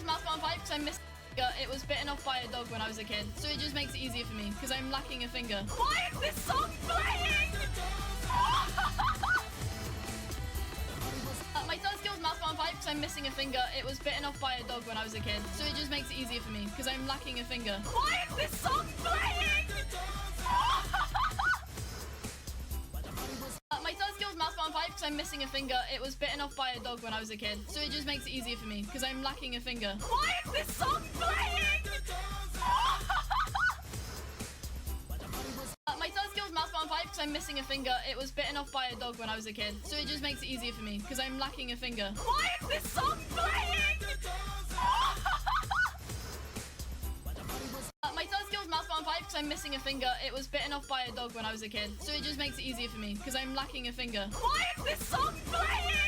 skills mouth on 5 because I missed it was bitten off by a dog when I was a kid, so it just makes it easier for me because I'm lacking a finger. Why is this song playing? My third skill's mouth on 5 because I'm missing a finger. It was bitten off by a dog when I was a kid, so it just makes it easier for me because I'm lacking a finger. Why is this song playing? My third skill's mouth on 5 because I'm missing a finger. It was bitten off by a dog when I was a kid, so it just makes it easier for me because I'm lacking a finger. Why is this song playing? My third skill's mouth on 5 because I'm missing a finger. It was bitten off by a dog when I was a kid, so it just makes it easier for me because I'm lacking a finger. Why is this song playing? My third skill's mouth on 5 because I'm missing a finger. It was bitten off by a dog when I was a kid, so it just makes it easier for me because I'm lacking a finger. Why is this song playing?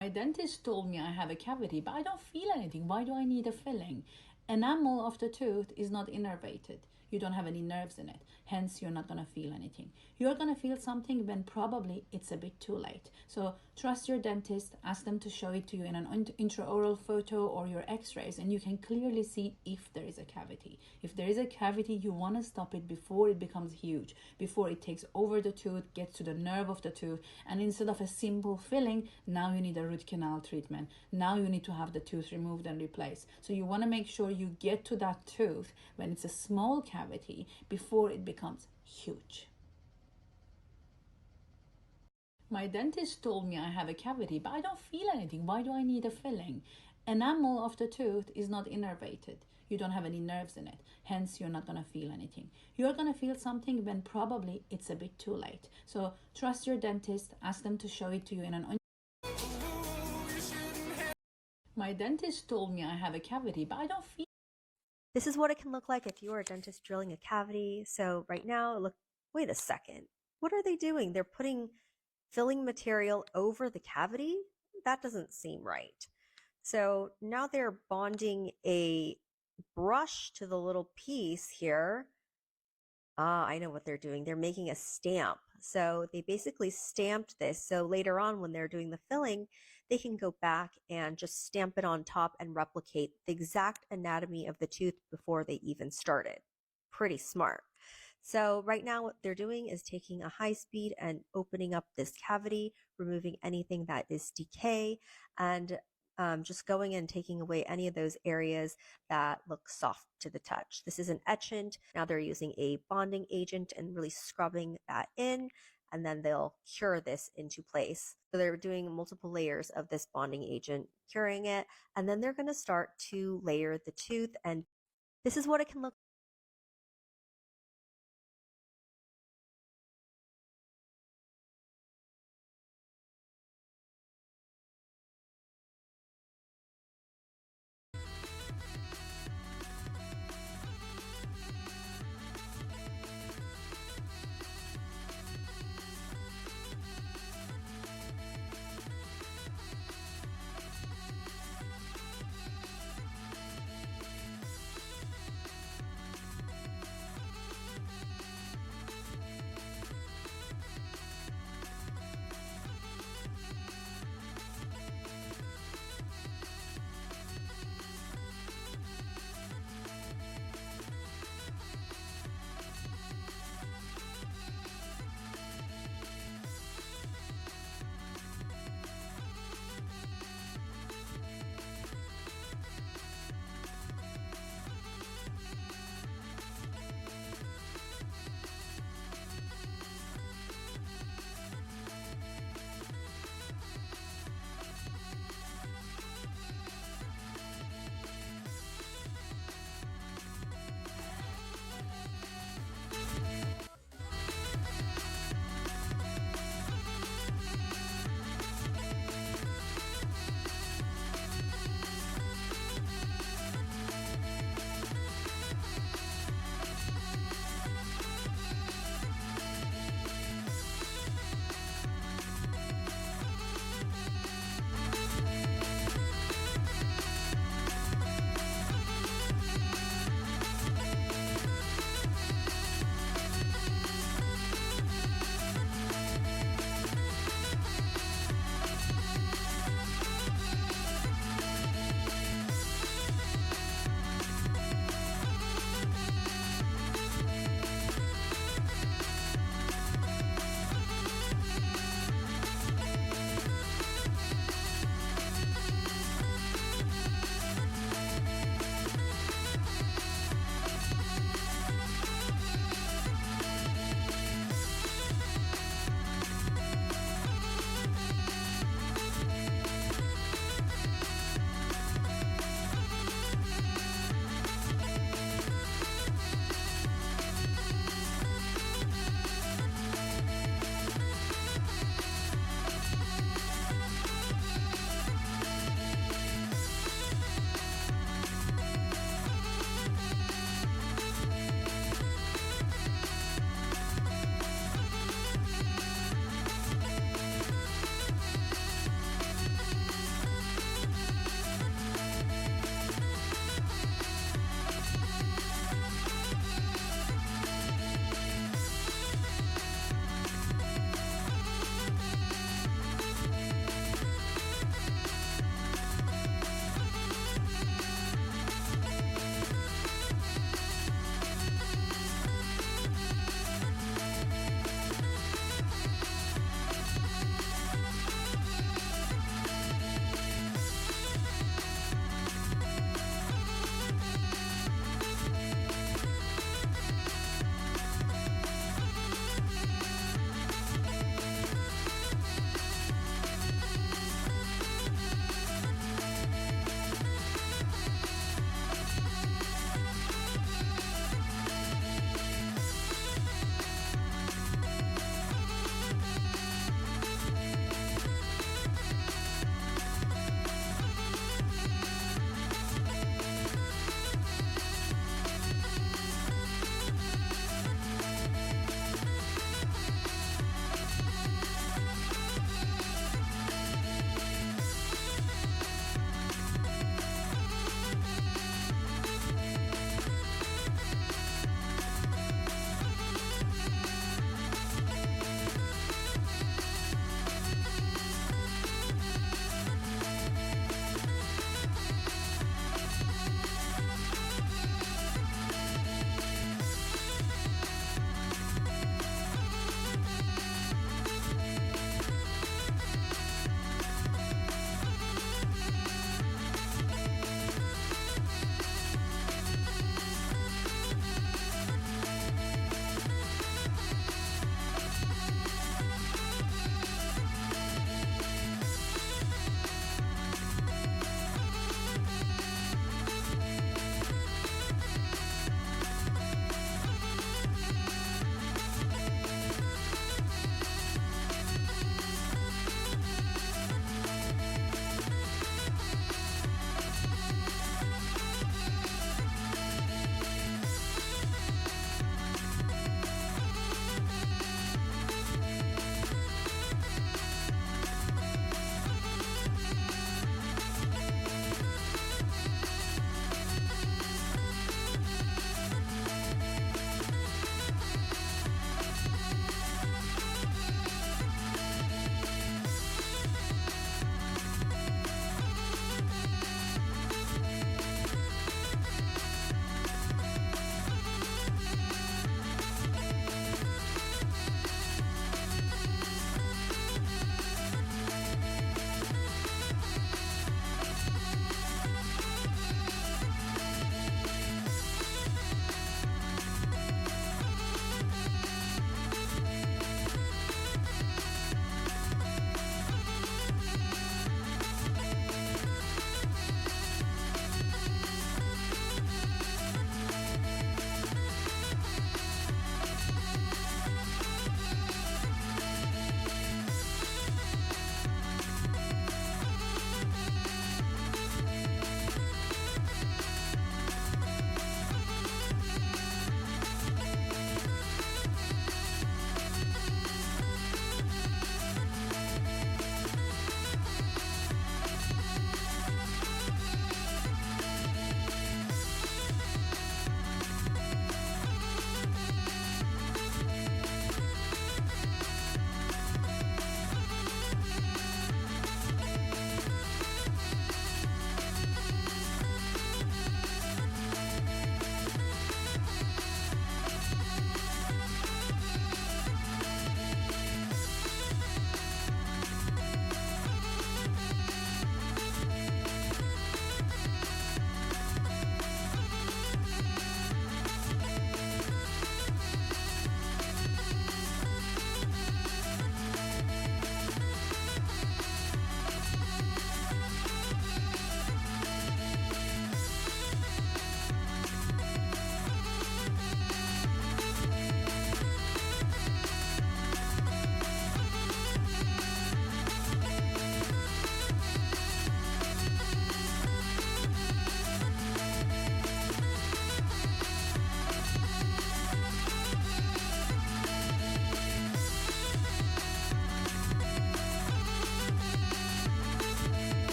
My dentist told me I have a cavity, but I don't feel anything. Why do I need a filling? Enamel of the tooth is not innervated. You don't have any nerves in it. Hence, you're not going to feel anything. You're going to feel something when probably it's a bit too late. So trust your dentist, ask them to show it to you in an intraoral photo or your x-rays, and you can clearly see if there is a cavity. If there is a cavity, you want to stop it before it becomes huge, before it takes over the tooth, gets to the nerve of the tooth, and instead of a simple filling, now you need a root canal treatment. Now you need to have the tooth removed and replaced. So you want to make sure you get to that tooth when it's a small cavity before it becomes huge. My dentist told me I have a cavity, but I don't feel anything. Why do I need a filling? Enamel of the tooth is not innervated. You don't have any nerves in it. Hence, you're not going to feel anything. You're going to feel something when probably it's a bit too late. So trust your dentist, ask them to show it to you in an My dentist told me I have a cavity, but I don't feel. This is what it can look like if you are a dentist drilling a cavity. So right now, look, wait a second. What are they doing? They're putting filling material over the cavity? That doesn't seem right. So now they're bonding a brush to the little piece here. I know what they're doing. They're making a stamp. So they basically stamped this. So later on, when they're doing the filling, they can go back and just stamp it on top and replicate the exact anatomy of the tooth before they even started. Pretty smart. So right now what they're doing is taking a high speed and opening up this cavity, removing anything that is decay, and just going and taking away any of those areas that look soft to the touch. This is an etchant. Now they're using a bonding agent and really scrubbing that in, and then they'll cure this into place. So they're doing multiple layers of this bonding agent, curing it, and then they're going to start to layer the tooth, and this is what it can look like.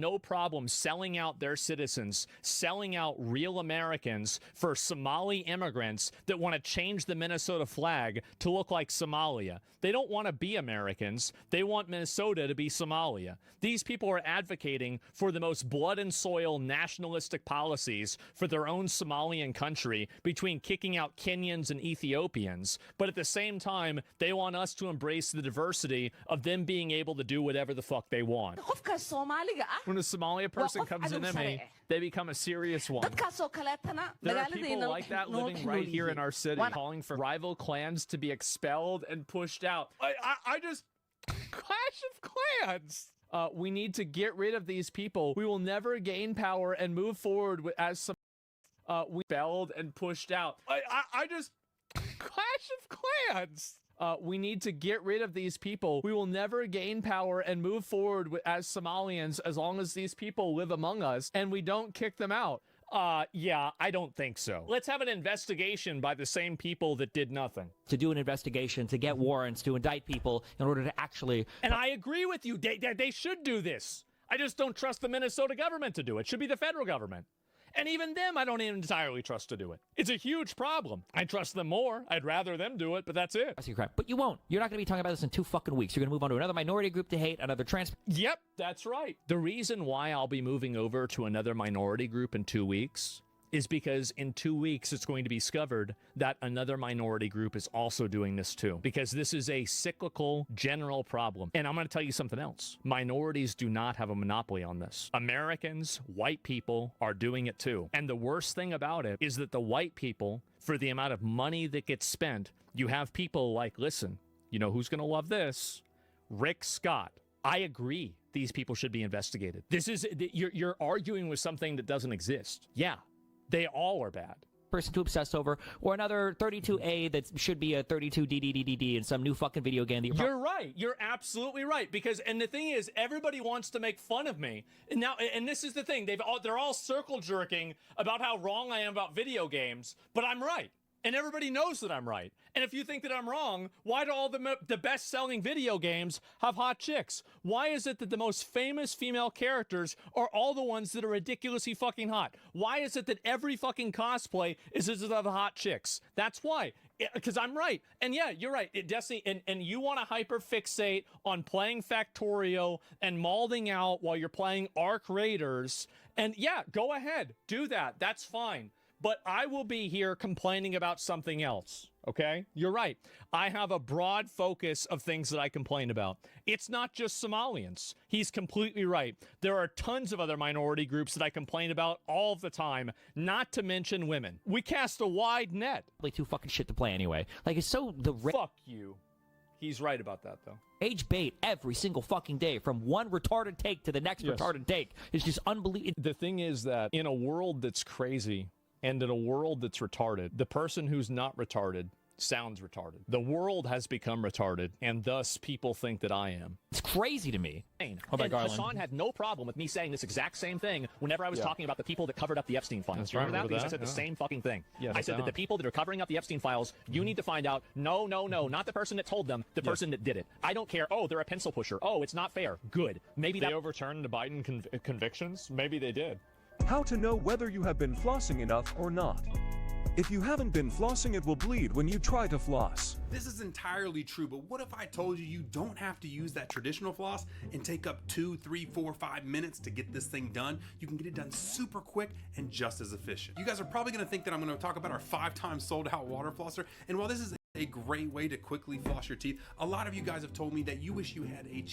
no problem selling out their citizens, selling out real Americans for Somali immigrants that want to change the Minnesota flag to look like Somalia. They don't want to be Americans. They want Minnesota to be Somalia. These people are advocating for the most blood and soil nationalistic policies for their own Somalian country between kicking out Kenyans and Ethiopians. But at the same time, they want us to embrace the diversity of them being able to do whatever the fuck they want. When a Somalia person comes into me, they become a serious one. There are people like that living right here in our city, calling for rival clans to be expelled and pushed out. I just... Clash of Clans! We need to get rid of these people. We will never gain power and move forward as some... we expelled and pushed out. I just... Clash of Clans! We need to get rid of these people. We will never gain power and move forward as Somalians as long as these people live among us and we don't kick them out. Yeah, I don't think so. Let's have an investigation by the same people that did nothing. To do an investigation, to get warrants, to indict people in order to actually... And I agree with you. They should do this. I just don't trust the Minnesota government to do it. It should be the federal government. And even them, I don't entirely trust to do it. It's a huge problem. I trust them more. I'd rather them do it, but that's it. But you won't. You're not going to be talking about this in 2 fucking weeks. You're going to move on to another minority group to hate, another trans... Yep, that's right. The reason why I'll be moving over to another minority group in 2 weeks is because in 2 weeks it's going to be discovered that another minority group is also doing this too. Because this is a cyclical, general problem. And I'm going to tell you something else. Minorities do not have a monopoly on this. Americans, white people, are doing it too. And the worst thing about it is that the white people, for the amount of money that gets spent, you have people like, listen, you know who's going to love this? Rick Scott. I agree these people should be investigated. This is, you're arguing with something that doesn't exist. Yeah. They all are bad. Person to obsess over, or another 32A that should be a 32DDDD in some new fucking video game that you're right. You're absolutely right. Because, and the thing is, everybody wants to make fun of me. And now, and this is the thing, they're all circle jerking about how wrong I am about video games, but I'm right. And everybody knows that I'm right. And if you think that I'm wrong, why do all the best-selling video games have hot chicks? Why is it that the most famous female characters are all the ones that are ridiculously fucking hot? Why is it that every fucking cosplay is of hot chicks? That's why. Because I'm right. And yeah, you're right. Destiny, and you want to hyper-fixate on playing Factorio and malding out while you're playing Arc Raiders. And yeah, go ahead. Do that. That's fine. But I will be here complaining about something else, okay? You're right. I have a broad focus of things that I complain about. It's not just Somalians. He's completely right. There are tons of other minority groups that I complain about all the time, not to mention women. We cast a wide net. Probably too fucking shit to play anyway. Like, it's so... Fuck you. He's right about that, though. Age bait every single fucking day, from one retarded take to the next retarded take. It's just unbelievable. The thing is that in a world that's crazy... and in a world that's retarded, the person who's not retarded sounds retarded. The world has become retarded, and thus people think that I am. It's crazy to me. And Hassan had no problem with me saying this exact same thing whenever I was talking about the people that covered up the Epstein files. Remember that? Because I said the same fucking thing. Yes, I said that the people that are covering up the Epstein files, you need to find out, no, not the person that told them, the person that did it. I don't care. Oh, they're a pencil pusher. Oh, it's not fair. Good. Maybe they overturned the Biden convictions? Maybe they did. How to know whether you have been flossing enough or not. If you haven't been flossing, it will bleed when you try to floss. This is entirely true, but what if I told you you don't have to use that traditional floss and take up 2, 3, 4, 5 minutes to get this thing done? You can get it done super quick and just as efficient. You guys are probably gonna think that I'm gonna talk about our 5 times sold out water flosser, and while this is a great way to quickly floss your teeth, a lot of you guys have told me that you wish you had a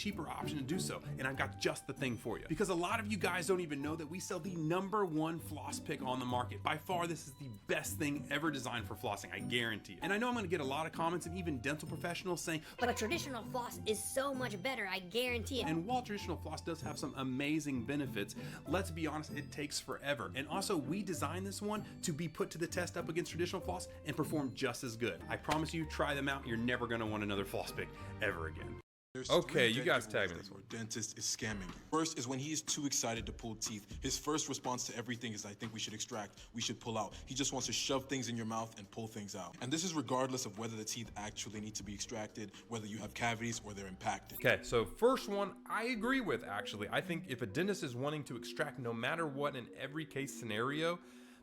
cheaper option to do so, and I've got just the thing for you. Because a lot of you guys don't even know that we sell the #1 floss pick on the market. By far, this is the best thing ever designed for flossing, I guarantee it. And I know I'm gonna get a lot of comments and even dental professionals saying, but a traditional floss is so much better, I guarantee it. and while traditional floss does have some amazing benefits, let's be honest, it takes forever. And also, we designed this one to be put to the test up against traditional floss and perform just as good. I promise you, try them out. You're never gonna want another floss pick ever again. There's Okay, three you guys vectors tag me that this one. your dentist is scamming. First is when he is too excited to pull teeth. His first response to everything is, I think we should extract, we should pull out. He just wants to shove things in your mouth and pull things out. And this is regardless of whether the teeth actually need to be extracted, whether you have cavities or they're impacted. Okay, so first one, I agree with actually. I think if a dentist is wanting to extract no matter what in every case scenario,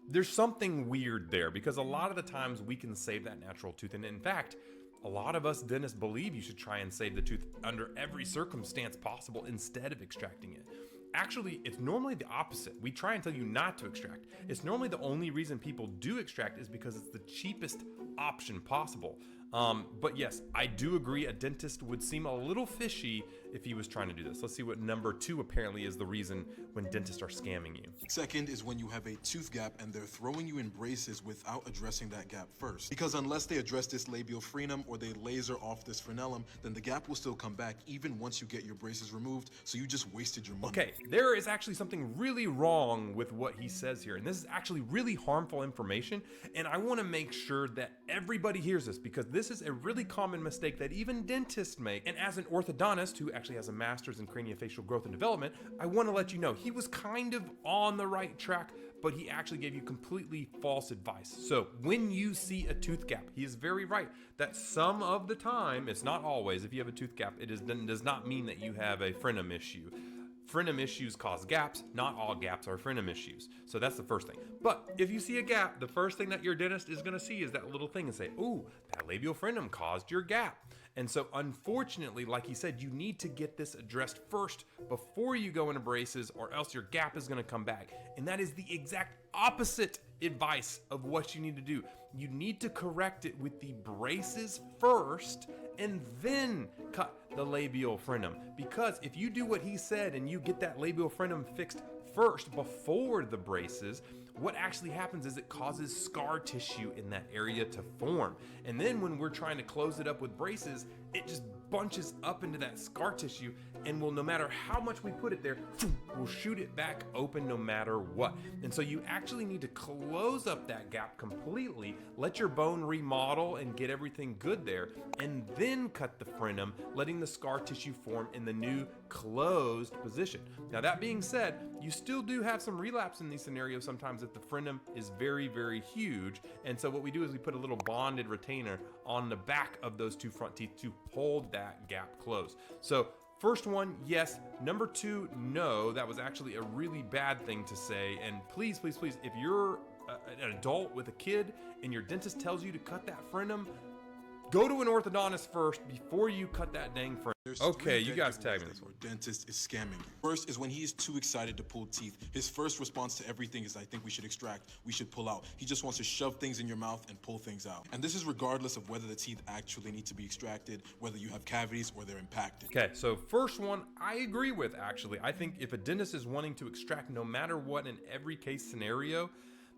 there's something weird there because a lot of the times we can save that natural tooth. And in fact, a lot of us dentists believe you should try and save the tooth under every circumstance possible instead of extracting it. Actually, it's normally the opposite. We try and tell you not to extract. It's normally the only reason people do extract is because it's the cheapest option possible. But yes, I do agree a dentist would seem a little fishy if he was trying to do this. Let's see what #2 apparently is the reason when dentists are scamming you. Second is when you have a tooth gap and they're throwing you in braces without addressing that gap first. Because unless they address this labial frenum or they laser off this frenellum, then the gap will still come back even once you get your braces removed, so you just wasted your money. Okay, there is actually something really wrong with what he says here, and this is actually really harmful information, and I want to make sure that everybody hears this because this is a really common mistake that even dentists make. And as an orthodontist who actually has a master's in craniofacial growth and development, I want to let you know he was kind of on the right track, but he actually gave you completely false advice. So when you see a tooth gap, he is very right that some of the time, it's not always, if you have a tooth gap, does not mean that you have a frenum issue. Frenum issues cause gaps. Not all gaps are frenum issues. So that's the first thing. But if you see a gap, the first thing that your dentist is going to see is that little thing and say, ooh, that labial frenum caused your gap. And so unfortunately, like he said, you need to get this addressed first before you go into braces or else your gap is going to come back. And that is the exact opposite advice of what you need to do. You need to correct it with the braces first and then cut the labial frenum. Because if you do what he said and you get that labial frenum fixed first before the braces, what actually happens is it causes scar tissue in that area to form. And then when we're trying to close it up with braces, it just bunches up into that scar tissue and will, no matter how much we put it there, we'll shoot it back open no matter what. And so you actually need to close up that gap completely, let your bone remodel and get everything good there, and then cut the frenum, letting the scar tissue form in the new closed position. Now that being said, you still do have some relapse in these scenarios sometimes if the frenum is very, very huge. And so what we do is we put a little bonded retainer on the back of those two front teeth to hold that gap closed. So first one, yes. #2, no. That was actually a really bad thing to say. And please, please, please, if you're an adult with a kid and your dentist tells you to cut that frenum, go to an orthodontist first before you cut that dang frenum. Okay, you guys tag me this one. Your dentist is scamming. First is when he is too excited to pull teeth. His first response to everything is, I think we should extract, we should pull out. He just wants to shove things in your mouth and pull things out. And this is regardless of whether the teeth actually need to be extracted, whether you have cavities or they're impacted. Okay, so first one, I agree with actually. I think if a dentist is wanting to extract no matter what in every case scenario,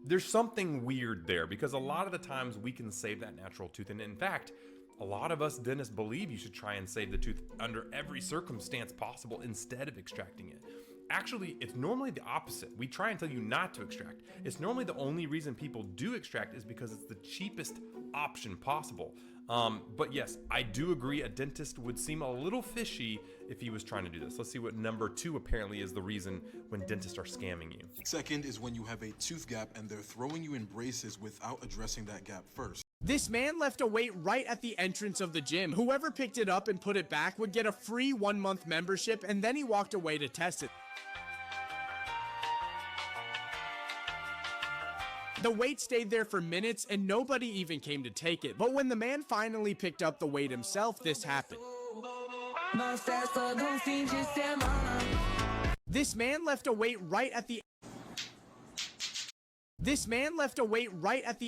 there's something weird there because a lot of the times we can save that natural tooth. And in fact, a lot of us dentists believe you should try and save the tooth under every circumstance possible instead of extracting it. Actually, it's normally the opposite. We try and tell you not to extract. It's normally the only reason people do extract is because it's the cheapest option possible. But yes, I do agree a dentist would seem a little fishy if he was trying to do this. Let's see what #2 apparently is the reason when dentists are scamming you. Second is when you have a tooth gap and they're throwing you in braces without addressing that gap first. This man left a weight right at the entrance of the gym. Whoever picked it up and put it back would get a free 1-month membership, and then he walked away to test it. The weight stayed there for minutes and nobody even came to take it. But when the man finally picked up the weight himself, this happened. This man left a weight right at the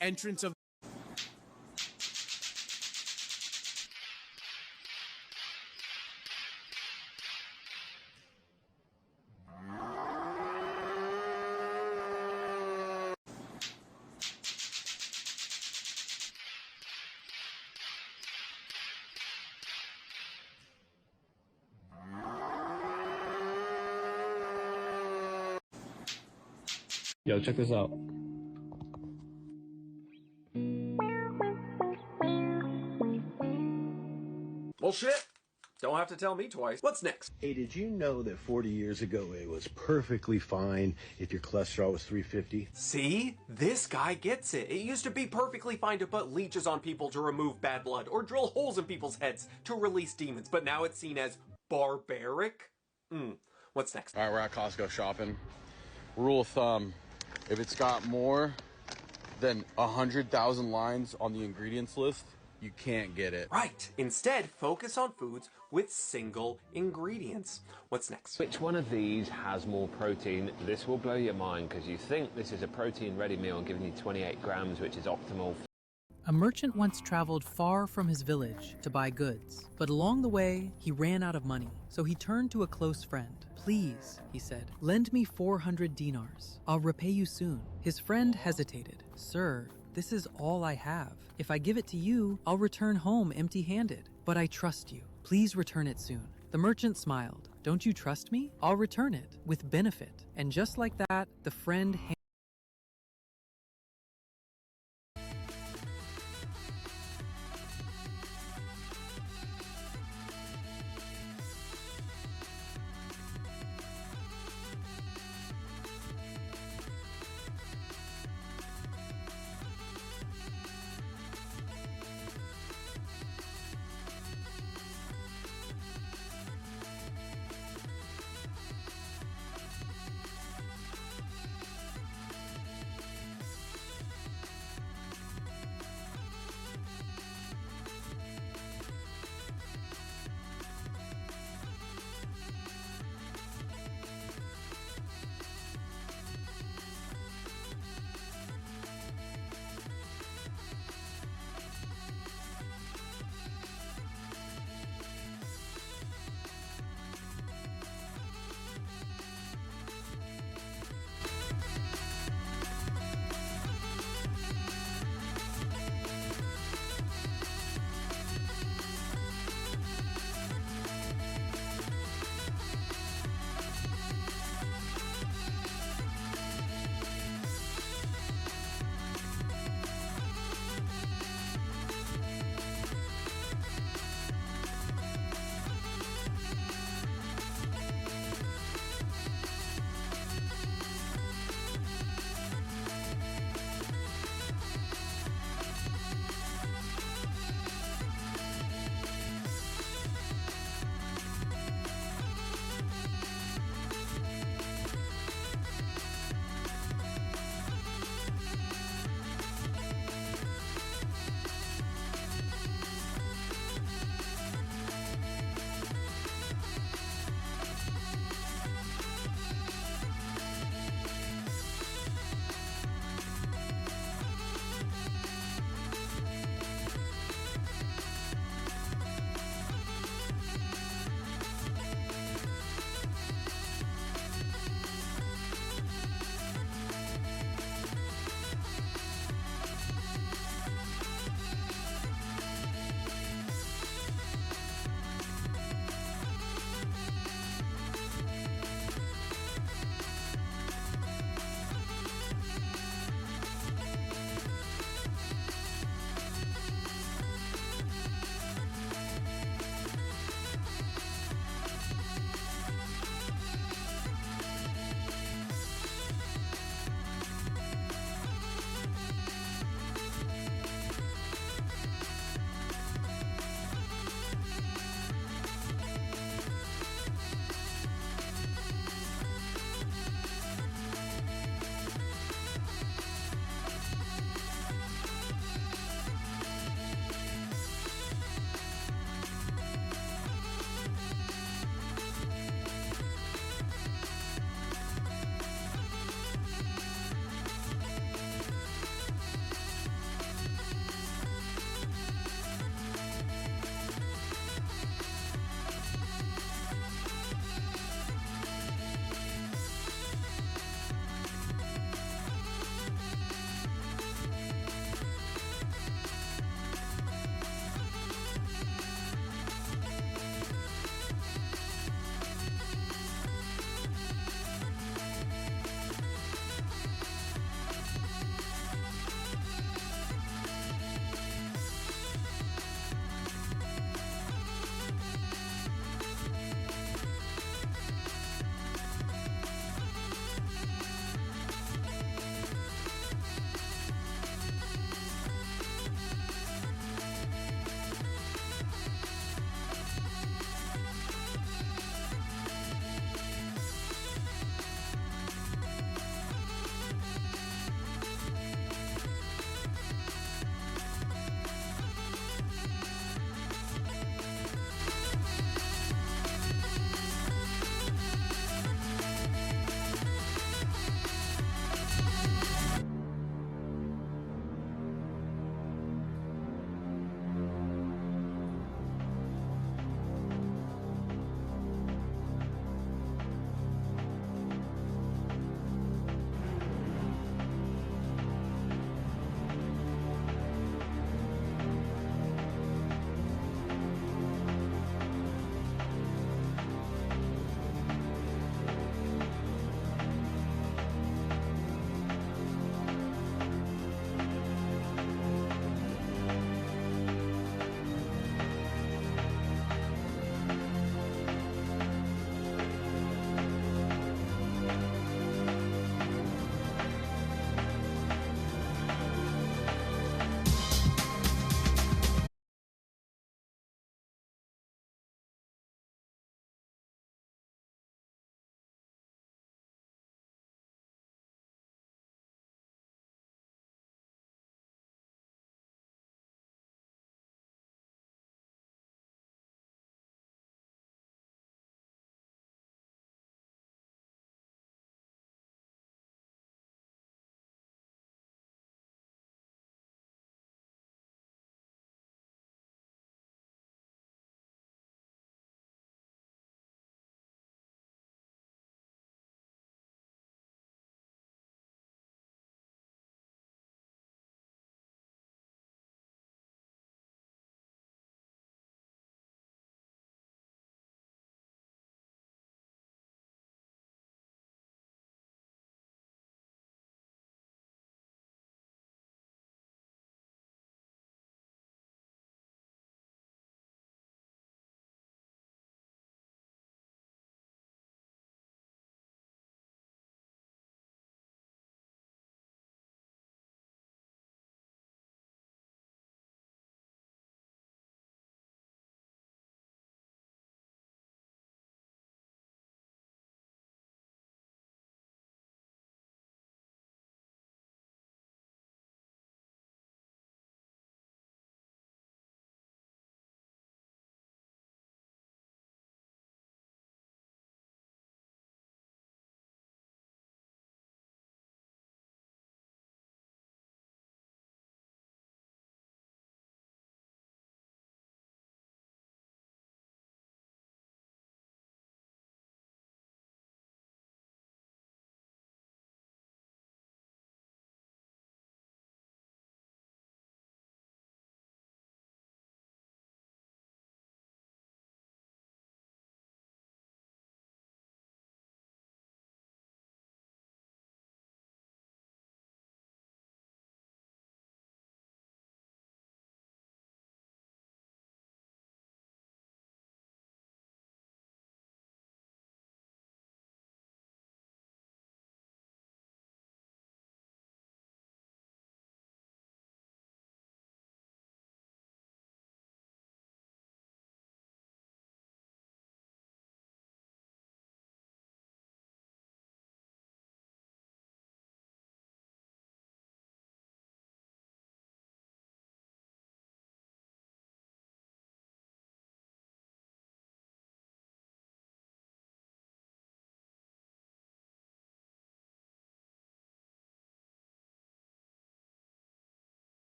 entrance of Yo, check this out. Well, shit. Don't have to tell me twice. What's next? Hey, did you know that 40 years ago it was perfectly fine if your cholesterol was 350? See? This guy gets it. It used to be perfectly fine to put leeches on people to remove bad blood or drill holes in people's heads to release demons, but now it's seen as barbaric? What's next? All right, we're at Costco shopping. Rule of thumb, if it's got more than 100,000 lines on the ingredients list, you can't get it. Right. Instead, focus on foods with single ingredients. What's next? Which one of these has more protein? This will blow your mind because you think this is a protein-ready meal giving you 28 grams, which is optimal. A merchant once traveled far from his village to buy goods, but along the way, he ran out of money. So he turned to a close friend. "Please," he said, "lend me 400 dinars. I'll repay you soon." His friend hesitated. "Sir, this is all I have. If I give it to you, I'll return home empty-handed. But I trust you. Please return it soon." The merchant smiled. "Don't you trust me? I'll return it with benefit." And just like that, the friend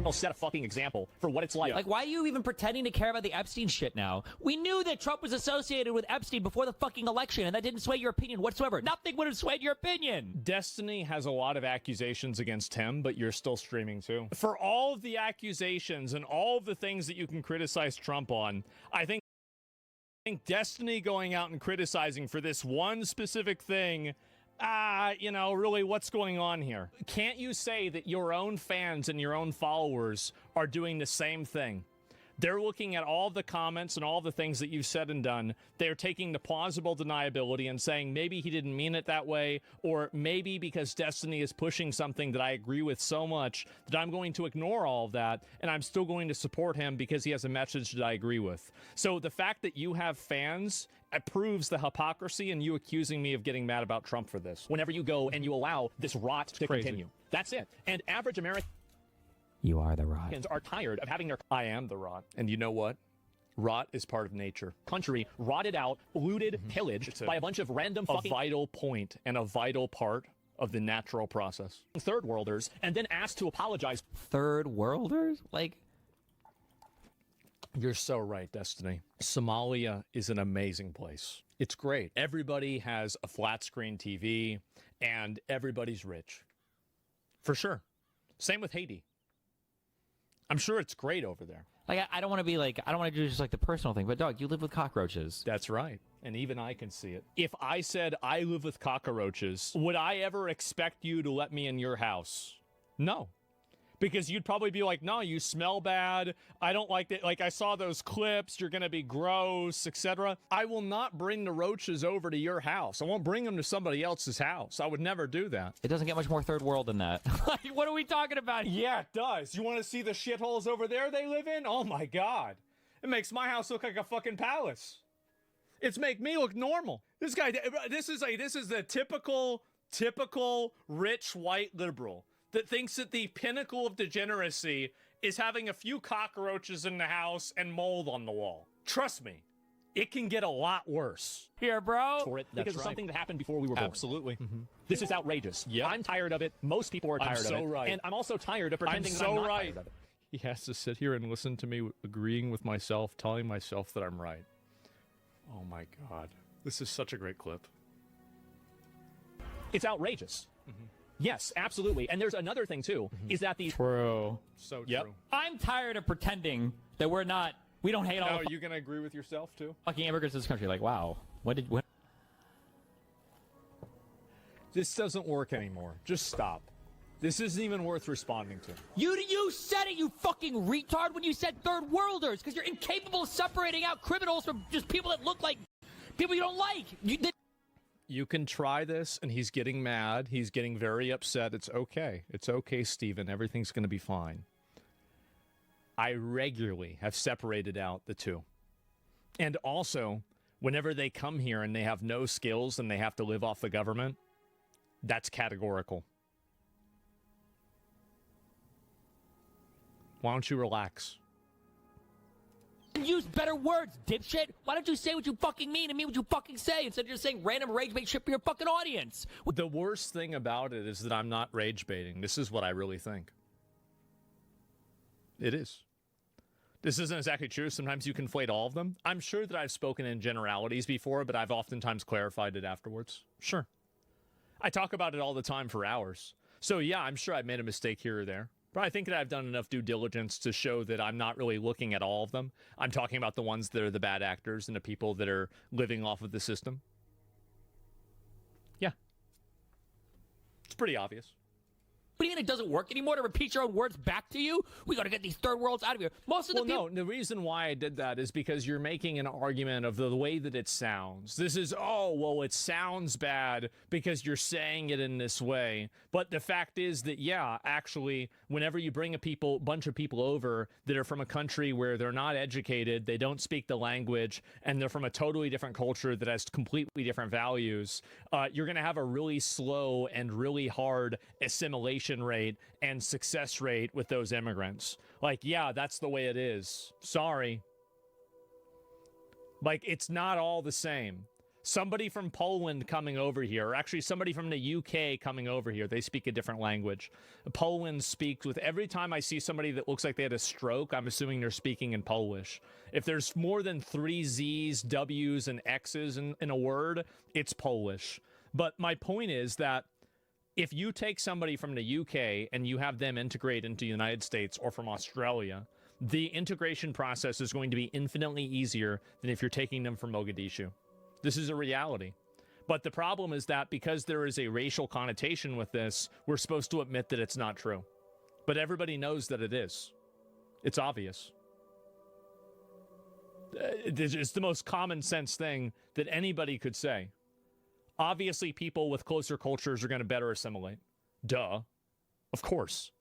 I'll set a fucking example for what it's like. Like, why are you even pretending to care about the Epstein shit now? We knew that Trump was associated with Epstein before the fucking election, and that didn't sway your opinion whatsoever. Nothing would have swayed your opinion. Destiny has a lot of accusations against him, but you're still streaming too. For all of the accusations and all of the things that you can criticize Trump on, I think Destiny going out and criticizing for this one specific thing, you know, really, what's going on here? Can't you say that your own fans and your own followers are doing the same thing? They're looking at all the comments and all the things that you've said and done. They're taking the plausible deniability and saying maybe he didn't mean it that way, or maybe because Destiny is pushing something that I agree with so much that I'm going to ignore all of that, and I'm still going to support him because he has a message that I agree with. So the fact that you have fans, it proves the hypocrisy and you accusing me of getting mad about Trump for this. Whenever you go and you allow this rot to continue. That's it. And average Americans You are the rot. are tired of having their... I am the rot. And you know what? Rot is part of nature. Country rotted out, looted, pillaged by a bunch of random fucking... A vital point and a vital part of the natural process. Third worlders, and then asked to apologize. Third worlders? Like... You're so right, Destiny. Somalia is an amazing place. It's great. Everybody has a flat screen TV, and everybody's rich. For sure. Same with Haiti. I'm sure it's great over there. Like, I don't want to be like, I don't want to do just like the personal thing, but dog, you live with cockroaches. That's right. And even I can see it. If I said I live with cockroaches, would I ever expect you to let me in your house? No. Because you'd probably be like, no, you smell bad. I don't like that. Like, I saw those clips. You're going to be gross, etc. I will not bring the roaches over to your house. I won't bring them to somebody else's house. I would never do that. It doesn't get much more third world than that. Like, what are we talking about? Yeah, it does. You want to see the shitholes over there they live in? Oh, my God. It makes my house look like a fucking palace. It's make me look normal. This guy, this is the typical rich white liberal that thinks that the pinnacle of degeneracy is having a few cockroaches in the house and mold on the wall. Trust me, it can get a lot worse. Here, bro. For it, because of something that happened before we were born. Absolutely. This is outrageous. Yeah, I'm tired of it. Most people are tired of it. Right. And I'm also tired of pretending that I'm not tired of it. He has to sit here and listen to me agreeing with myself, telling myself that I'm right. Oh my God. This is such a great clip. It's outrageous. Yes, absolutely. And there's another thing, too, is that the... True. So true. I'm tired of pretending that we don't hate all Now, the are you going to agree with yourself, too? fucking immigrants in this country. Like, wow. What? This doesn't work anymore. Just stop. This isn't even worth responding to. You said it, you fucking retard, when you said third worlders, because you're incapable of separating out criminals from just people that look like people you don't like. You can try this, and he's getting mad. He's getting very upset. It's okay. It's okay, Steven. Everything's going to be fine. I regularly have separated out the two. And also, whenever they come here and they have no skills and they have to live off the government, that's categorical. Why don't you relax? Use better words, dipshit. Why don't you say what you fucking mean and mean what you fucking say instead of just saying random rage bait shit for your fucking audience? The worst thing about it is that I'm not rage baiting. This is what I really think. It is. This isn't exactly true. Sometimes you conflate all of them. I'm sure that I've spoken in generalities before, but I've oftentimes clarified it afterwards. Sure. I talk about it all the time for hours. So yeah, I'm sure I've made a mistake here or there. But I think that I've done enough due diligence to show that I'm not really looking at all of them. I'm talking about the ones that are the bad actors and the people that are living off of the system. Yeah. It's pretty obvious. What do you mean it doesn't work anymore to repeat your own words back to you? We gotta get these third worlds out of here. Most of the people... No, the reason why I did that is because you're making an argument of the way that it sounds. This is, oh, well, it sounds bad because you're saying it in this way. But the fact is that, yeah, actually, whenever you bring a bunch of people over that are from a country where they're not educated, they don't speak the language, and they're from a totally different culture that has completely different values, you're going to have a really slow and really hard assimilation rate and success rate with those immigrants. Like, yeah, that's the way it is. Sorry. Like, it's not all the same. Somebody from Poland coming over here, or actually somebody from the UK coming over here, they speak a different language. Poland speaks with, every time I see somebody that looks like they had a stroke, I'm assuming they're speaking in Polish. If there's more than 3 Z's, W's, and X's in a word, it's Polish. But my point is that if you take somebody from the UK and you have them integrate into the United States or from Australia, the integration process is going to be infinitely easier than if you're taking them from Mogadishu. This is a reality. But the problem is that because there is a racial connotation with this, we're supposed to admit that it's not true. But everybody knows that it is. It's obvious. It's the most common sense thing that anybody could say. Obviously, people with closer cultures are going to better assimilate. Duh. Of course.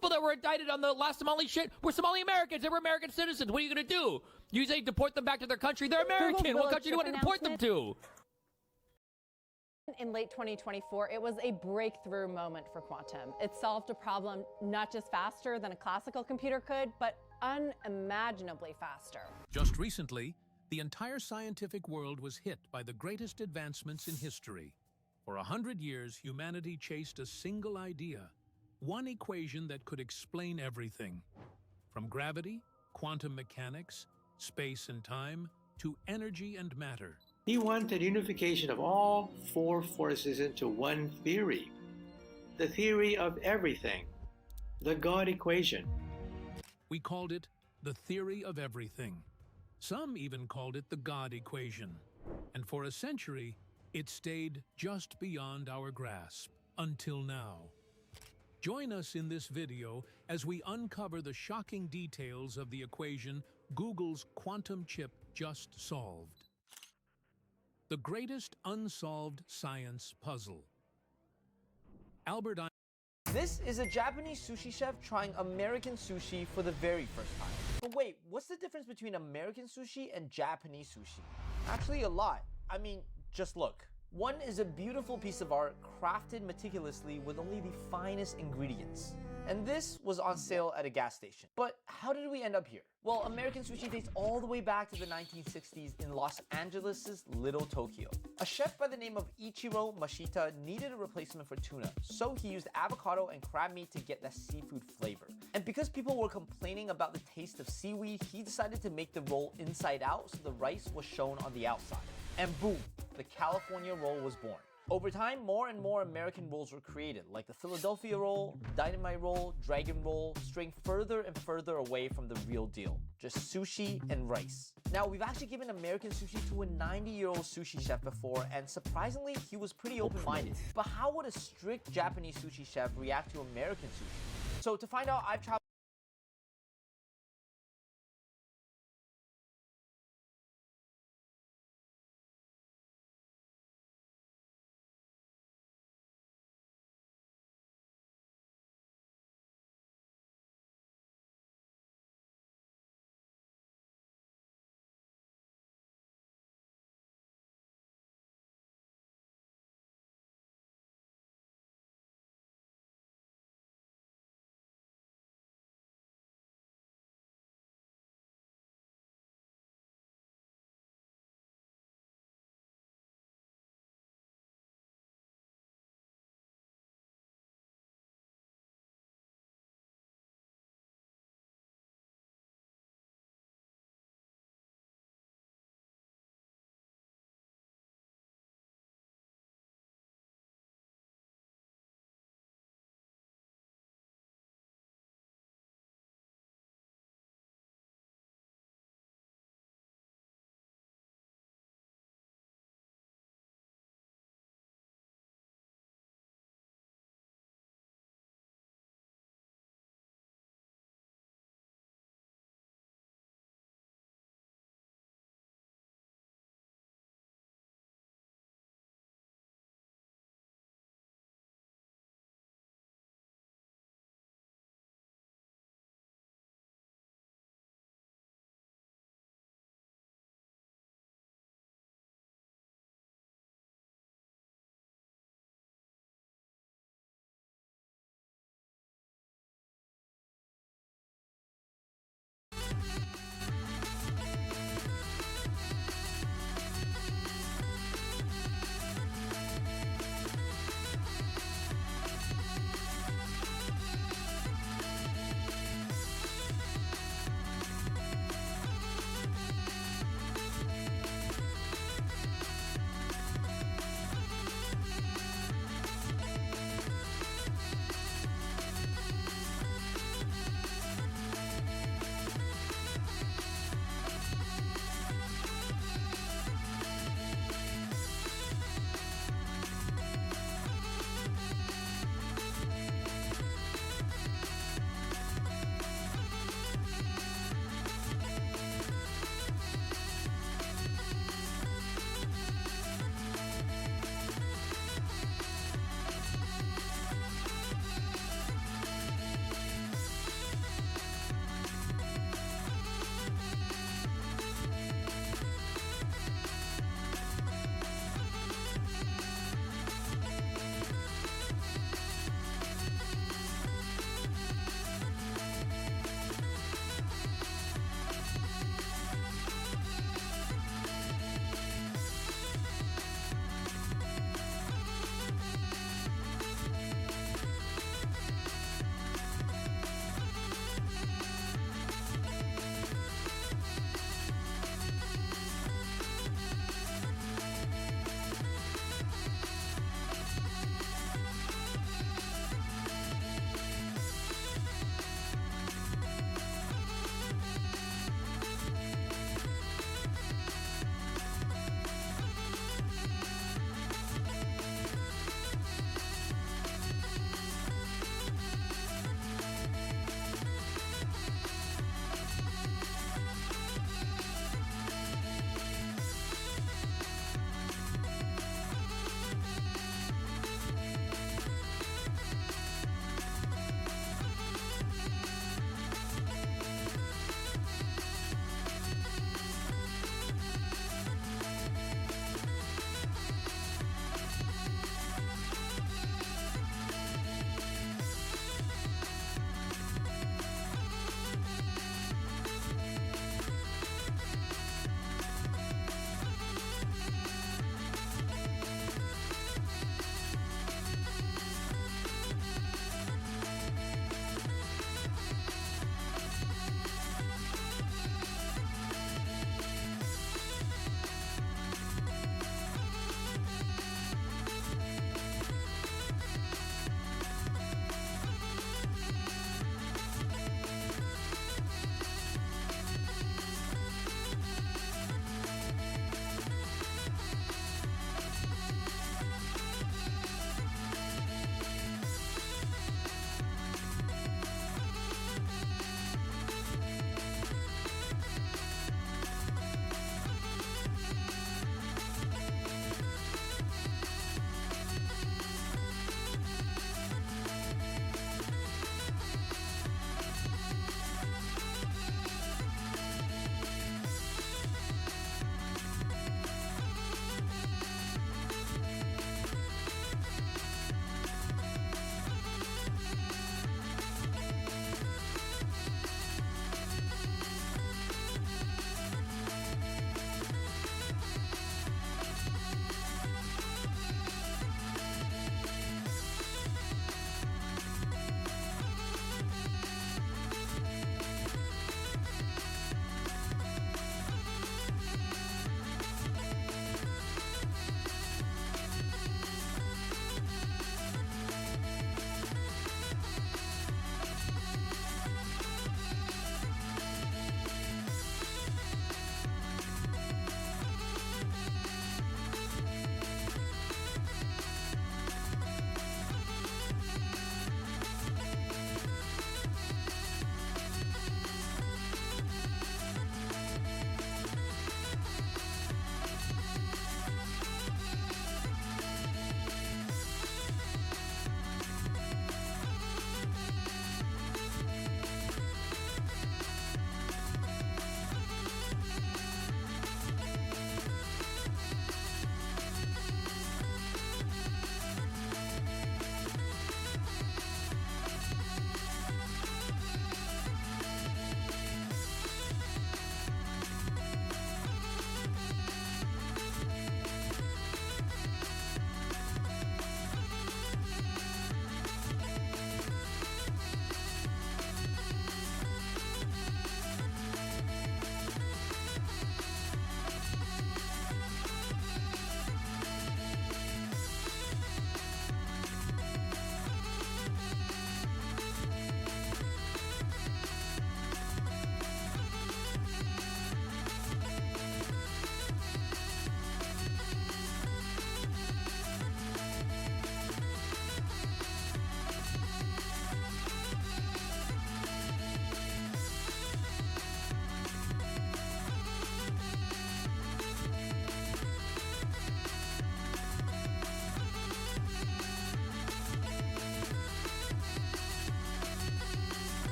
People that were indicted on the last Somali shit were Somali Americans. They were American citizens. What are you going to do? You say deport them back to their country? They're American. What country do you want to deport them to? In late 2024, it was a breakthrough moment for quantum. It solved a problem not just faster than a classical computer could, but unimaginably faster. Just recently, the entire scientific world was hit by the greatest advancements in history. For 100 years, humanity chased a single idea, one equation that could explain everything. From gravity, quantum mechanics, space and time, to energy and matter. He wanted unification of all 4 forces into one theory. The theory of everything. The God equation. We called it the theory of everything. Some even called it the God equation. And for a century, it stayed just beyond our grasp, until now. Join us in this video as we uncover the shocking details of the equation Google's quantum chip just solved. The greatest unsolved science puzzle. Albert Einstein. This is a Japanese sushi chef trying American sushi for the very first time. But wait, what's the difference between American sushi and Japanese sushi? Actually, a lot. I mean, just look. One is a beautiful piece of art crafted meticulously with only the finest ingredients. And this was on sale at a gas station. But how did we end up here? Well, American sushi dates all the way back to the 1960s in Los Angeles' Little Tokyo. A chef by the name of Ichiro Mashita needed a replacement for tuna, so he used avocado and crab meat to get that seafood flavor. And because people were complaining about the taste of seaweed, he decided to make the roll inside out so the rice was shown on the outside. And boom, the California roll was born. Over time, more and more American rolls were created, like the Philadelphia roll, Dynamite roll, Dragon roll, straying further and further away from the real deal. Just sushi and rice. Now, we've actually given American sushi to a 90-year-old sushi chef before, and surprisingly, he was pretty open-minded. But how would a strict Japanese sushi chef react to American sushi? So to find out, I've traveled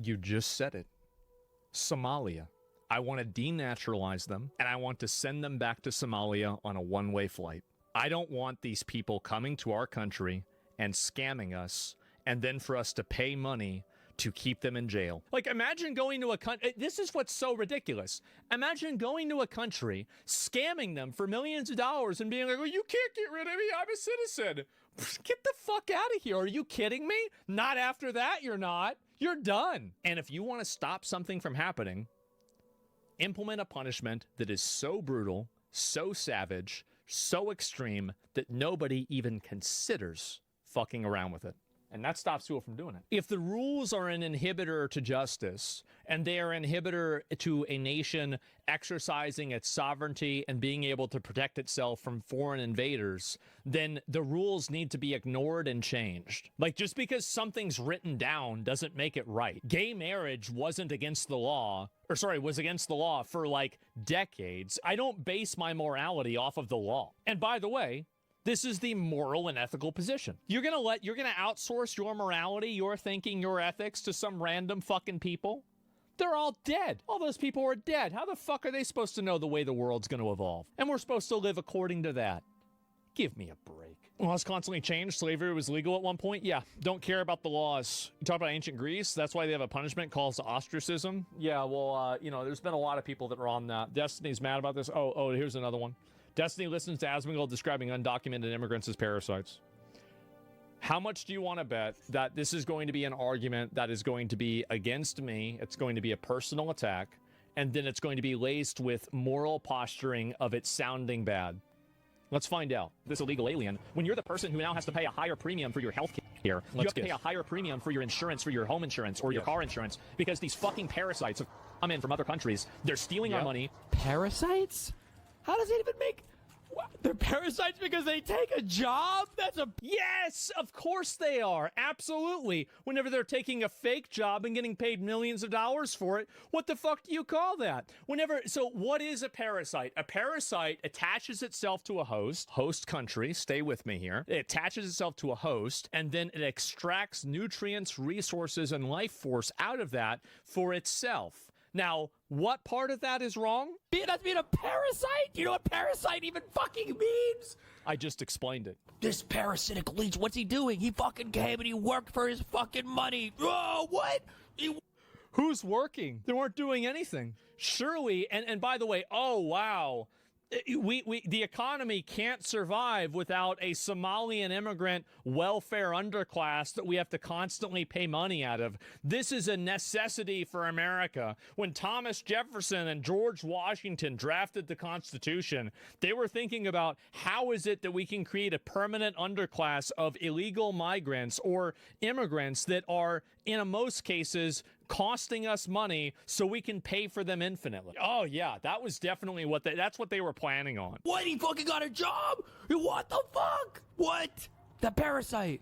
You just said it. Somalia. I want to denaturalize them, and I want to send them back to Somalia on a one-way flight. I don't want these people coming to our country and scamming us, and then for us to pay money to keep them in jail. Like, imagine going to a country. This is what's so ridiculous. Imagine going to a country, scamming them for millions of dollars and being like, oh, you can't get rid of me. I'm a citizen. Get the fuck out of here. Are you kidding me? Not after that, you're not. You're done. And if you want to stop something from happening, implement a punishment that is so brutal, so savage, so extreme that nobody even considers fucking around with it. And that stops people from doing it. If the rules are an inhibitor to justice, and they are an inhibitor to a nation exercising its sovereignty and being able to protect itself from foreign invaders, then the rules need to be ignored and changed. Like, just because something's written down doesn't make it right. Gay marriage wasn't against the law, was against the law for like decades. I don't base my morality off of the law. And by the way, this is the moral and ethical position. You're gonna outsource your morality, your thinking, your ethics to some random fucking people? They're all dead. All those people are dead. How the fuck are they supposed to know the way the world's gonna evolve? And we're supposed to live according to that. Give me a break. Laws constantly change. Slavery was legal at one point. Yeah, don't care about the laws. You talk about ancient Greece. That's why they have a punishment called ostracism. Yeah, well, there's been a lot of people that are on that. Destiny's mad about this. Oh, here's another one. Destiny listens to Asmongold describing undocumented immigrants as parasites. How much do you want to bet that this is going to be an argument that is going to be against me? It's going to be a personal attack, and then it's going to be laced with moral posturing of it sounding bad. Let's find out. This illegal alien, when you're the person who now has to pay a higher premium for your health care, you have to pay a higher premium for your insurance, for your home insurance, or your car insurance, because these fucking parasites have come in from other countries. They're stealing our money. Parasites? How does it even make... What? They're parasites because they take a job? That's a... Yes, of course they are. Absolutely. Whenever they're taking a fake job and getting paid millions of dollars for it, what the fuck do you call that? So what is a parasite? A parasite attaches itself to a host country, stay with me here. It attaches itself to a host, and then it extracts nutrients, resources, and life force out of that for itself. Now, what part of that is wrong? That's being a parasite? Do you know what parasite even fucking means? I just explained it. This parasitic leech, what's he doing? He fucking came and he worked for his fucking money. Oh, what? Who's working? They weren't doing anything. Surely, and by the way, oh, wow. The economy can't survive without a Somalian immigrant welfare underclass that we have to constantly pay money out of. This is a necessity for America. When Thomas Jefferson and George Washington drafted the Constitution, they were thinking about how is it that we can create a permanent underclass of illegal migrants or immigrants that are, in most cases, costing us money so we can pay for them infinitely. Oh yeah, that was definitely that's what they were planning on. What? He fucking got a job? What the fuck? What? The parasite.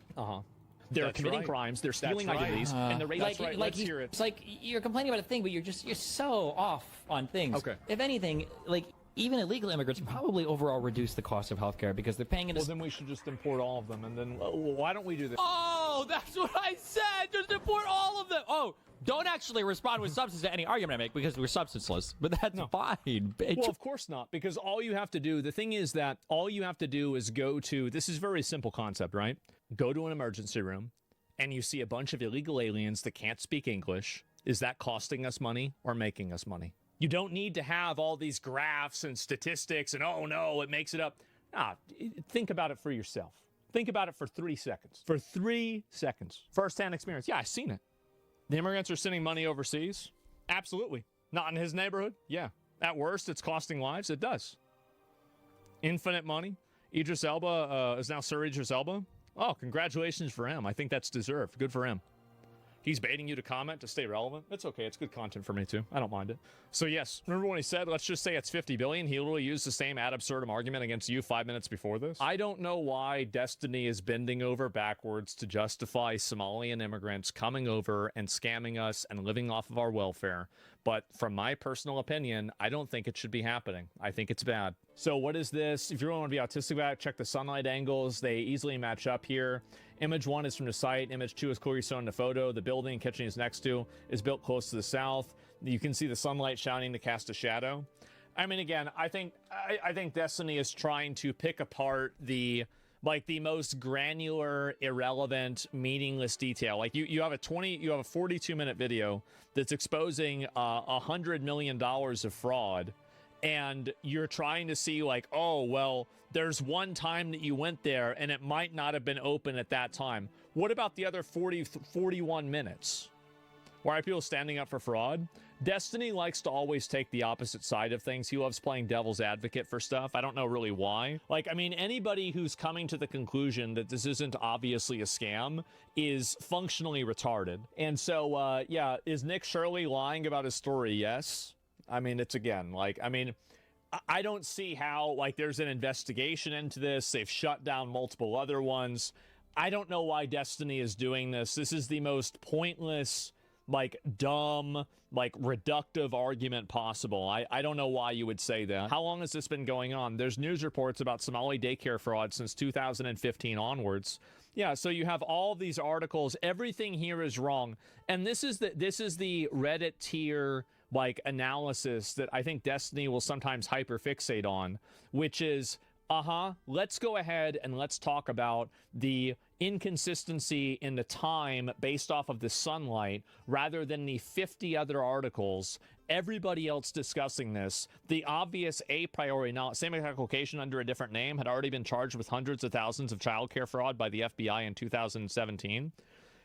They're committing crimes, they're stealing identities, and the rate. Let's hear it. It's like you're complaining about a thing, but you're so off on things. Okay. If anything, like even illegal immigrants probably overall reduce the cost of healthcare because they're paying it. Well, then we should just import all of them, and then why don't we do this? Oh, that's what I said. Just import all of them. Oh. Don't actually respond with substance to any argument I make because we're substanceless, but that's fine. Well, of course not, because all you have to do, the thing is that all you have to do is go to, this is a very simple concept, right? Go to an emergency room and you see a bunch of illegal aliens that can't speak English. Is that costing us money or making us money? You don't need to have all these graphs and statistics and, oh no, it makes it up. Think about it for yourself. Think about it for 3 seconds. For 3 seconds. First-hand experience. Yeah, I've seen it. The immigrants are sending money overseas? Absolutely. Not in his neighborhood? Yeah. At worst, it's costing lives? It does. Infinite money? Idris Elba is now Sir Idris Elba? Oh, congratulations for him. I think that's deserved. Good for him. He's baiting you to comment to stay relevant. It's okay. It's good content for me, too. I don't mind it. So, yes, remember when he said, let's just say it's 50 billion? He literally used the same ad absurdum argument against you 5 minutes before this. I don't know why Destiny is bending over backwards to justify Somalian immigrants coming over and scamming us and living off of our welfare. But from my personal opinion, I don't think it should be happening. I think it's bad. So what is this? If you really want to be autistic about it, check the sunlight angles. They easily match up here. Image 1 is from the site. Image 2 is clearly shown in the photo. The building Kitchen is next to is built close to the south. You can see the sunlight shining to cast a shadow. I mean, again, I think Destiny is trying to pick apart the most granular, irrelevant, meaningless detail. Like you have a 42-minute video that's exposing $100 million of fraud, and you're trying to see like, oh, well, there's one time that you went there and it might not have been open at that time. What about the other 41 minutes? Why are people standing up for fraud? Destiny likes to always take the opposite side of things. He loves playing devil's advocate for stuff. I don't know really why. Like, I mean, anybody who's coming to the conclusion that this isn't obviously a scam is functionally retarded. And so, yeah, is Nick Shirley lying about his story? Yes. I mean, it's again, like, I mean, I don't see how, like, there's an investigation into this. They've shut down multiple other ones. I don't know why Destiny is doing this. This is the most pointless, like, dumb, like, reductive argument possible. I don't know why you would say that. How long has this been going on? There's news reports about Somali daycare fraud since 2015 onwards. Yeah, so you have all these articles. Everything here is wrong. And this is the Reddit tier, like, analysis that I think Destiny will sometimes hyperfixate on, which is, let's go ahead and let's talk about the inconsistency in the time based off of the sunlight rather than the 50 other articles, everybody else discussing this. The obvious a priori, now, same exact location under a different name, had already been charged with hundreds of thousands of childcare fraud by the FBI in 2017.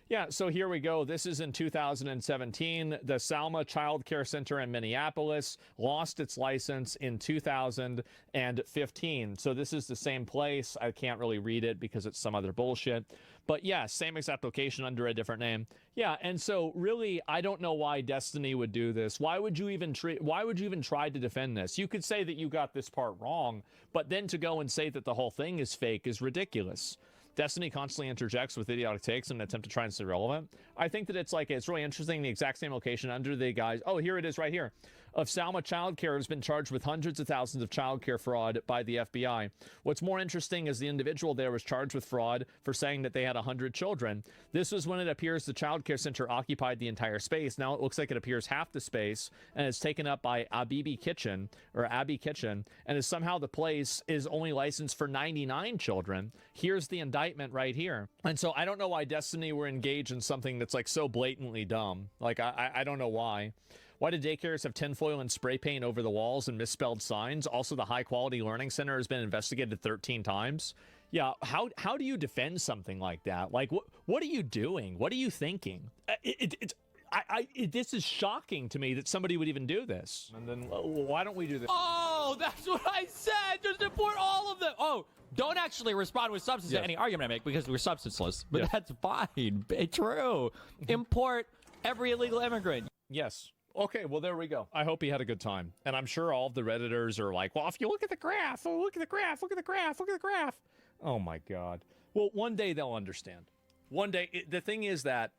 Yeah, so here we go. This is in 2017. The Salma Child Care Center in Minneapolis lost its license in 2015. So this is the same place. I can't really read it because it's some other bullshit. But yeah, same exact location under a different name. Yeah, and so really, I don't know why Destiny would do this. Why would you even try to defend this? You could say that you got this part wrong, but then to go and say that the whole thing is fake is ridiculous. Destiny constantly interjects with idiotic takes in an attempt to try and stay relevant. I think that it's really interesting. The exact same location under the guise. Oh, here it is right here. Of Salma Childcare has been charged with hundreds of thousands of childcare fraud by the FBI. What's more interesting is the individual there was charged with fraud for saying that they had 100 children. This was when it appears the childcare center occupied the entire space. Now it looks like it appears half the space and it's taken up by Abby Kitchen, and is somehow the place is only licensed for 99 children. Here's the indictment right here. And so I don't know why Destiny were engaged in something that's like so blatantly dumb. Like, I don't know why. Why do daycares have tinfoil and spray paint over the walls and misspelled signs? Also, the High Quality Learning Center has been investigated 13 times. Yeah, how do you defend something like that? Like, what are you doing? What are you thinking? This is shocking to me that somebody would even do this. And then why don't we do this? Oh, that's what I said. Just import all of them. Oh, don't actually respond with substance to any argument I make because we're substanceless. But that's fine. True. Import every illegal immigrant. Yes. Okay, well, there we go. I hope he had a good time. And I'm sure all of the Redditors are like, well, if you look at the graph, look at the graph, look at the graph, look at the graph. Oh, my God. Well, one day they'll understand. One day, the thing is that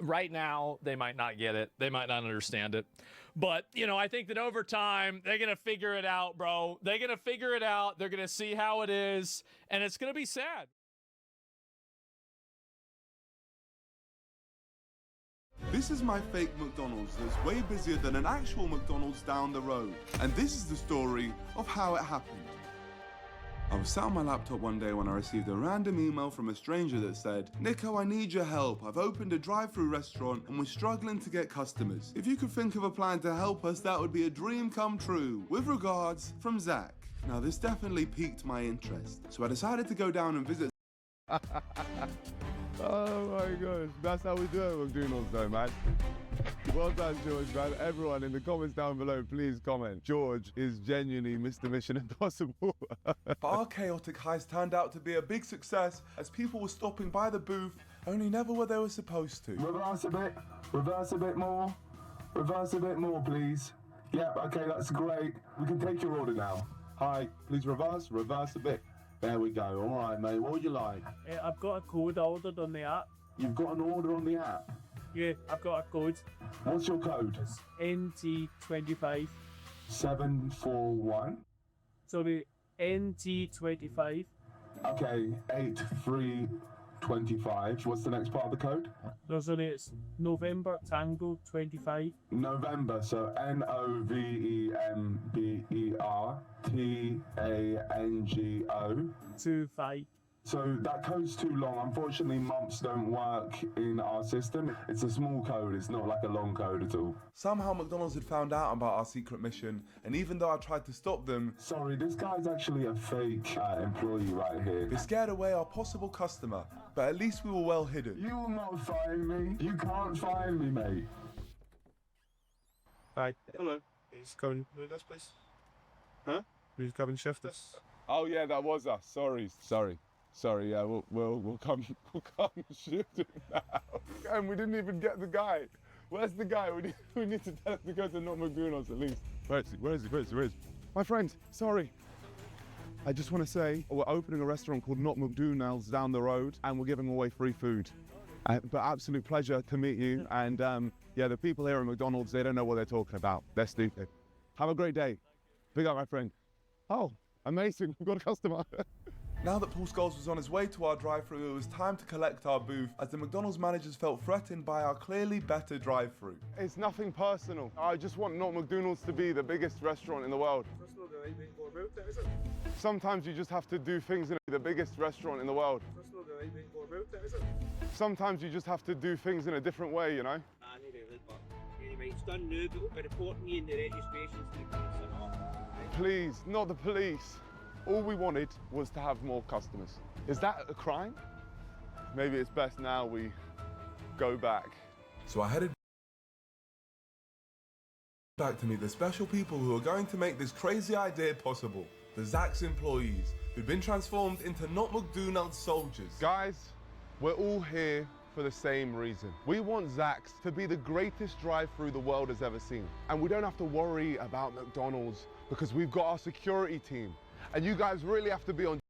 right now, they might not get it. They might not understand it. But, you know, I think that over time, they're going to figure it out, bro. They're going to figure it out. They're going to see how it is. And it's going to be sad. This is my fake McDonald's that's way busier than an actual McDonald's down the road. And this is the story of how it happened. I was sat on my laptop one day when I received a random email from a stranger that said, "Nico, I need your help. I've opened a drive-thru restaurant and we're struggling to get customers. If you could think of a plan to help us, that would be a dream come true. With regards, from Zach." Now this definitely piqued my interest, so I decided to go down and visit. Oh my gosh, that's how we do it with McDonald's though, man. Well done, George, man. Everyone in the comments down below, please comment. George is genuinely Mr. Mission Impossible. But our chaotic heist turned out to be a big success as people were stopping by the booth, only never where they were supposed to. Reverse a bit more, reverse a bit more, please. Yeah, okay, that's great. We can take your order now. Hi, please reverse a bit. There we go. All right, mate. What would you like? I've got a code I ordered on the app. You've got an order on the app? Yeah, I've got a code. What's your code? NT25. 741. Sorry, NT25. Okay, 8325. 25. What's the next part of the code? It's November Tango 25. November, so NOVEMBER TANGO 25. So that code's too long. Unfortunately, months don't work in our system. It's a small code, it's not like a long code at all. Somehow McDonald's had found out about our secret mission, and even though I tried to stop them... Sorry, this guy's actually a fake employee right here. They scared away our possible customer, but at least we were well hidden. You will not find me. You can't find me, mate. Hi. Hello. Please come and do this, please. Huh? Please come and shift this. Oh yeah, that was us. Sorry. Yeah, we'll come shoot him now. And we didn't even get the guy. Where's the guy? We need to tell him to go to Not McDonald's at least. Where is he? My friend, sorry. I just want to say we're opening a restaurant called Not McDonald's down the road, and we're giving away free food. But absolute pleasure to meet you. And yeah, the people here at McDonald's, they don't know what they're talking about. They're stupid. Have a great day. Big up, my friend. Oh, amazing. We've got a customer. Now that Paul Scholes was on his way to our drive-thru, it was time to collect our booth, as the McDonald's managers felt threatened by our clearly better drive-thru. It's nothing personal. I just want Not McDonald's to be the biggest restaurant in the world. That's not the right way to go about it, is it? Sometimes you just have to do things in the biggest restaurant in the world. That's not the right way to go about it, is it? Sometimes you just have to do things in a different way, you know? Not really, but anyway, it's done now, but we'll be reporting you in the registrations to the police and all. Please, not the police. All we wanted was to have more customers. Is that a crime? Maybe it's best now we go back. So I headed back to meet the special people who are going to make this crazy idea possible. The Zax employees, who've been transformed into Not McDonald's soldiers. Guys, we're all here for the same reason. We want Zax to be the greatest drive-thru the world has ever seen. And we don't have to worry about McDonald's because we've got our security team. And you guys really have to be on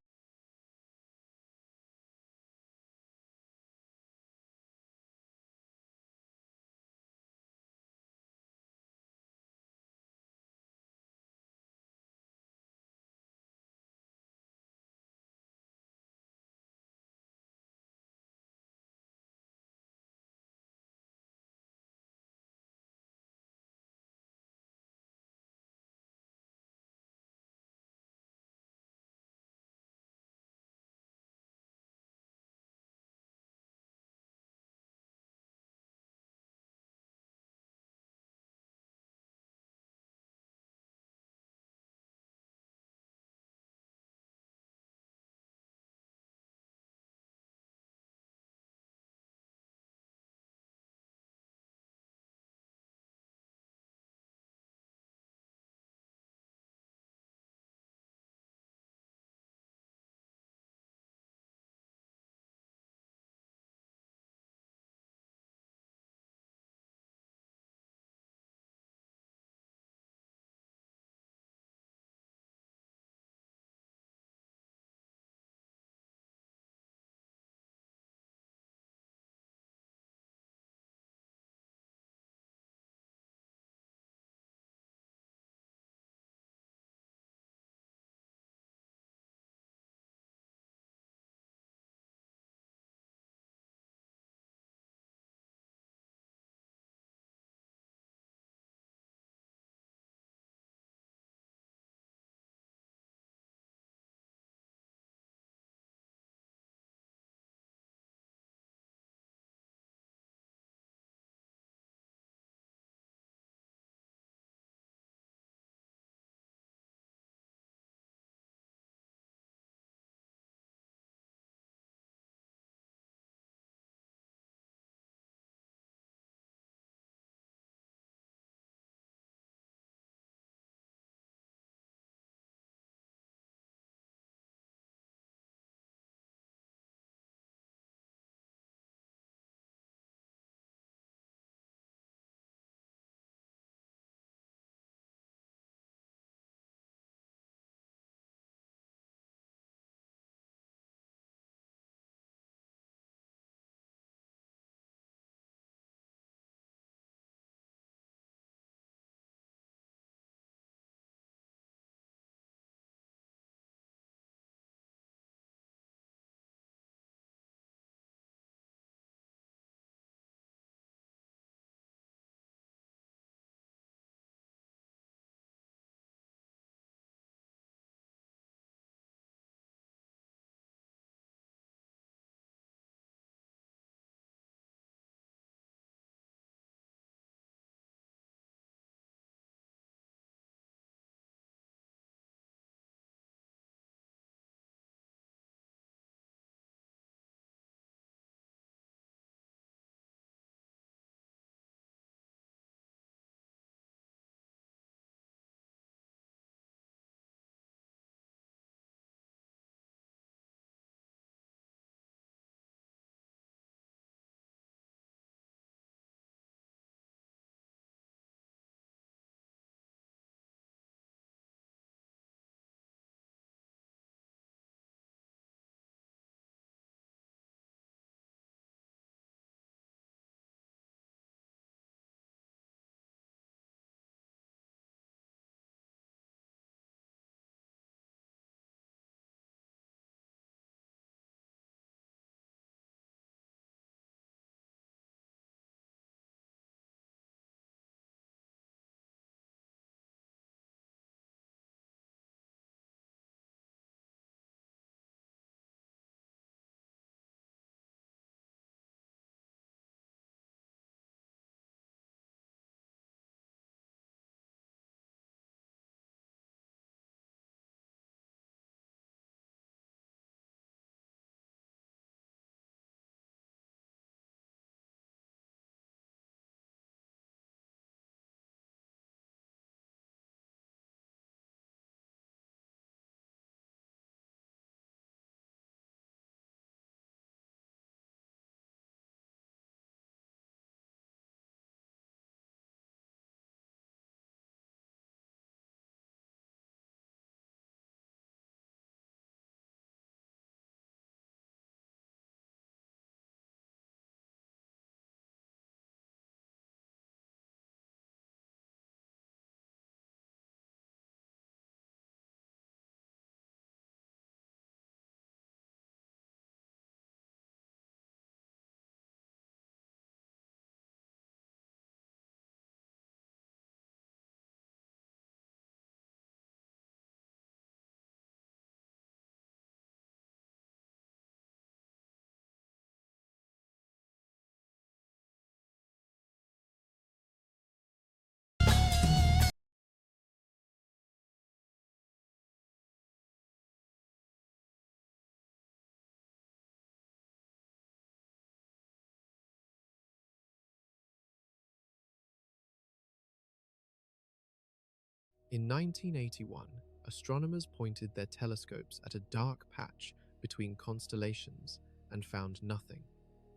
In 1981, astronomers pointed their telescopes at a dark patch between constellations and found nothing.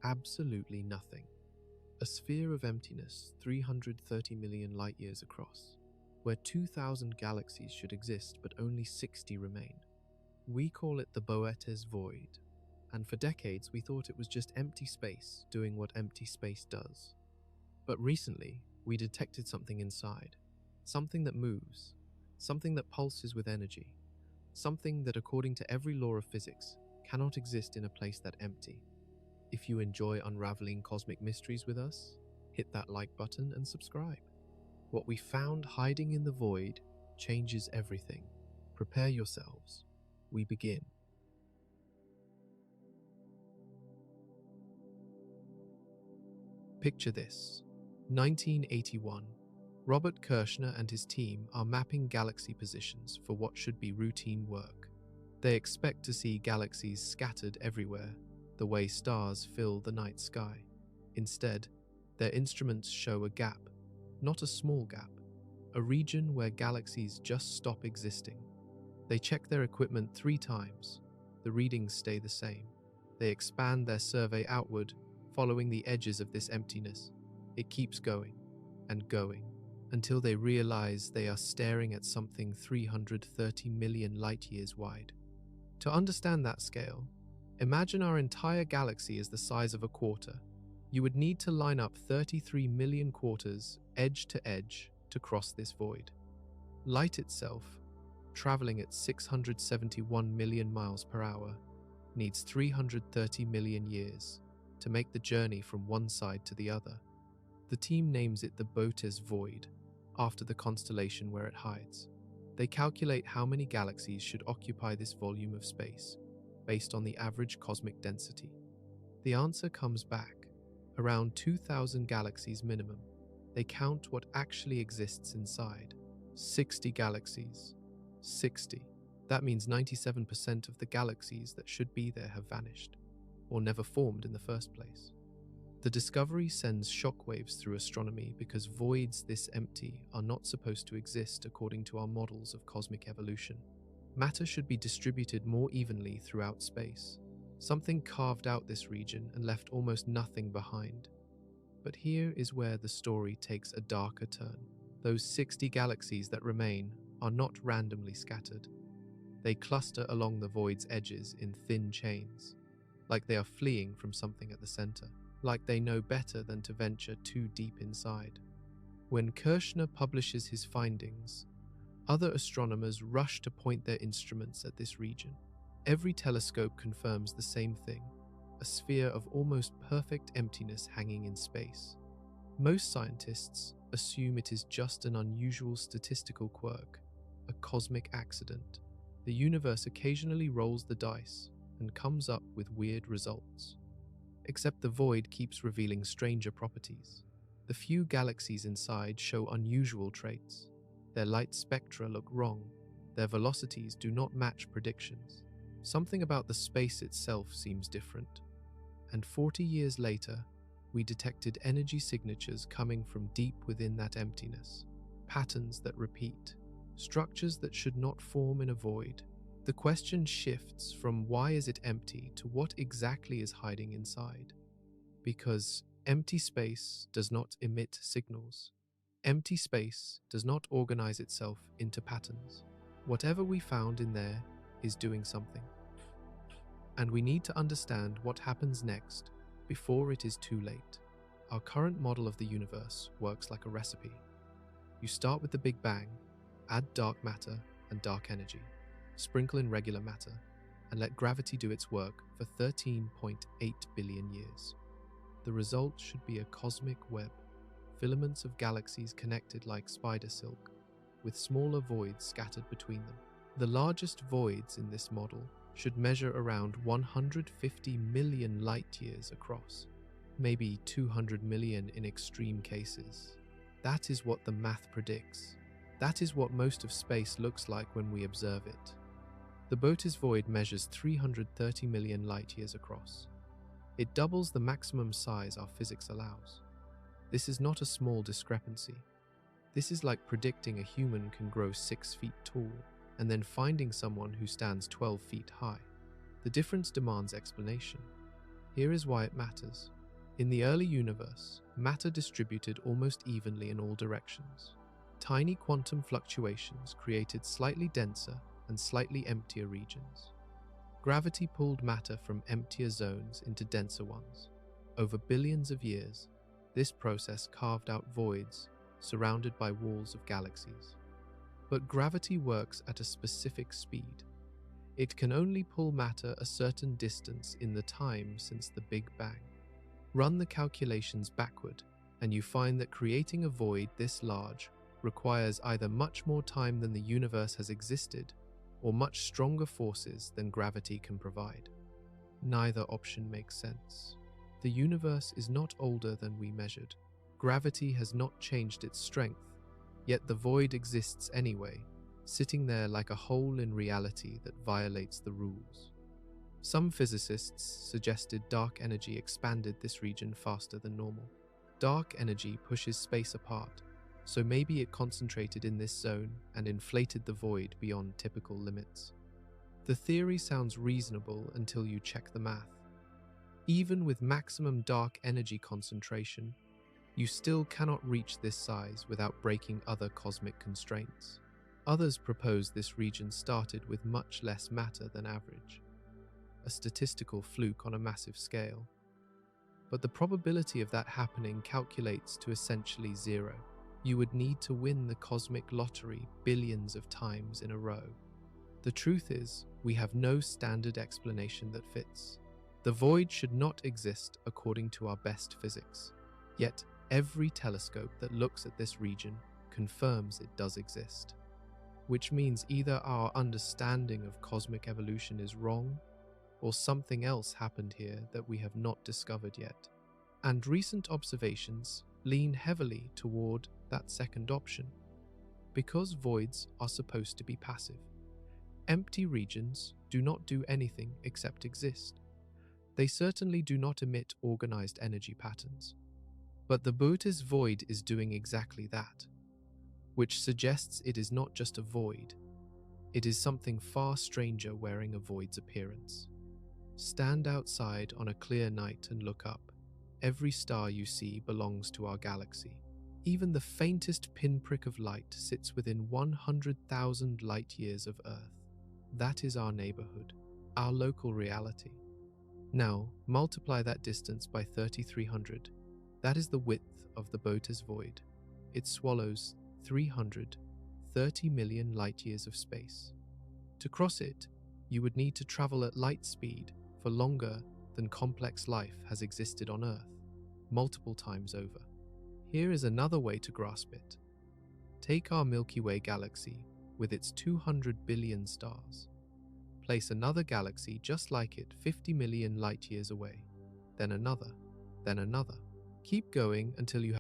Absolutely nothing. A sphere of emptiness 330 million light-years across, where 2,000 galaxies should exist but only 60 remain. We call it the Boötes void, and for decades we thought it was just empty space doing what empty space does. But recently, we detected something inside. Something that moves. Something that pulses with energy. Something that, according to every law of physics, cannot exist in a place that empty. If you enjoy unraveling cosmic mysteries with us, hit that like button and subscribe. What we found hiding in the void changes everything. Prepare yourselves. We begin. Picture this. 1981. Robert Kirshner and his team are mapping galaxy positions for what should be routine work. They expect to see galaxies scattered everywhere, the way stars fill the night sky. Instead, their instruments show a gap, not a small gap, a region where galaxies just stop existing. They check their equipment 3 times. The readings stay the same. They expand their survey outward, following the edges of this emptiness. It keeps going and going until they realize they are staring at something 330 million light-years wide. To understand that scale, imagine our entire galaxy is the size of a quarter. You would need to line up 33 million quarters edge to edge to cross this void. Light itself, traveling at 671 million miles per hour, needs 330 million years to make the journey from one side to the other. The team names it the Boötes void, after the constellation where it hides. They calculate how many galaxies should occupy this volume of space, based on the average cosmic density. The answer comes back, around 2,000 galaxies minimum. They count what actually exists inside. 60 galaxies. 60. That means 97% of the galaxies that should be there have vanished, or never formed in the first place. The discovery sends shockwaves through astronomy because voids this empty are not supposed to exist according to our models of cosmic evolution. Matter should be distributed more evenly throughout space. Something carved out this region and left almost nothing behind. But here is where the story takes a darker turn. Those 60 galaxies that remain are not randomly scattered. They cluster along the void's edges in thin chains, like they are fleeing from something at the center, like they know better than to venture too deep inside. When Kirshner publishes his findings, other astronomers rush to point their instruments at this region. Every telescope confirms the same thing, a sphere of almost perfect emptiness hanging in space. Most scientists assume it is just an unusual statistical quirk, a cosmic accident. The universe occasionally rolls the dice and comes up with weird results. Except the void keeps revealing stranger properties. The few galaxies inside show unusual traits. Their light spectra look wrong. Their velocities do not match predictions. Something about the space itself seems different. And 40 years later, we detected energy signatures coming from deep within that emptiness. Patterns that repeat. Structures that should not form in a void. The question shifts from why is it empty to what exactly is hiding inside. Because empty space does not emit signals. Empty space does not organize itself into patterns. Whatever we found in there is doing something. And we need to understand what happens next before it is too late. Our current model of the universe works like a recipe. You start with the Big Bang, add dark matter and dark energy, sprinkle in regular matter, and let gravity do its work for 13.8 billion years. The result should be a cosmic web, filaments of galaxies connected like spider silk, with smaller voids scattered between them. The largest voids in this model should measure around 150 million light-years across, maybe 200 million in extreme cases. That is what the math predicts. That is what most of space looks like when we observe it. The Boötes void measures 330 million light-years across. It doubles the maximum size our physics allows. This is not a small discrepancy. This is like predicting a human can grow 6 feet tall and then finding someone who stands 12 feet high. The difference demands explanation. Here is why it matters. In the early universe, matter distributed almost evenly in all directions. Tiny quantum fluctuations created slightly denser and slightly emptier regions. Gravity pulled matter from emptier zones into denser ones. Over billions of years, this process carved out voids surrounded by walls of galaxies. But gravity works at a specific speed. It can only pull matter a certain distance in the time since the Big Bang. Run the calculations backward, and you find that creating a void this large requires either much more time than the universe has existed, or much stronger forces than gravity can provide. Neither option makes sense. The universe is not older than we measured. Gravity has not changed its strength, yet the void exists anyway, sitting there like a hole in reality that violates the rules. Some physicists suggested dark energy expanded this region faster than normal. Dark energy pushes space apart, so maybe it concentrated in this zone and inflated the void beyond typical limits. The theory sounds reasonable until you check the math. Even with maximum dark energy concentration, you still cannot reach this size without breaking other cosmic constraints. Others propose this region started with much less matter than average, a statistical fluke on a massive scale. But the probability of that happening calculates to essentially zero. You would need to win the cosmic lottery billions of times in a row. The truth is, we have no standard explanation that fits. The void should not exist according to our best physics. Yet, every telescope that looks at this region confirms it does exist. Which means either our understanding of cosmic evolution is wrong, or something else happened here that we have not discovered yet. And recent observations lean heavily toward that second option, because voids are supposed to be passive. Empty regions do not do anything except exist. They certainly do not emit organized energy patterns. But the Bootes void is doing exactly that, which suggests it is not just a void. It is something far stranger wearing a void's appearance. Stand outside on a clear night and look up. Every star you see belongs to our galaxy. Even the faintest pinprick of light sits within 100,000 light-years of Earth. That is our neighborhood, our local reality. Now, multiply that distance by 3,300. That is the width of the Bootes void. It swallows 330 million light-years of space. To cross it, you would need to travel at light speed for longer than complex life has existed on Earth, multiple times over. Here is another way to grasp it. Take our Milky Way galaxy with its 200 billion stars. Place another galaxy just like it 50 million light-years away, then another, then another. Keep going until you have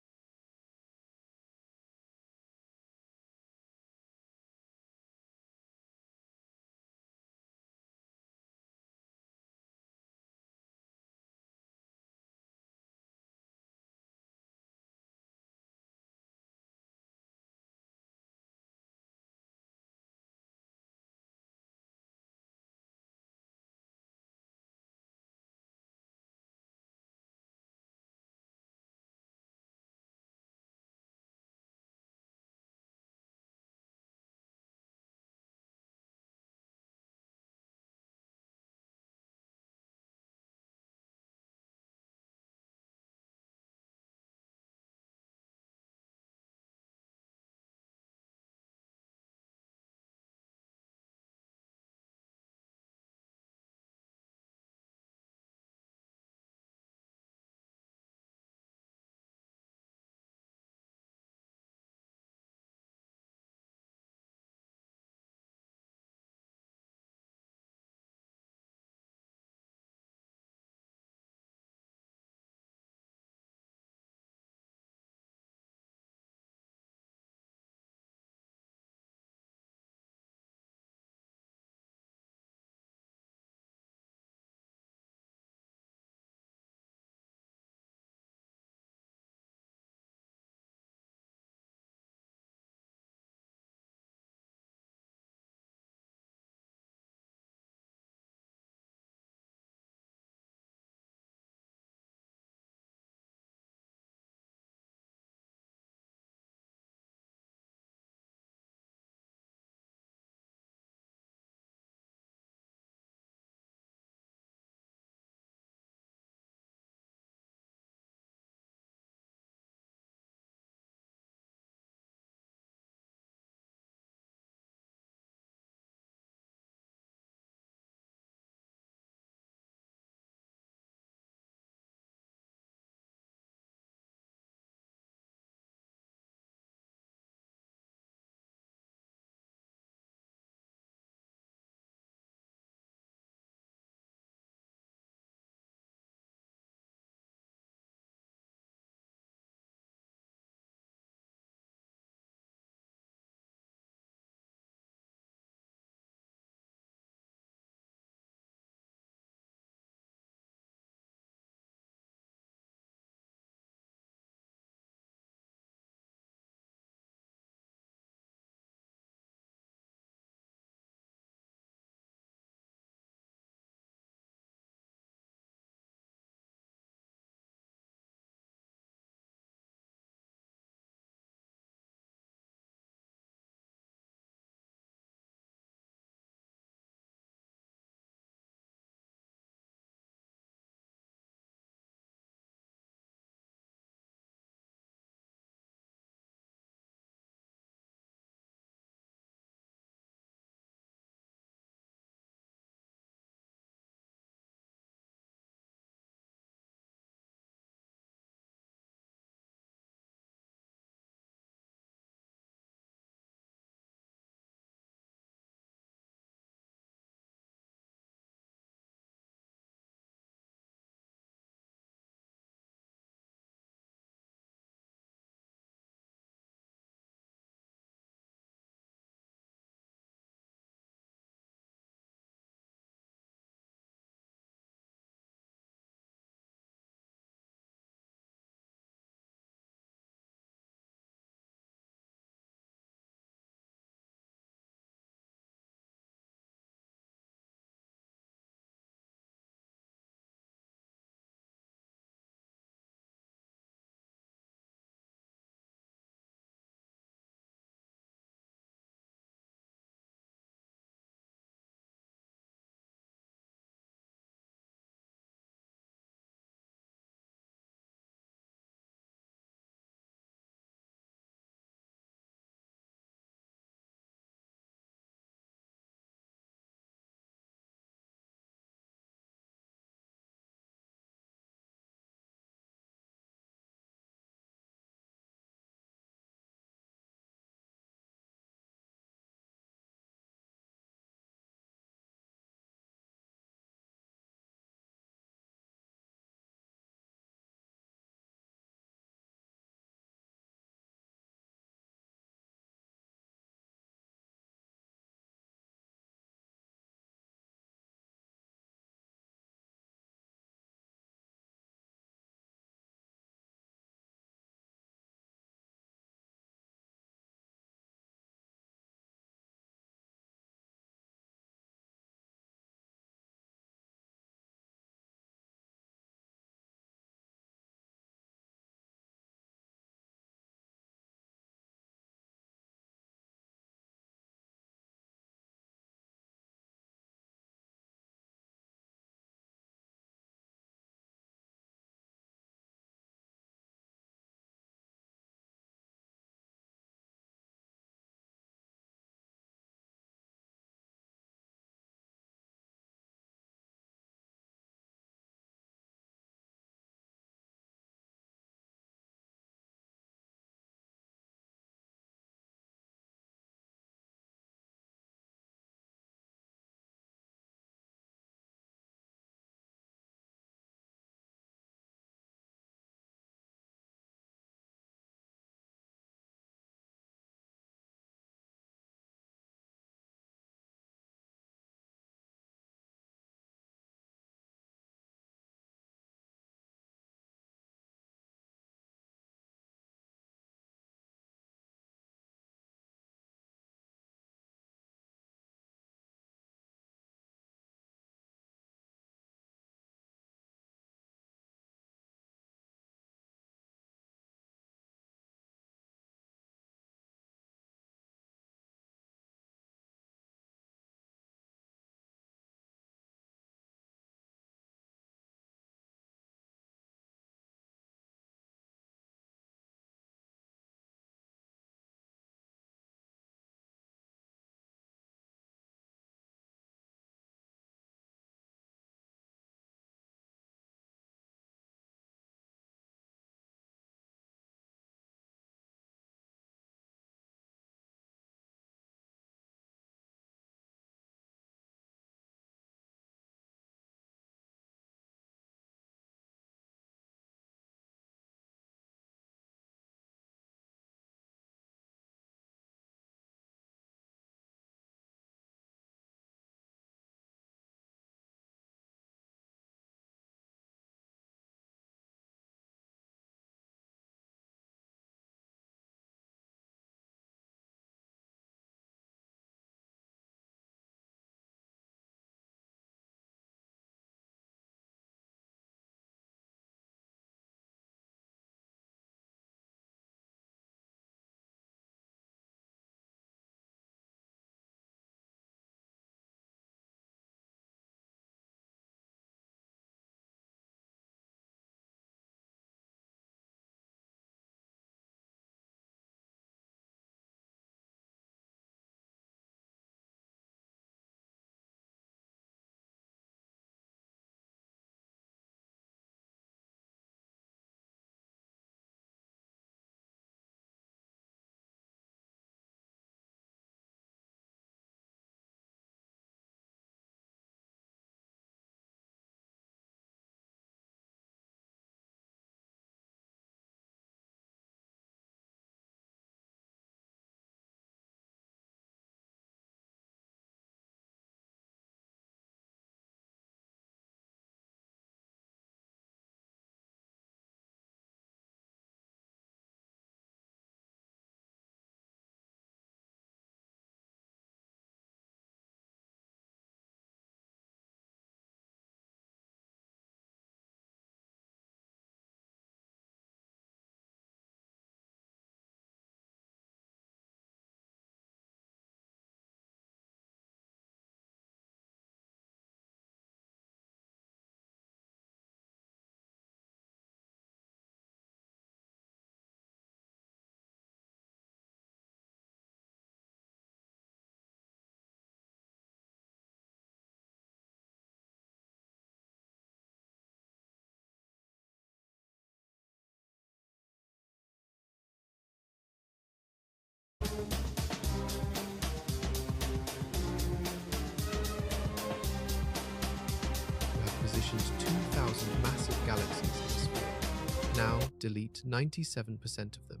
galaxies in the sphere. Now delete 97% of them.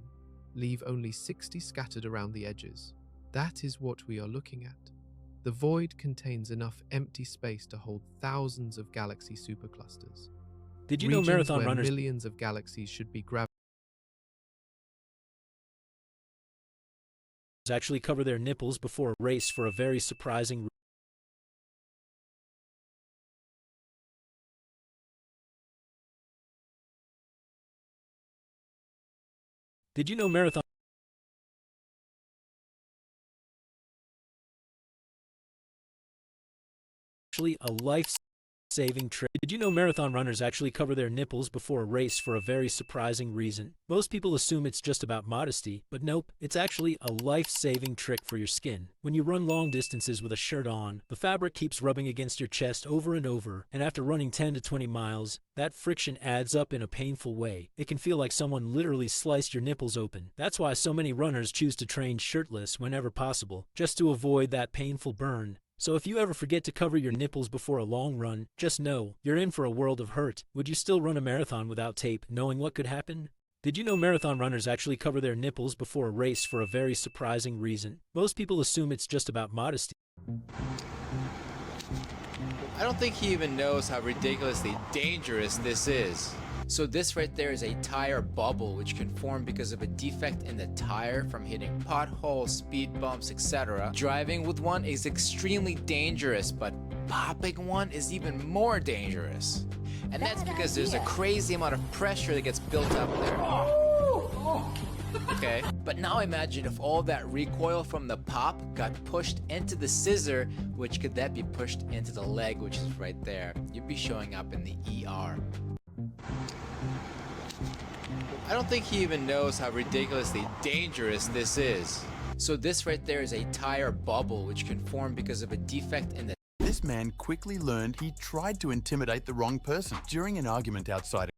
Leave only 60 scattered around the edges. That is what we are looking at. The void contains enough empty space to hold thousands of galaxy superclusters. Did you know marathon where runners millions of galaxies should be actually cover their nipples before a race for a very surprising Did you know marathon actually a life-saving trick? Did you know marathon runners actually cover their nipples before a race for a very surprising reason? Most people assume it's just about modesty, but nope, it's actually a life-saving trick for your skin. When you run long distances with a shirt on, the fabric keeps rubbing against your chest over and over, and after running 10 to 20 miles, that friction adds up in a painful way. It can feel like someone literally sliced your nipples open. That's why so many runners choose to train shirtless whenever possible, just to avoid that painful burn. So if you ever forget to cover your nipples before a long run, just know you're in for a world of hurt. Would you still run a marathon without tape, knowing what could happen? Did you know marathon runners actually cover their nipples before a race for a very surprising reason? Most people assume it's just about modesty. I don't think he even knows how ridiculously dangerous this is. So this right there is a tire bubble which can form because of a defect in the tire from hitting potholes, speed bumps, etc. Driving with one is extremely dangerous, but popping one is even more dangerous. And that's because there's a crazy amount of pressure that gets built up there. Okay, but now imagine if all that recoil from the pop got pushed into the scissor, which could then be pushed into the leg, which is right there. You'd be showing up in the ER. I don't think he even knows how ridiculously dangerous this is. So this right there is a tire bubble which can form because of a defect in the... This man quickly learned he tried to intimidate the wrong person during an argument outside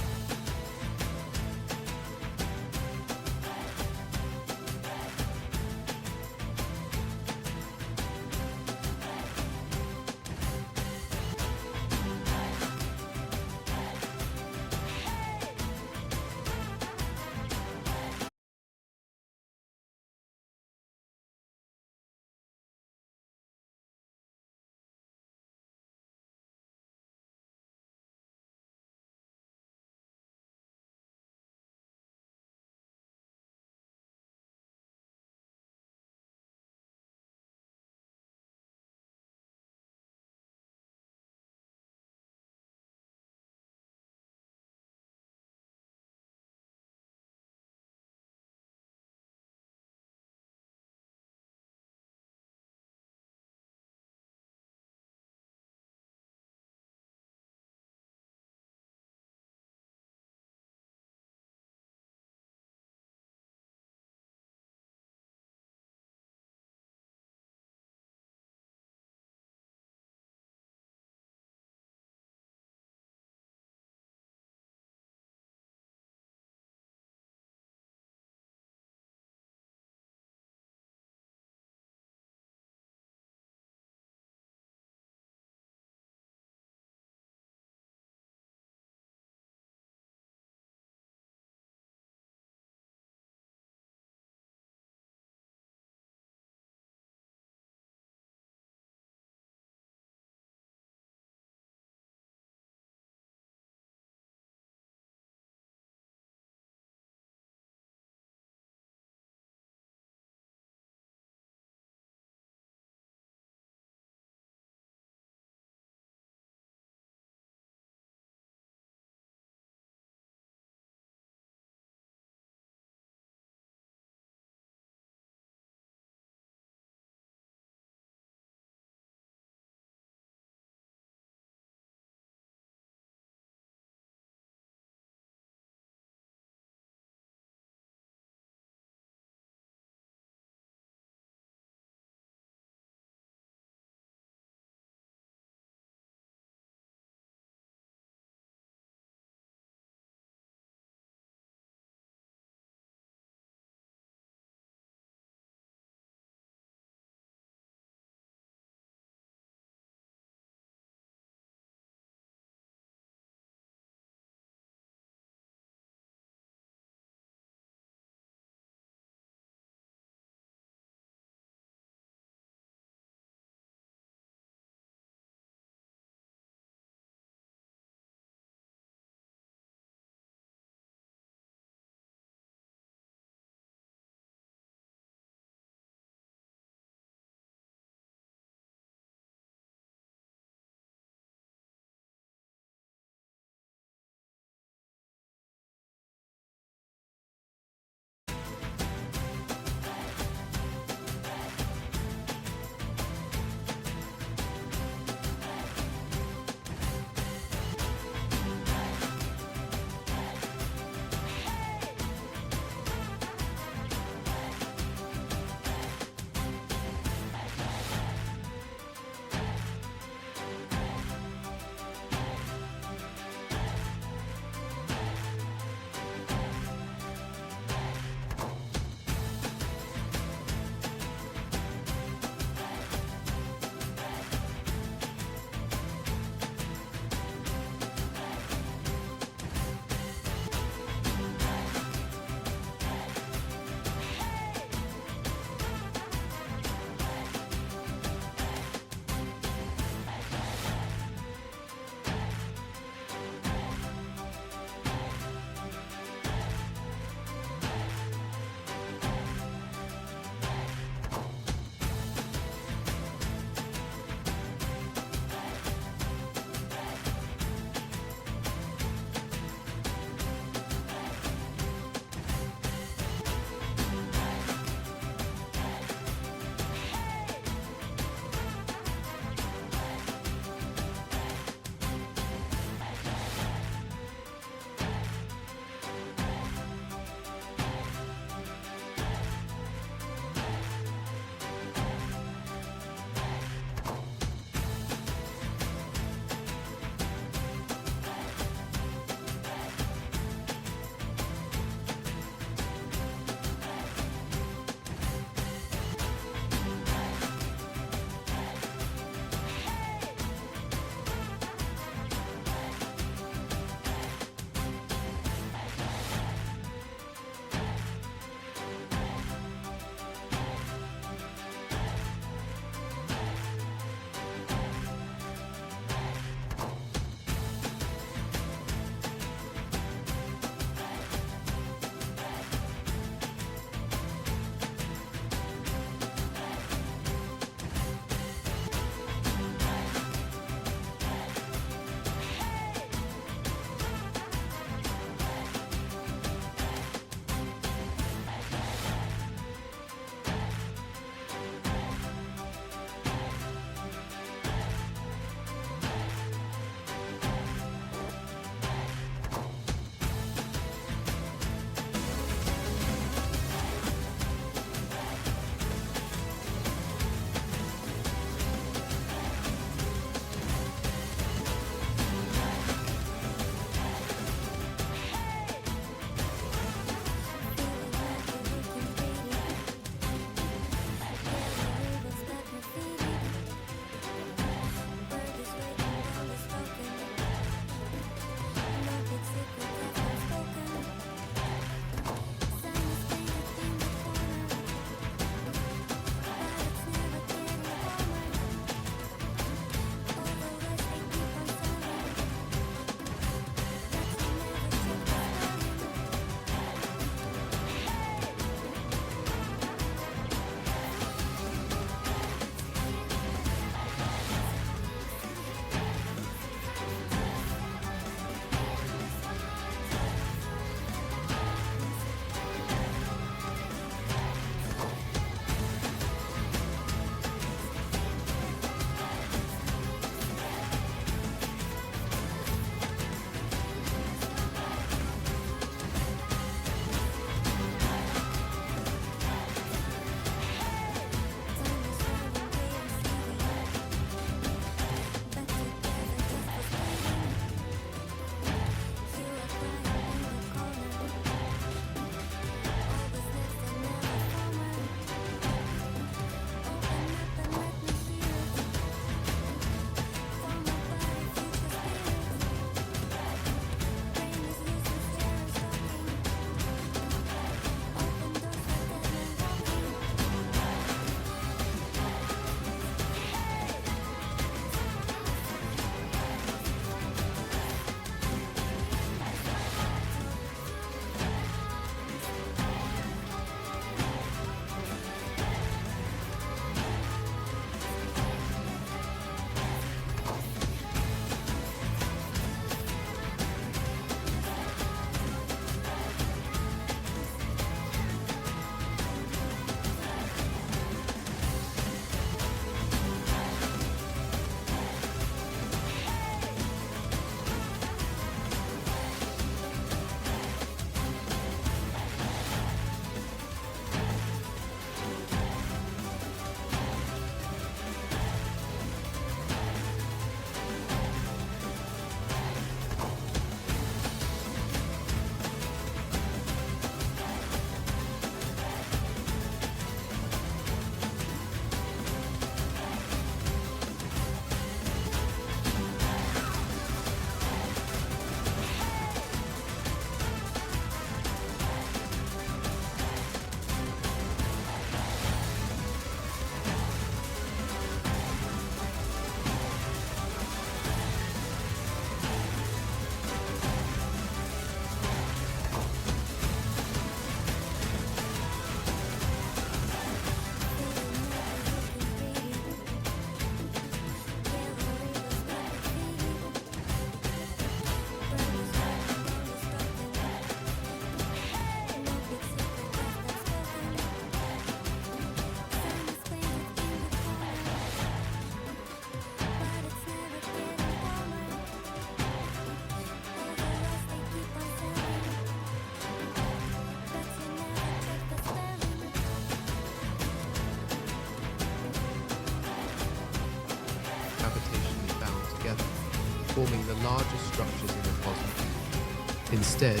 forming the largest structures in the cosmos. Instead,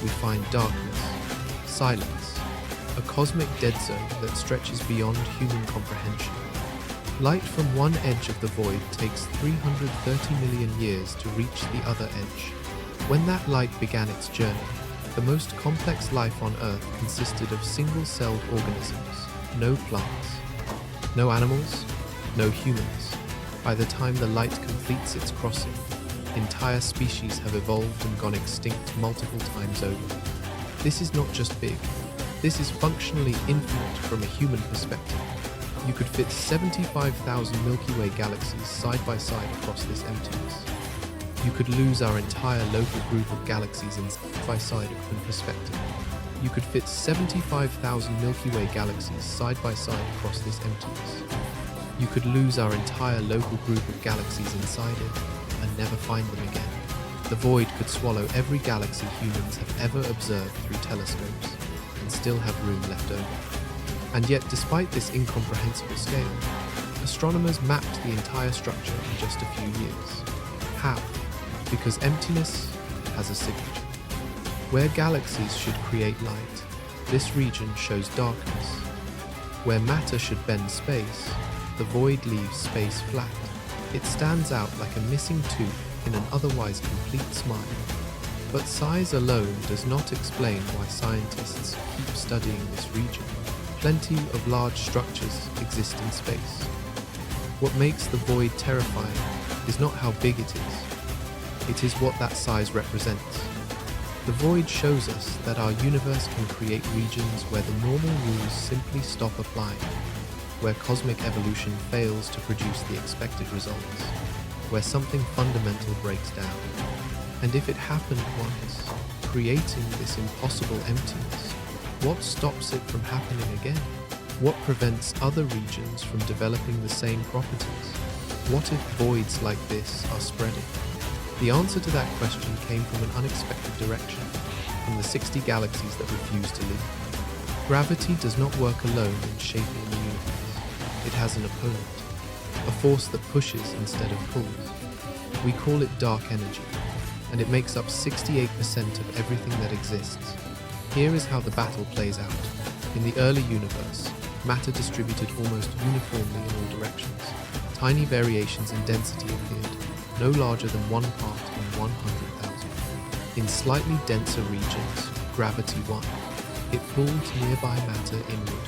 we find darkness, silence, a cosmic dead zone that stretches beyond human comprehension. Light from one edge of the void takes 330 million years to reach the other edge. When that light began its journey, the most complex life on Earth consisted of single-celled organisms, no plants, no animals, no humans. By the time the light completes its crossing, entire species have evolved and gone extinct multiple times over. This is not just big, this is functionally infinite from a human perspective. You could fit 75,000 Milky Way galaxies side by side across this emptiness. You could lose our entire local group of galaxies in side by side from perspective. You could fit 75,000 Milky Way galaxies side by side across this emptiness. You could lose our entire local group of galaxies inside it and never find them again. The void could swallow every galaxy humans have ever observed through telescopes and still have room left over. And yet, despite this incomprehensible scale, astronomers mapped the entire structure in just a few years. How? Because emptiness has a signature. Where galaxies should create light, this region shows darkness. Where matter should bend space, the void leaves space flat. It stands out like a missing tooth in an otherwise complete smile. But size alone does not explain why scientists keep studying this region. Plenty of large structures exist in space. What makes the void terrifying is not how big it is. It is what that size represents. The void shows us that our universe can create regions where the normal rules simply stop applying, where cosmic evolution fails to produce the expected results, where something fundamental breaks down. And if it happened once, creating this impossible emptiness, what stops it from happening again? What prevents other regions from developing the same properties? What if voids like this are spreading? The answer to that question came from an unexpected direction, from the 60 galaxies that refuse to leave. Gravity does not work alone in shaping the universe. It has an opponent, a force that pushes instead of pulls. We call it dark energy, and it makes up 68% of everything that exists. Here is how the battle plays out. In the early universe, matter distributed almost uniformly in all directions. Tiny variations in density appeared, no larger than 1 part in 100,000. In slightly denser regions, gravity won. It pulled nearby matter inward,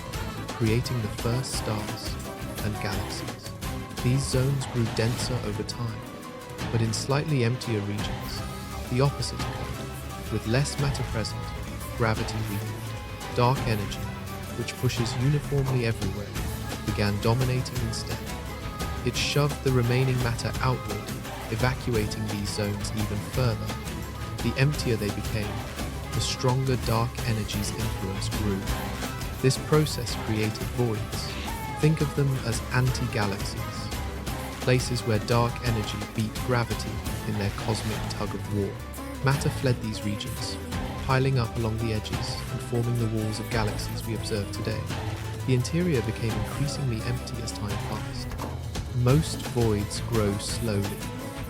creating the first stars and galaxies. These zones grew denser over time, but in slightly emptier regions, the opposite occurred. With less matter present, gravity weakened. Dark energy, which pushes uniformly everywhere, began dominating instead. It shoved the remaining matter outward, evacuating these zones even further. The emptier they became, the stronger dark energy's influence grew. This process created voids. Think of them as anti-galaxies, places where dark energy beat gravity in their cosmic tug of war. Matter fled these regions, piling up along the edges and forming the walls of galaxies we observe today. The interior became increasingly empty as time passed. Most voids grow slowly.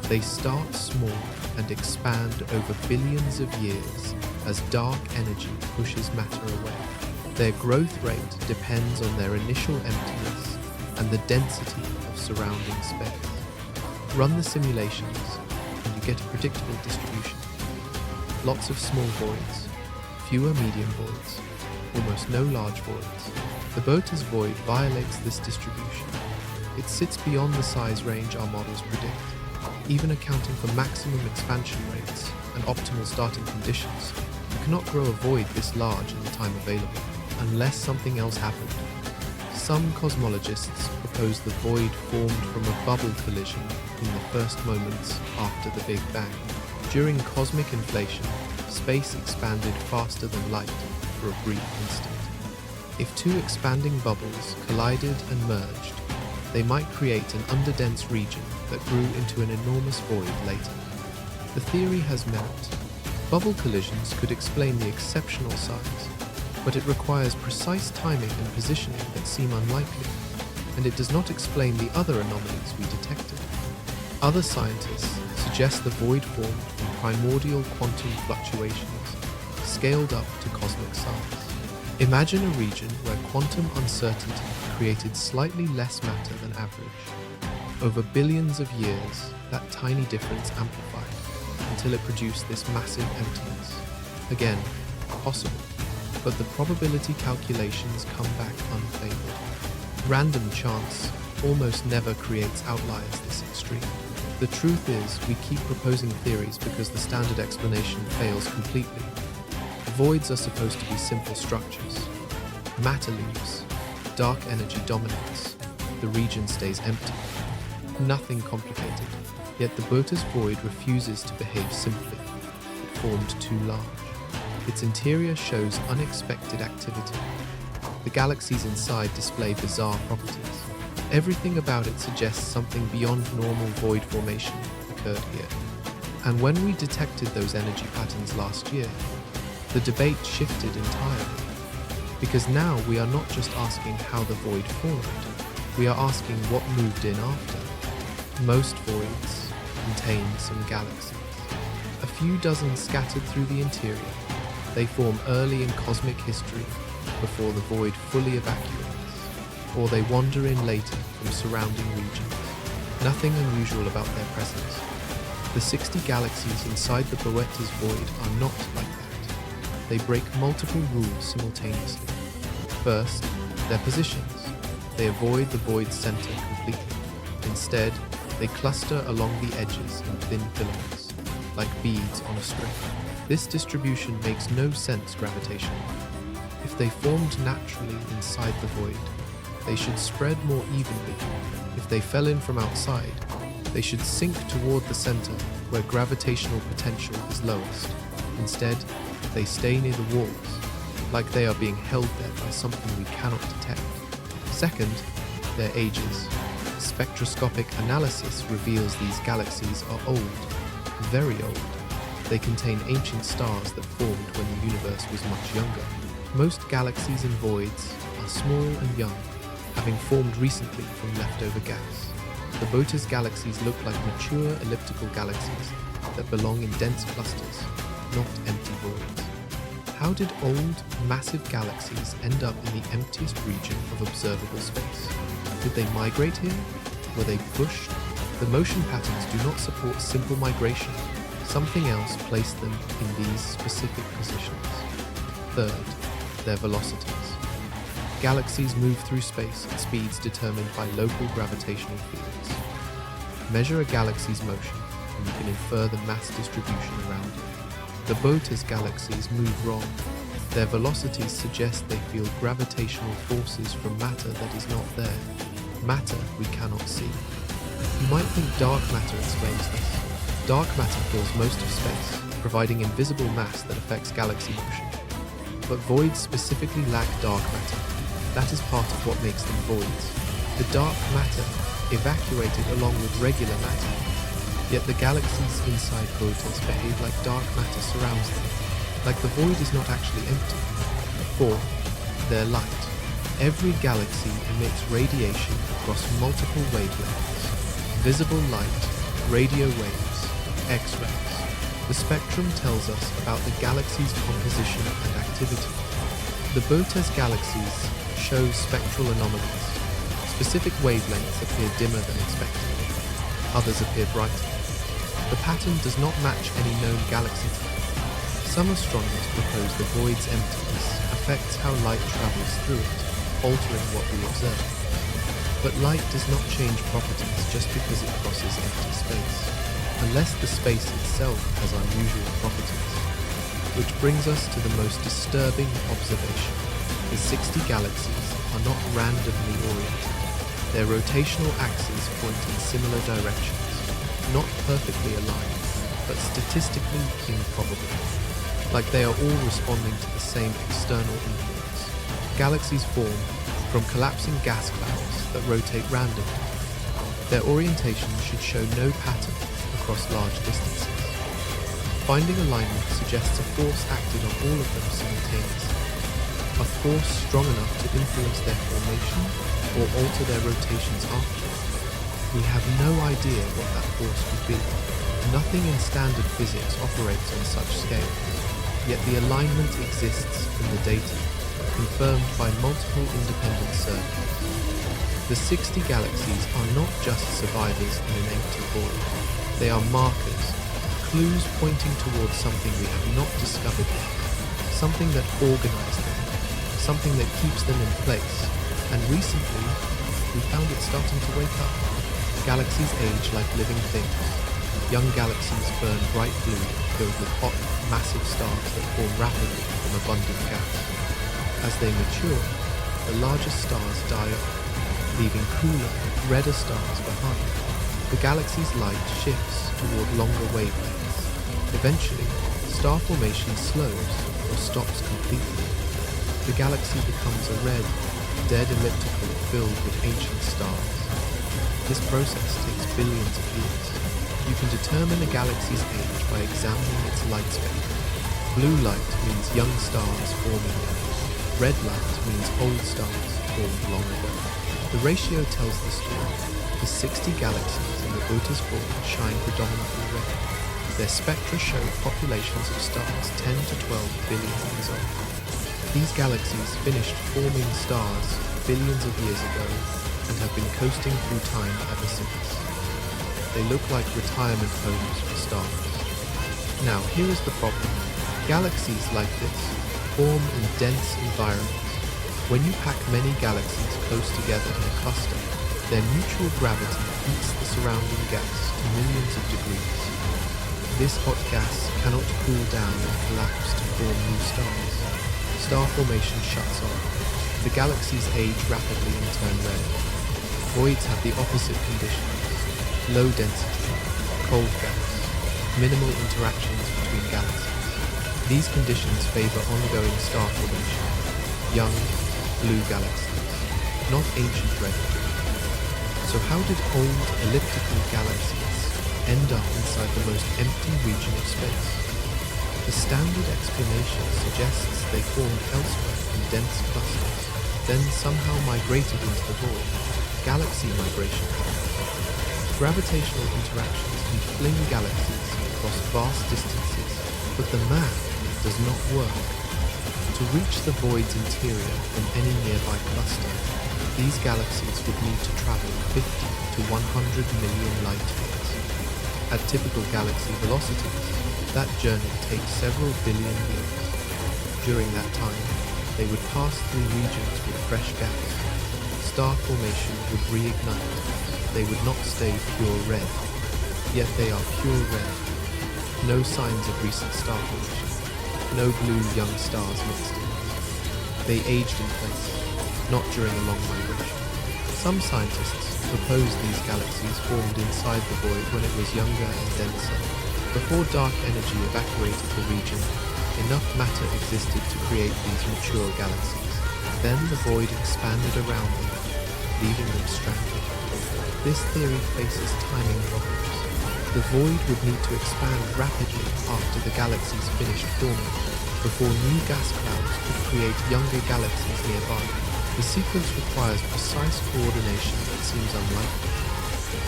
They start small and expand over billions of years as dark energy pushes matter away. Their growth rate depends on their initial emptiness and the density of surrounding space. Run the simulations and you get a predictable distribution. Lots of small voids, fewer medium voids, almost no large voids. The Botas void violates this distribution. It sits beyond the size range our models predict. Even accounting for maximum expansion rates and optimal starting conditions, you cannot grow a void this large in the time available, unless something else happened. Some cosmologists propose the void formed from a bubble collision in the first moments after the Big Bang. During cosmic inflation, space expanded faster than light for a brief instant. If two expanding bubbles collided and merged, they might create an underdense region that grew into an enormous void later. The theory has merit. Bubble collisions could explain the exceptional size, but it requires precise timing and positioning that seem unlikely, and it does not explain the other anomalies we detected. Other scientists suggests the void formed from primordial quantum fluctuations, scaled up to cosmic size. Imagine a region where quantum uncertainty created slightly less matter than average. Over billions of years, that tiny difference amplified until it produced this massive emptiness. Again, possible, but the probability calculations come back unfavored. Random chance almost never creates outliers this extreme. The truth is, we keep proposing theories because the standard explanation fails completely. Voids are supposed to be simple structures. Matter leaves, dark energy dominates, the region stays empty. Nothing complicated, yet the Botas void refuses to behave simply. It formed too large. Its interior shows unexpected activity. The galaxies inside display bizarre properties. Everything about it suggests something beyond normal void formation occurred here. And when we detected those energy patterns last year, the debate shifted entirely. Because now we are not just asking how the void formed, we are asking what moved in after. Most voids contain some galaxies. A few dozen scattered through the interior. They form early in cosmic history before the void fully evacuates, or they wander in later from surrounding regions. Nothing unusual about their presence. The 60 galaxies inside the Boeta's void are not like that. They break multiple rules simultaneously. First, their positions. They avoid the void's center completely. Instead, they cluster along the edges in thin filaments, like beads on a string. This distribution makes no sense gravitationally. If they formed naturally inside the void, they should spread more evenly. If they fell in from outside, they should sink toward the center where gravitational potential is lowest. Instead, they stay near the walls, like they are being held there by something we cannot detect. Second, their ages. Spectroscopic analysis reveals these galaxies are old, very old. They contain ancient stars that formed when the universe was much younger. Most galaxies and voids are small and young, having formed recently from leftover gas. The Botas galaxies look like mature elliptical galaxies that belong in dense clusters, not empty voids. How did old, massive galaxies end up in the emptiest region of observable space? Did they migrate here? Were they pushed? The motion patterns do not support simple migration. Something else placed them in these specific positions. Third, their velocities. Galaxies move through space at speeds determined by local gravitational fields. Measure a galaxy's motion, and you can infer the mass distribution around it. The Botas galaxies move wrong. Their velocities suggest they feel gravitational forces from matter that is not there. Matter we cannot see. You might think dark matter explains this. Dark matter fills most of space, providing invisible mass that affects galaxy motion. But voids specifically lack dark matter. That is part of what makes them voids. The dark matter evacuated along with regular matter. Yet the galaxies inside Botas behave like dark matter surrounds them, like the void is not actually empty. Fourth, their light. Every galaxy emits radiation across multiple wavelengths. Visible light, radio waves, X-rays. The spectrum tells us about the galaxy's composition and activity. The Botas galaxies show spectral anomalies. Specific wavelengths appear dimmer than expected. Others appear brighter. The pattern does not match any known galaxy type. Some astronomers propose the void's emptiness affects how light travels through it, altering what we observe. But light does not change properties just because it crosses empty space, unless the space itself has unusual properties. Which brings us to the most disturbing observation. The 60 galaxies are not randomly oriented. Their rotational axes point in similar directions, not perfectly aligned, but statistically improbable. Like they are all responding to the same external influence. Galaxies form from collapsing gas clouds that rotate randomly. Their orientation should show no pattern across large distances. Finding alignment suggests a force acted on all of them simultaneously. A force strong enough to influence their formation or alter their rotations after. We have no idea what that force could be. Nothing in standard physics operates on such scales, yet the alignment exists in the data, confirmed by multiple independent surveys. The 60 galaxies are not just survivors in an empty void. They are markers, clues pointing towards something we have not discovered yet, something that organized them, something that keeps them in place. And recently, we found it starting to wake up. Galaxies age like living things. Young galaxies burn bright blue, filled with hot, massive stars that form rapidly from abundant gas. As they mature, the largest stars die off, leaving cooler, redder stars behind. The galaxy's light shifts toward longer wavelengths. Eventually, star formation slows or stops completely. The galaxy becomes a red, dead elliptical filled with ancient stars. This process takes billions of years. You can determine a galaxy's age by examining its light spectrum. Blue light means young stars forming now. Red light means old stars formed long ago. The ratio tells the story. The 60 galaxies in the Buddha's board shine predominantly red. Their spectra show populations of stars 10 to 12 billion years old. These galaxies finished forming stars billions of years ago and have been coasting through time ever since. They look like retirement homes for stars. Now, here is the problem. Galaxies like this form in dense environments. When you pack many galaxies close together in a cluster, their mutual gravity heats the surrounding gas to millions of degrees. This hot gas cannot cool down and collapse to form new stars. Star formation shuts off. The galaxies age rapidly and turn red. Voids have the opposite conditions. Low density, cold gas, minimal interactions between galaxies. These conditions favor ongoing star formation, young, blue galaxies, not ancient red ones. So how did old elliptical galaxies end up inside the most empty region of space? The standard explanation suggests they formed elsewhere in dense clusters, then somehow migrated into the void. Galaxy migration. Gravitational interactions can fling galaxies across vast distances, but the math does not work. To reach the void's interior from any nearby cluster, these galaxies would need to travel 50 to 100 million light years. At typical galaxy velocities, that journey takes several billion years. During that time, they would pass through regions with fresh gas. Star formation would reignite. They would not stay pure red, yet they are pure red. No signs of recent star formation. No blue young stars mixed in. They aged in place, not during a long migration. Some scientists propose these galaxies formed inside the void when it was younger and denser. Before dark energy evacuated the region, enough matter existed to create these mature galaxies. Then the void expanded around them, leaving them stranded. This theory faces timing problems. The void would need to expand rapidly after the galaxies finished forming, before new gas clouds could create younger galaxies nearby. The sequence requires precise coordination that seems unlikely.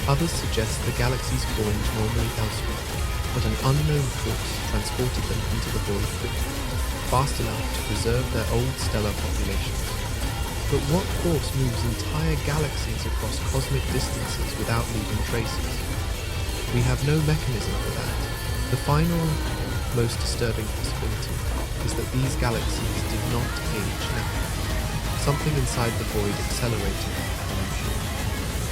Others suggest the galaxies formed normally elsewhere, but an unknown force transported them into the void quickly, fast enough to preserve their old stellar populations. But what force moves entire galaxies across cosmic distances without leaving traces? We have no mechanism for that. The final, most disturbing possibility is that these galaxies did not age naturally. Something inside the void accelerated evolution.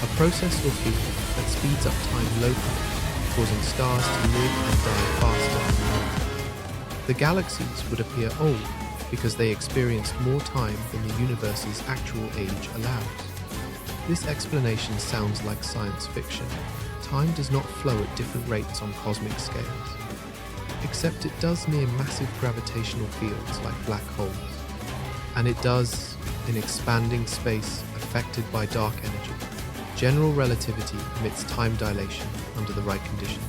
A process or field that speeds up time locally, causing stars to live and die faster than normal. The galaxies would appear old because they experienced more time than the universe's actual age allows. This explanation sounds like science fiction. Time does not flow at different rates on cosmic scales. Except it does near massive gravitational fields like black holes. And it does in expanding space affected by dark energy. General relativity permits time dilation under the right conditions.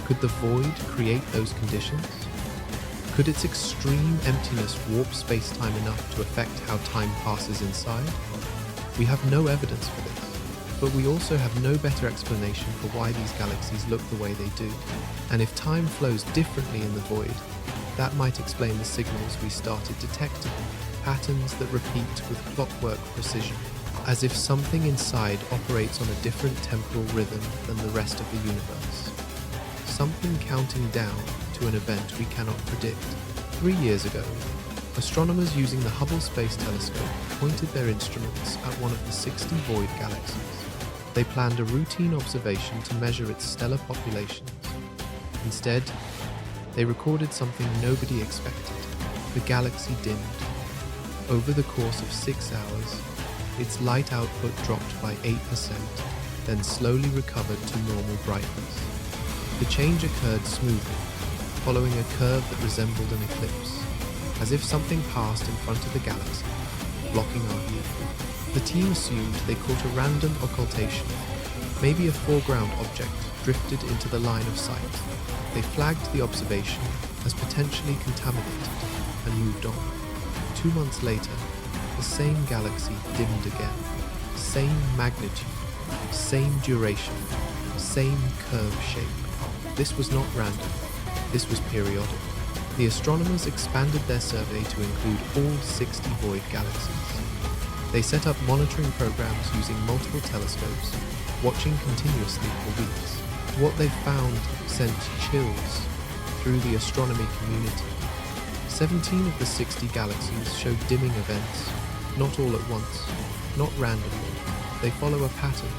Could the void create those conditions? Could its extreme emptiness warp space-time enough to affect how time passes inside? We have no evidence for this. But we also have no better explanation for why these galaxies look the way they do. And if time flows differently in the void, that might explain the signals we started detecting, patterns that repeat with clockwork precision, as if something inside operates on a different temporal rhythm than the rest of the universe. Something counting down to an event we cannot predict. 3 years ago, astronomers using the Hubble Space Telescope pointed their instruments at one of the 60 void galaxies. They planned a routine observation to measure its stellar populations. Instead, they recorded something nobody expected. The galaxy dimmed. Over the course of 6 hours, its light output dropped by 8%, then slowly recovered to normal brightness. The change occurred smoothly, following a curve that resembled an eclipse, as if something passed in front of the galaxy, blocking our view. The team assumed they caught a random occultation. Maybe a foreground object drifted into the line of sight. They flagged the observation as potentially contaminated and moved on. 2 months later, the same galaxy dimmed again. Same magnitude, same duration, same curve shape. This was not random. This was periodic. The astronomers expanded their survey to include all 60 void galaxies. They set up monitoring programs using multiple telescopes, watching continuously for weeks. What they found sent chills through the astronomy community. 17 of the 60 galaxies showed dimming events, not all at once, not randomly. They follow a pattern.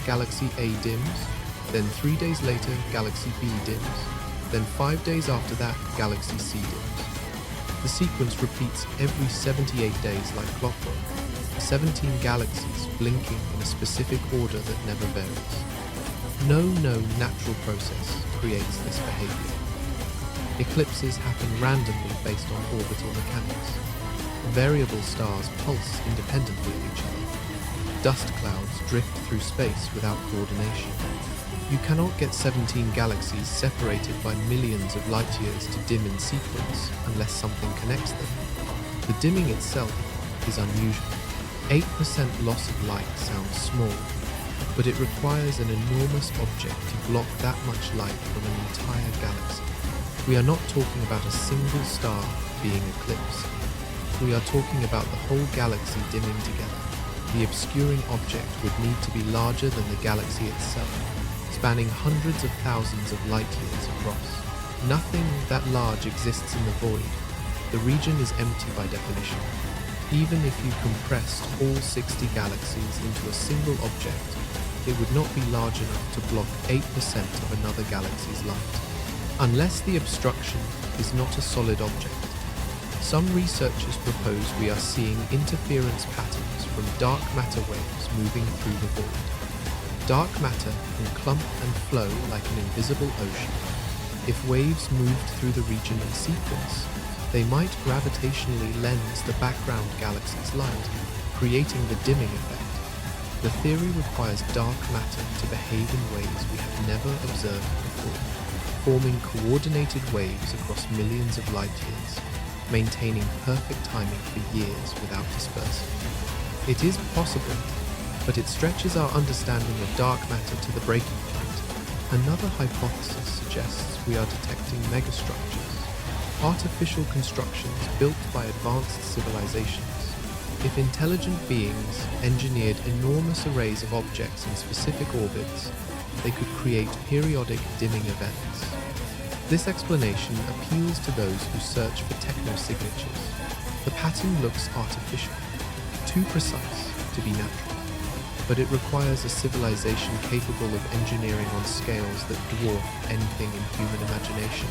Galaxy A dims, then 3 days later, Galaxy B dims, then 5 days after that, Galaxy C dims. The sequence repeats every 78 days like clockwork. 17 galaxies blinking in a specific order that never varies. No known natural process creates this behavior. Eclipses happen randomly based on orbital mechanics. Variable stars pulse independently of each other. Dust clouds drift through space without coordination. You cannot get 17 galaxies separated by millions of light years to dim in sequence unless something connects them. The dimming itself is unusual. 8% loss of light sounds small, but it requires an enormous object to block that much light from an entire galaxy. We are not talking about a single star being eclipsed. We are talking about the whole galaxy dimming together. The obscuring object would need to be larger than the galaxy itself, spanning hundreds of thousands of light years across. Nothing that large exists in the void. The region is empty by definition. Even if you compressed all 60 galaxies into a single object, it would not be large enough to block 8% of another galaxy's light, unless the obstruction is not a solid object. Some researchers propose we are seeing interference patterns from dark matter waves moving through the void. Dark matter can clump and flow like an invisible ocean. If waves moved through the region in sequence, they might gravitationally lens the background galaxy's light, creating the dimming effect. The theory requires dark matter to behave in ways we have never observed before, forming coordinated waves across millions of light years, maintaining perfect timing for years without dispersing. It is possible, but it stretches our understanding of dark matter to the breaking point. Another hypothesis suggests we are detecting megastructures, artificial constructions built by advanced civilizations. If intelligent beings engineered enormous arrays of objects in specific orbits, they could create periodic dimming events. This explanation appeals to those who search for techno-signatures. The pattern looks artificial, too precise to be natural, but it requires a civilization capable of engineering on scales that dwarf anything in human imagination.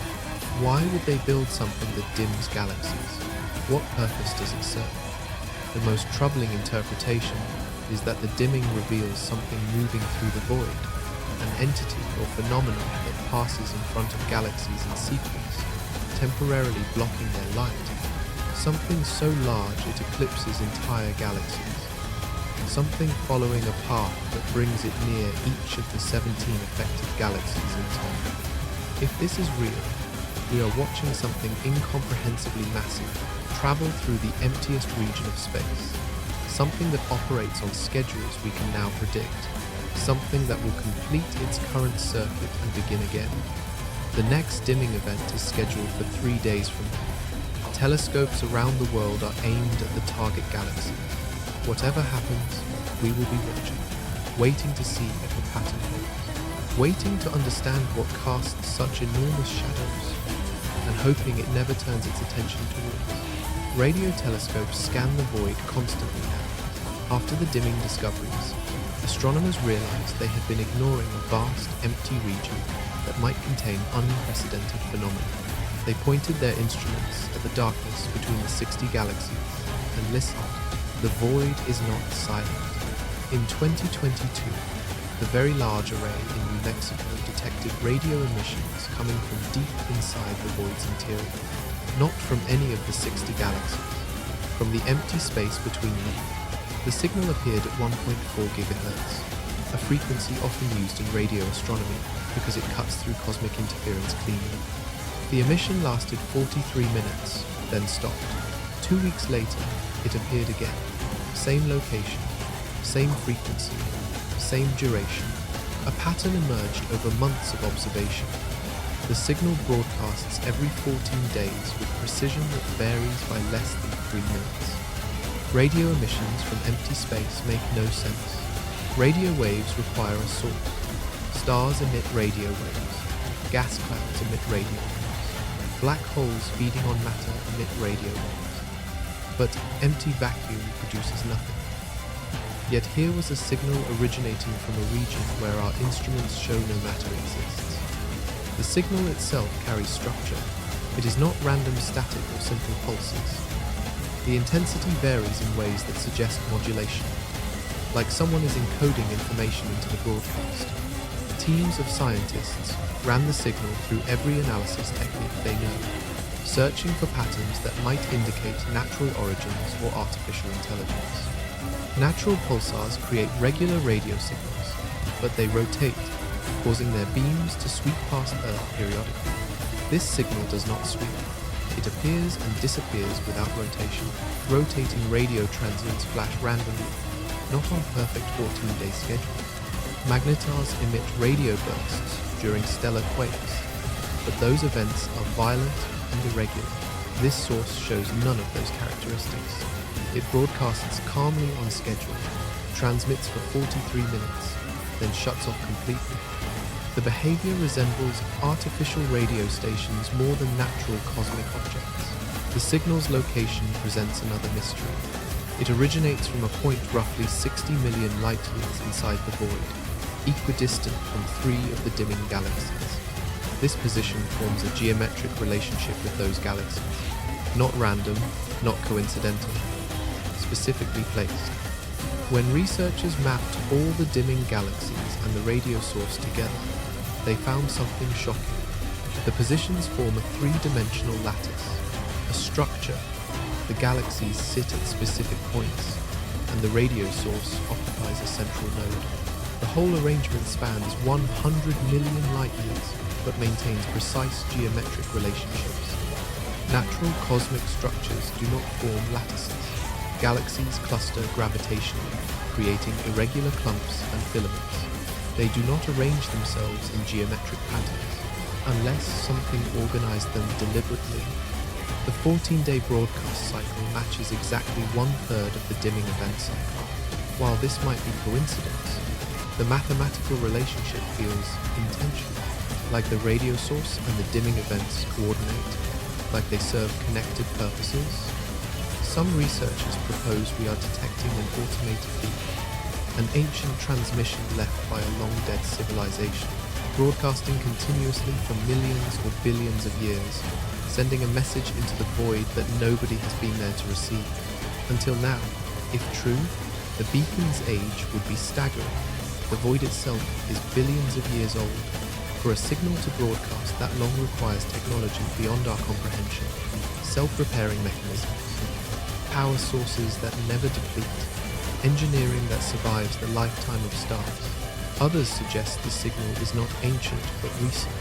Why would they build something that dims galaxies? What purpose does it serve? The most troubling interpretation is that the dimming reveals something moving through the void, an entity or phenomenon that passes in front of galaxies in sequence, temporarily blocking their light. Something so large it eclipses entire galaxies. Something following a path that brings it near each of the 17 affected galaxies in turn. If this is real, we are watching something incomprehensibly massive travel through the emptiest region of space. Something that operates on schedules we can now predict. something that will complete its current circuit and begin again. The next dimming event is scheduled for 3 days from now. Telescopes around the world are aimed at the target galaxy. Whatever happens, we will be watching, waiting to see if a pattern holds, waiting to understand what casts such enormous shadows, and hoping it never turns its attention towards. Radio telescopes scan the void constantly now. After the dimming discoveries, astronomers realized they had been ignoring a vast, empty region that might contain unprecedented phenomena. They pointed their instruments at the darkness between the 60 galaxies and listened. The void is not silent. In 2022, the Very Large Array in New Mexico detected radio emissions coming from deep inside the void's interior, not from any of the 60 galaxies, from the empty space between them. The signal appeared at 1.4 gigahertz, a frequency often used in radio astronomy because it cuts through cosmic interference cleanly. The emission lasted 43 minutes, then stopped. 2 weeks later, it appeared again. Same location, same frequency, same duration. A pattern emerged over months of observation. The signal broadcasts every 14 days with precision that varies by less than 3 minutes. Radio emissions from empty space make no sense. Radio waves require a source. Stars emit radio waves. Gas clouds emit radio waves. Black holes feeding on matter emit radio waves. But empty vacuum produces nothing. Yet here was a signal originating from a region where our instruments show no matter exists. The signal itself carries structure. It is not random static or simple pulses. The intensity varies in ways that suggest modulation, like someone is encoding information into the broadcast. Teams of scientists ran the signal through every analysis technique they know, searching for patterns that might indicate natural origins or artificial intelligence. Natural pulsars create regular radio signals, but they rotate, causing their beams to sweep past Earth periodically. This signal does not sweep. It appears and disappears without rotation. Rotating radio transients flash randomly, not on perfect 14-day schedules. Magnetars emit radio bursts during stellar quakes, but those events are violent and irregular. This source shows none of those characteristics. It broadcasts calmly on schedule, transmits for 43 minutes, then shuts off completely. The behavior resembles artificial radio stations more than natural cosmic objects. The signal's location presents another mystery. It originates from a point roughly 60 million light-years inside the void, equidistant from 3 of the dimming galaxies. This position forms a geometric relationship with those galaxies. Not random, not coincidental, specifically placed. When researchers mapped all the dimming galaxies and the radio source together, they found something shocking. The positions form a 3-dimensional lattice, a structure. The galaxies sit at specific points, and the radio source occupies a central node. The whole arrangement spans 100 million light-years, but maintains precise geometric relationships. Natural cosmic structures do not form lattices. Galaxies cluster gravitationally, creating irregular clumps and filaments. They do not arrange themselves in geometric patterns, unless something organized them deliberately. The 14-day broadcast cycle matches exactly 1/3 of the dimming event cycle. While this might be coincidence, the mathematical relationship feels intentional, like the radio source and the dimming events coordinate, like they serve connected purposes. Some researchers propose we are detecting an automated beat, an ancient transmission left by a long-dead civilization, broadcasting continuously for millions or billions of years, sending a message into the void that nobody has been there to receive. Until now, if true, the beacon's age would be staggering. The void itself is billions of years old. For a signal to broadcast that long requires technology beyond our comprehension, self-repairing mechanisms, power sources that never deplete, engineering that survives the lifetime of stars. Others suggest the signal is not ancient but recent,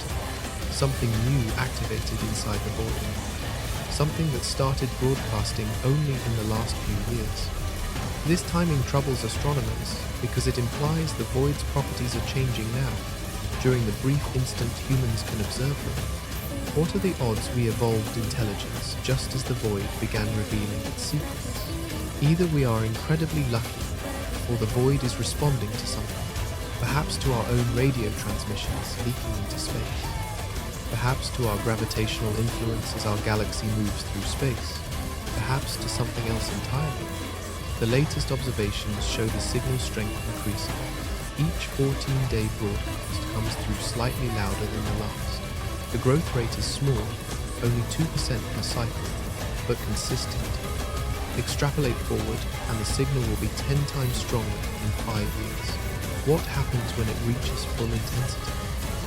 something new activated inside the void, something that started broadcasting only in the last few years. This timing troubles astronomers because it implies the void's properties are changing now, during the brief instant humans can observe them. What are the odds we evolved intelligence just as the void began revealing its secrets? Either we are incredibly lucky, or the void is responding to something, perhaps to our own radio transmissions leaking into space, perhaps to our gravitational influence as our galaxy moves through space, perhaps to something else entirely. The latest observations show the signal strength increasing. Each 14-day broadcast comes through slightly louder than the last. The growth rate is small, only 2% per cycle, but consistent. Extrapolate forward, and the signal will be 10 times stronger in 5 years. What happens when it reaches full intensity?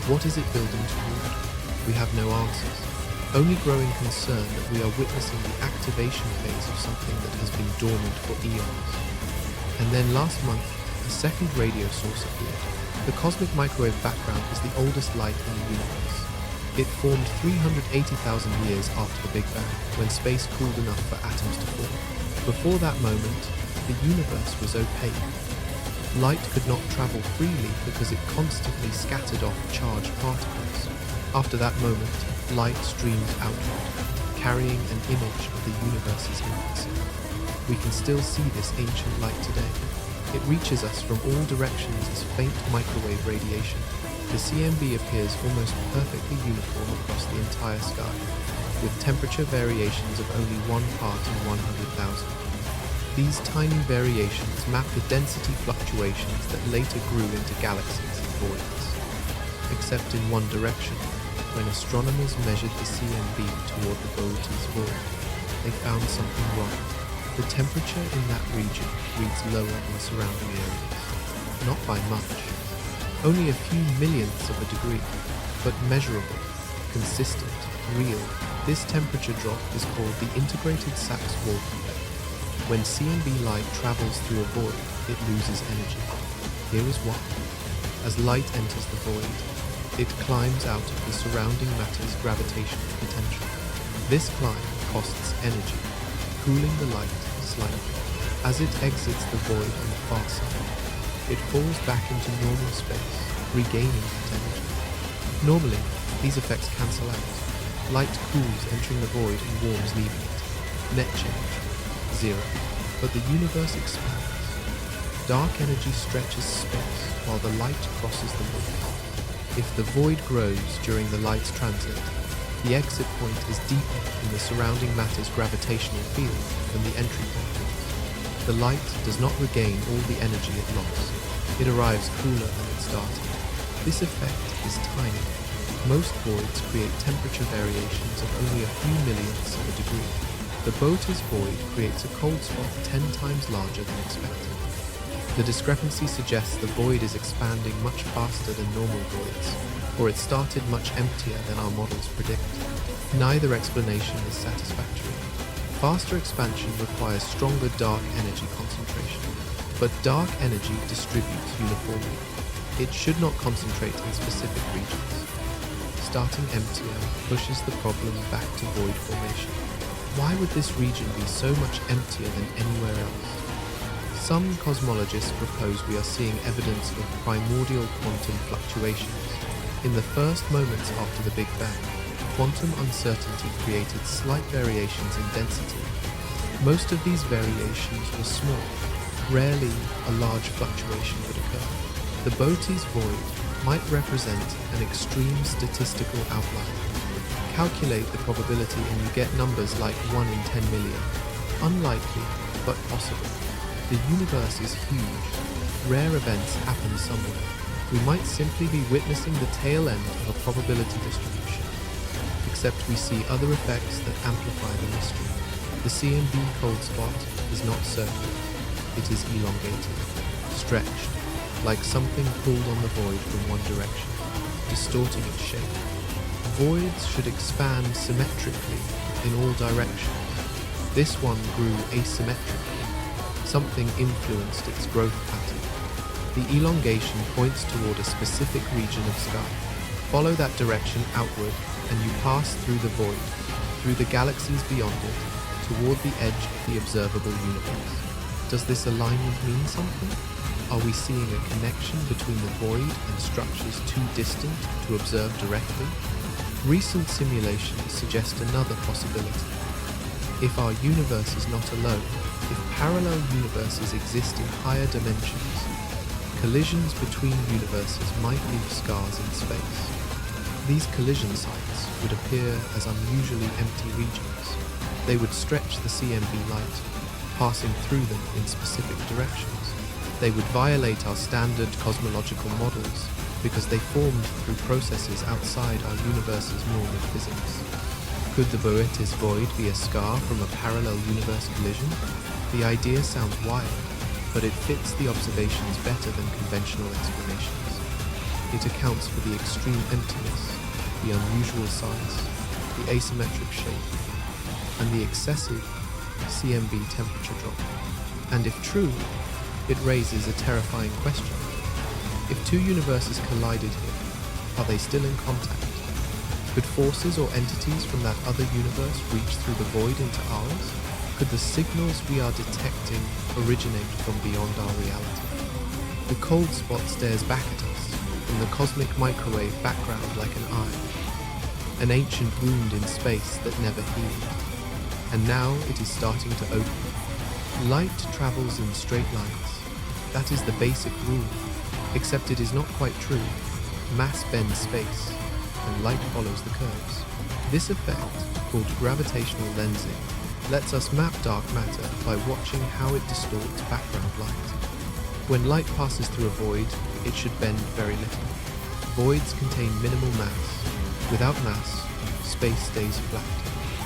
What is it building toward? We have no answers, only growing concern that we are witnessing the activation phase of something that has been dormant for eons. And then last month, a second radio source appeared. The cosmic microwave background is the oldest light in the universe. It formed 380,000 years after the Big Bang, when space cooled enough for atoms to form. Before that moment, the universe was opaque. Light could not travel freely because it constantly scattered off charged particles. After that moment, light streamed outward, carrying an image of the universe's infancy. We can still see this ancient light today. It reaches us from all directions as faint microwave radiation. The CMB appears almost perfectly uniform across the entire sky, with temperature variations of only 1 part in 100,000. These tiny variations map the density fluctuations that later grew into galaxies and voids. Except in one direction, when astronomers measured the CMB toward the Borov9 void, they found something wrong. The temperature in that region reads lower in surrounding areas. Not by much. Only a few millionths of a degree, but measurable, consistent, real. This temperature drop is called the integrated Sachs-Wall effect. When CMB light travels through a void, it loses energy. Here is why. As light enters the void, it climbs out of the surrounding matter's gravitational potential. This climb costs energy, cooling the light slightly. As it exits the void on the far side, it falls back into normal space, regaining that energy. Normally, these effects cancel out. Light cools entering the void and warms leaving it. Net change, 0. But the universe expands. Dark energy stretches space while the light crosses the void. If the void grows during the light's transit, the exit point is deeper in the surrounding matter's gravitational field than the entry point is. The light does not regain all the energy it lost. It arrives cooler than it started. This effect is tiny. Most voids create temperature variations of only a few millionths of a degree. The Borov9 void creates a cold spot 10 times larger than expected. The discrepancy suggests the void is expanding much faster than normal voids, or it started much emptier than our models predict. Neither explanation is satisfactory. Faster expansion requires stronger dark energy concentration, but dark energy distributes uniformly. It should not concentrate in specific regions. Starting emptier pushes the problem back to void formation. Why would this region be so much emptier than anywhere else? Some cosmologists propose we are seeing evidence of primordial quantum fluctuations. In the first moments after the Big Bang, quantum uncertainty created slight variations in density. Most of these variations were small. Rarely a large fluctuation would occur. The Borov9 void might represent an extreme statistical outlier. Calculate the probability and you get numbers like 1 in 10 million. Unlikely, but possible. The universe is huge. Rare events happen somewhere. We might simply be witnessing the tail end of a probability distribution. Except we see other effects that amplify the mystery. The CMB cold spot is not circular. It is elongated, stretched, like something pulled on the void from one direction, distorting its shape. Voids should expand symmetrically in all directions. This one grew asymmetrically. Something influenced its growth pattern. The elongation points toward a specific region of sky. Follow that direction outward and you pass through the void, through the galaxies beyond it, toward the edge of the observable universe. Does this alignment mean something? Are we seeing a connection between the void and structures too distant to observe directly? Recent simulations suggest another possibility. If our universe is not alone, if parallel universes exist in higher dimensions, collisions between universes might leave scars in space. These collision sites would appear as unusually empty regions. They would stretch the CMB light, passing through them in specific directions. They would violate our standard cosmological models because they formed through processes outside our universe's normal physics. Could the Boetis void be a scar from a parallel universe collision? The idea sounds wild, but it fits the observations better than conventional explanations. It accounts for the extreme emptiness, the unusual size, the asymmetric shape, and the excessive CMB temperature drop. And if true, it raises a terrifying question. If two universes collided here, are they still in contact? Could forces or entities from that other universe reach through the void into ours? Could the signals we are detecting originate from beyond our reality? The cold spot stares back at us from the cosmic microwave background like an eye, an ancient wound in space that never healed. And now it is starting to open. Light travels in straight lines. That is the basic rule, except it is not quite true. Mass bends space, and light follows the curves. This effect, called gravitational lensing, lets us map dark matter by watching how it distorts background light. When light passes through a void, it should bend very little. Voids contain minimal mass. Without mass, space stays flat.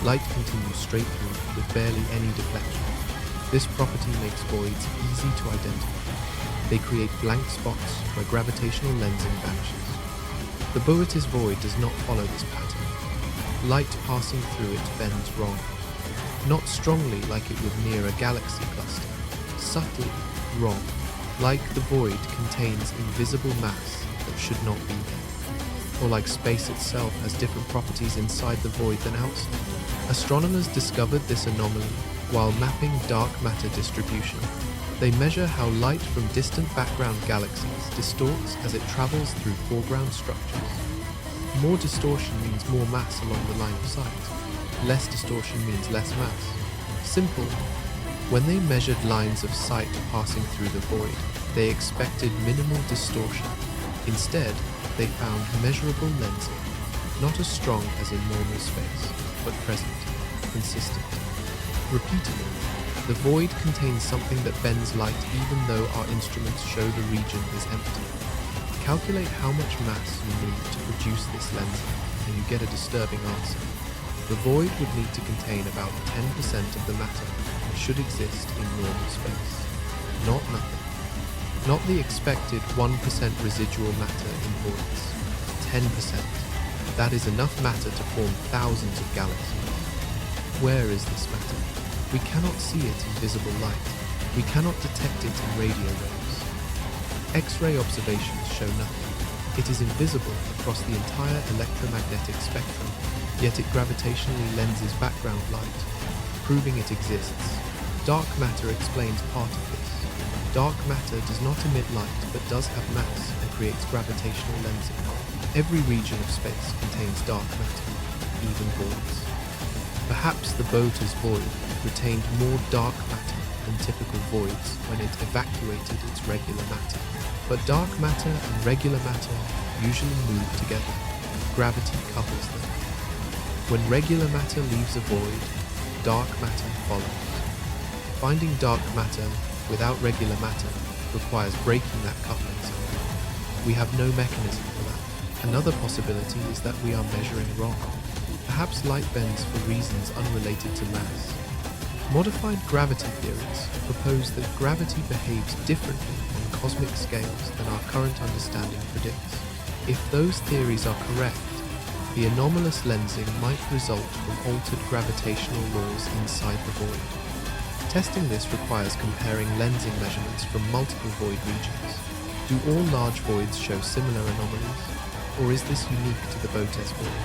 Light continues straight through with barely any deflection. This property makes voids easy to identify. They create blank spots where gravitational lensing vanishes. The Boetis void does not follow this pattern. Light passing through it bends wrong. Not strongly like it would near a galaxy cluster. Subtly wrong. Like the void contains invisible mass that should not be there. Or like space itself has different properties inside the void than outside. Astronomers discovered this anomaly while mapping dark matter distribution. They measure how light from distant background galaxies distorts as it travels through foreground structures. More distortion means more mass along the line of sight. Less distortion means less mass. Simple. When they measured lines of sight passing through the void, they expected minimal distortion. Instead, they found measurable lensing, not as strong as in normal space, but present, consistent, repeatable. The void contains something that bends light even though our instruments show the region is empty. Calculate how much mass you need to produce this lensing, and you get a disturbing answer. The void would need to contain about 10% of the matter that should exist in normal space. Not nothing. Not the expected 1% residual matter in voids. 10%. That is enough matter to form thousands of galaxies. Where is this matter? We cannot see it in visible light. We cannot detect it in radio waves. X-ray observations show nothing. It is invisible across the entire electromagnetic spectrum, yet it gravitationally lenses background light, proving it exists. Dark matter explains part of this. Dark matter does not emit light but does have mass and creates gravitational lensing. Every region of space contains dark matter, even voids. Perhaps the Boetis void retained more dark matter than typical voids when it evacuated its regular matter. But dark matter and regular matter usually move together. Gravity couples them. When regular matter leaves a void, dark matter follows. Finding dark matter without regular matter requires breaking that coupling cycle. We have no mechanism for that. Another possibility is that we are measuring wrong. Perhaps light bends for reasons unrelated to mass. Modified gravity theories propose that gravity behaves differently on cosmic scales than our current understanding predicts. If those theories are correct, the anomalous lensing might result from altered gravitational laws inside the void. Testing this requires comparing lensing measurements from multiple void regions. Do all large voids show similar anomalies, or is this unique to the Boetis void?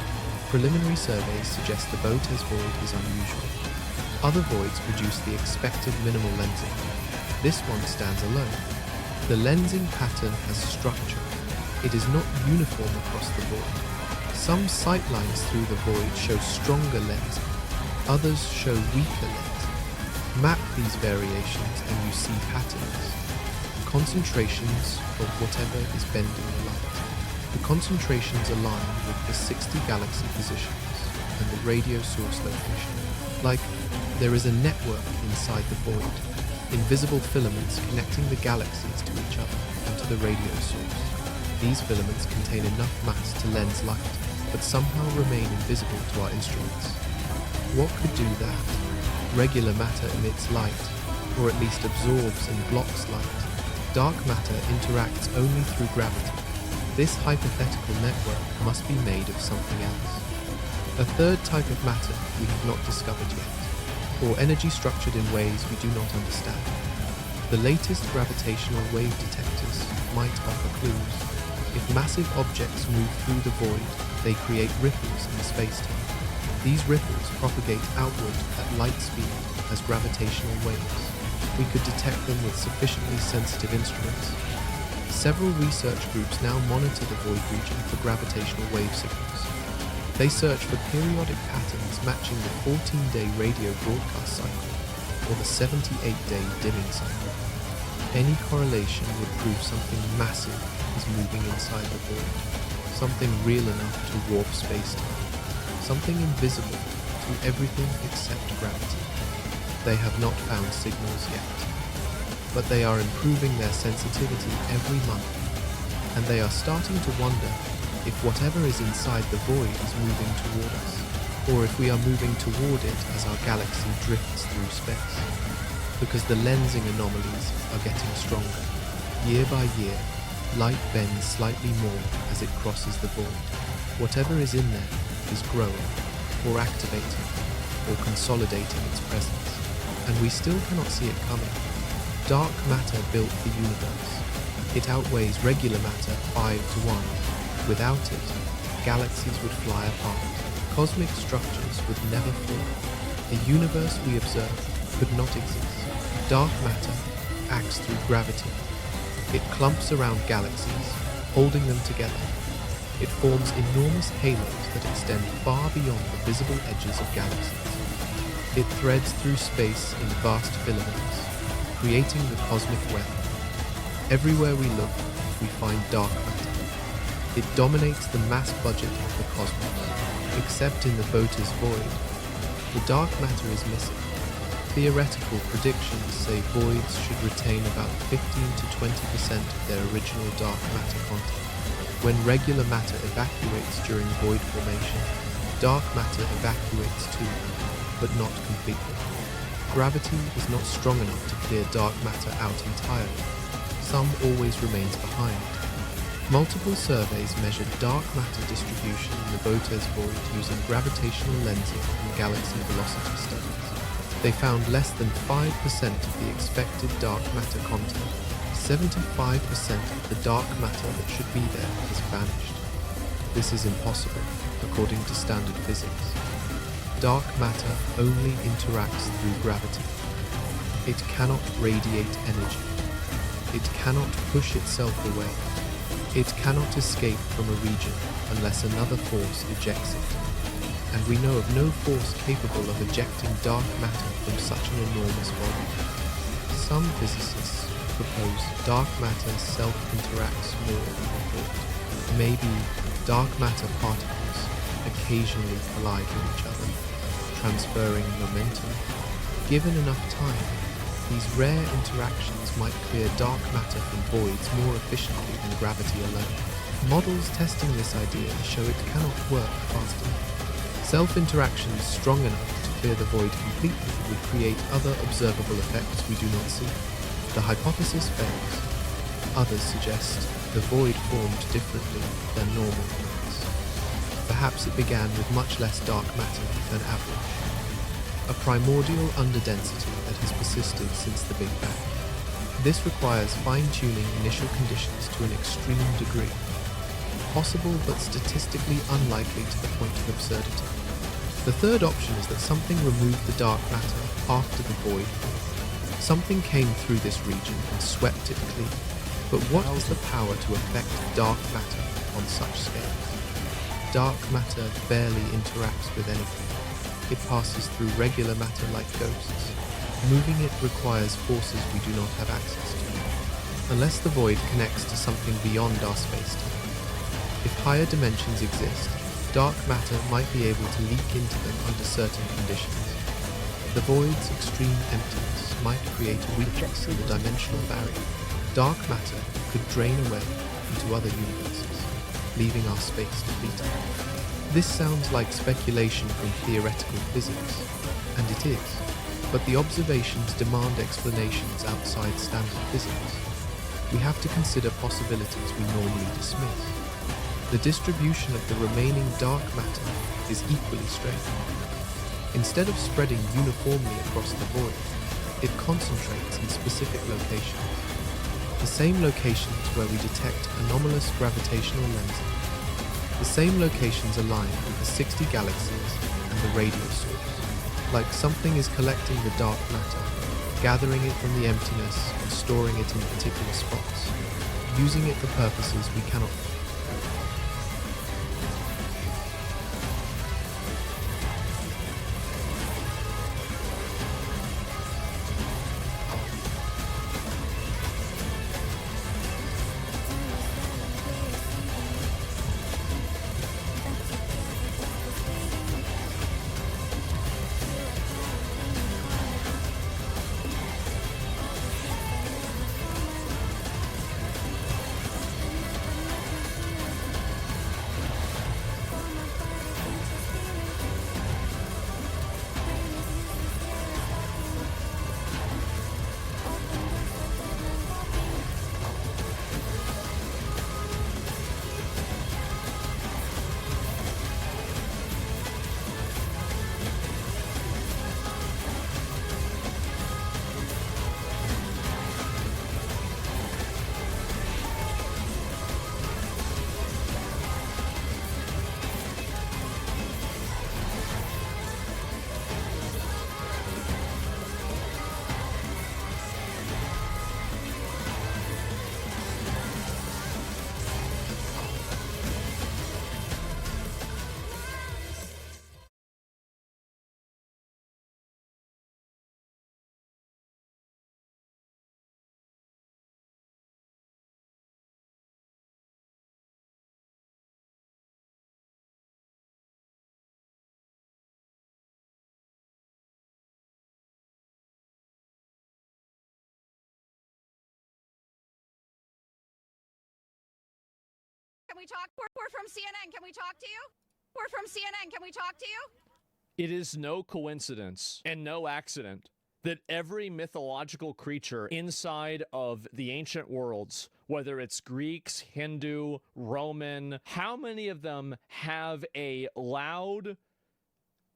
Preliminary surveys suggest the Boetis void is unusual. Other voids produce the expected minimal lensing. This one stands alone. The lensing pattern has structure. It is not uniform across the board. Some sightlines through the void show stronger lensing. Others show weaker lensing. Map these variations and you see patterns. Concentrations of whatever is bending the light. The concentrations align with the 60 galaxy positions and the radio source location. Like there is a network inside the void. Invisible filaments connecting the galaxies to each other and to the radio source. These filaments contain enough mass to lens light, but somehow remain invisible to our instruments. What could do that? Regular matter emits light, or at least absorbs and blocks light. Dark matter interacts only through gravity. This hypothetical network must be made of something else. A third type of matter we have not discovered yet, or energy structured in ways we do not understand. The latest gravitational wave detectors might offer clues. If massive objects move through the void, they create ripples in space-time. These ripples propagate outward at light speed as gravitational waves. We could detect them with sufficiently sensitive instruments. Several research groups now monitor the void region for gravitational wave signals. They search for periodic patterns matching the 14-day radio broadcast cycle or the 78-day dimming cycle. Any correlation would prove something massive is moving inside the void, something real enough to warp space-time, something invisible to everything except gravity. They have not found signals yet, but they are improving their sensitivity every month, and they are starting to wonder if whatever is inside the void is moving toward us, or if we are moving toward it as our galaxy drifts through space. Because the lensing anomalies are getting stronger. Year by year, light bends slightly more as it crosses the void. Whatever is in there is growing, or activating, or consolidating its presence, and we still cannot see it coming. Dark matter built the universe. It outweighs regular matter 5-to-1. Without it, galaxies would fly apart. Cosmic structures would never form. The universe we observe could not exist. Dark matter acts through gravity. It clumps around galaxies, holding them together. It forms enormous halos that extend far beyond the visible edges of galaxies. It threads through space in vast filaments, creating the cosmic web. Everywhere we look, we find dark matter. It dominates the mass budget of the cosmos, except in the Bota's void. The dark matter is missing. Theoretical predictions say voids should retain about 15-20% of their original dark matter content. When regular matter evacuates during void formation, dark matter evacuates too, but not completely. Gravity is not strong enough to clear dark matter out entirely. Some always remains behind. Multiple surveys measured dark matter distribution in the Bota's void using gravitational lensing and galaxy velocity studies. They found less than 5% of the expected dark matter content. 75% of the dark matter that should be there has vanished. This is impossible, according to standard physics. Dark matter only interacts through gravity. It cannot radiate energy. It cannot push itself away. It cannot escape from a region unless another force ejects it. And we know of no force capable of ejecting dark matter from such an enormous volume. Some physicists propose dark matter self-interacts more than we thought. Maybe dark matter particles occasionally collide with each other, transferring momentum. Given enough time, these rare interactions might clear dark matter from voids more efficiently than gravity alone. Models testing this idea show it cannot work fast enough. Self-interactions strong enough to clear the void completely would create other observable effects we do not see. The hypothesis fails. Others suggest the void formed differently than normal voids. Perhaps it began with much less dark matter than average. A primordial underdensity that has persisted since the Big Bang. This requires fine-tuning initial conditions to an extreme degree. Possible but statistically unlikely to the point of absurdity. The third option is that something removed the dark matter after the void formed. Something came through this region and swept it clean. But what has the power to affect dark matter on such scales? Dark matter barely interacts with anything. It passes through regular matter like ghosts. Moving it requires forces we do not have access to, unless the void connects to something beyond our space-time. If higher dimensions exist, dark matter might be able to leak into them under certain conditions. The void's extreme emptiness might create a weakness in the dimensional barrier. Dark matter could drain away into other universes, leaving our space depleted. This sounds like speculation from theoretical physics, and it is, but the observations demand explanations outside standard physics. We have to consider possibilities we normally dismiss. The distribution of the remaining dark matter is equally strange. Instead of spreading uniformly across the void, it concentrates in specific locations. The same locations where we detect anomalous gravitational lensing. The same locations align with the 60 galaxies and the radio source. Like something is collecting the dark matter, gathering it from the emptiness and storing it in particular spots, using it for purposes we cannot. Can we talk? We're from CNN. Can we talk to you? We're from CNN. Can we talk to you? It is no coincidence and no accident that every mythological creature inside of the ancient worlds, whether it's Greeks, Hindu, Roman, how many of them have a loud,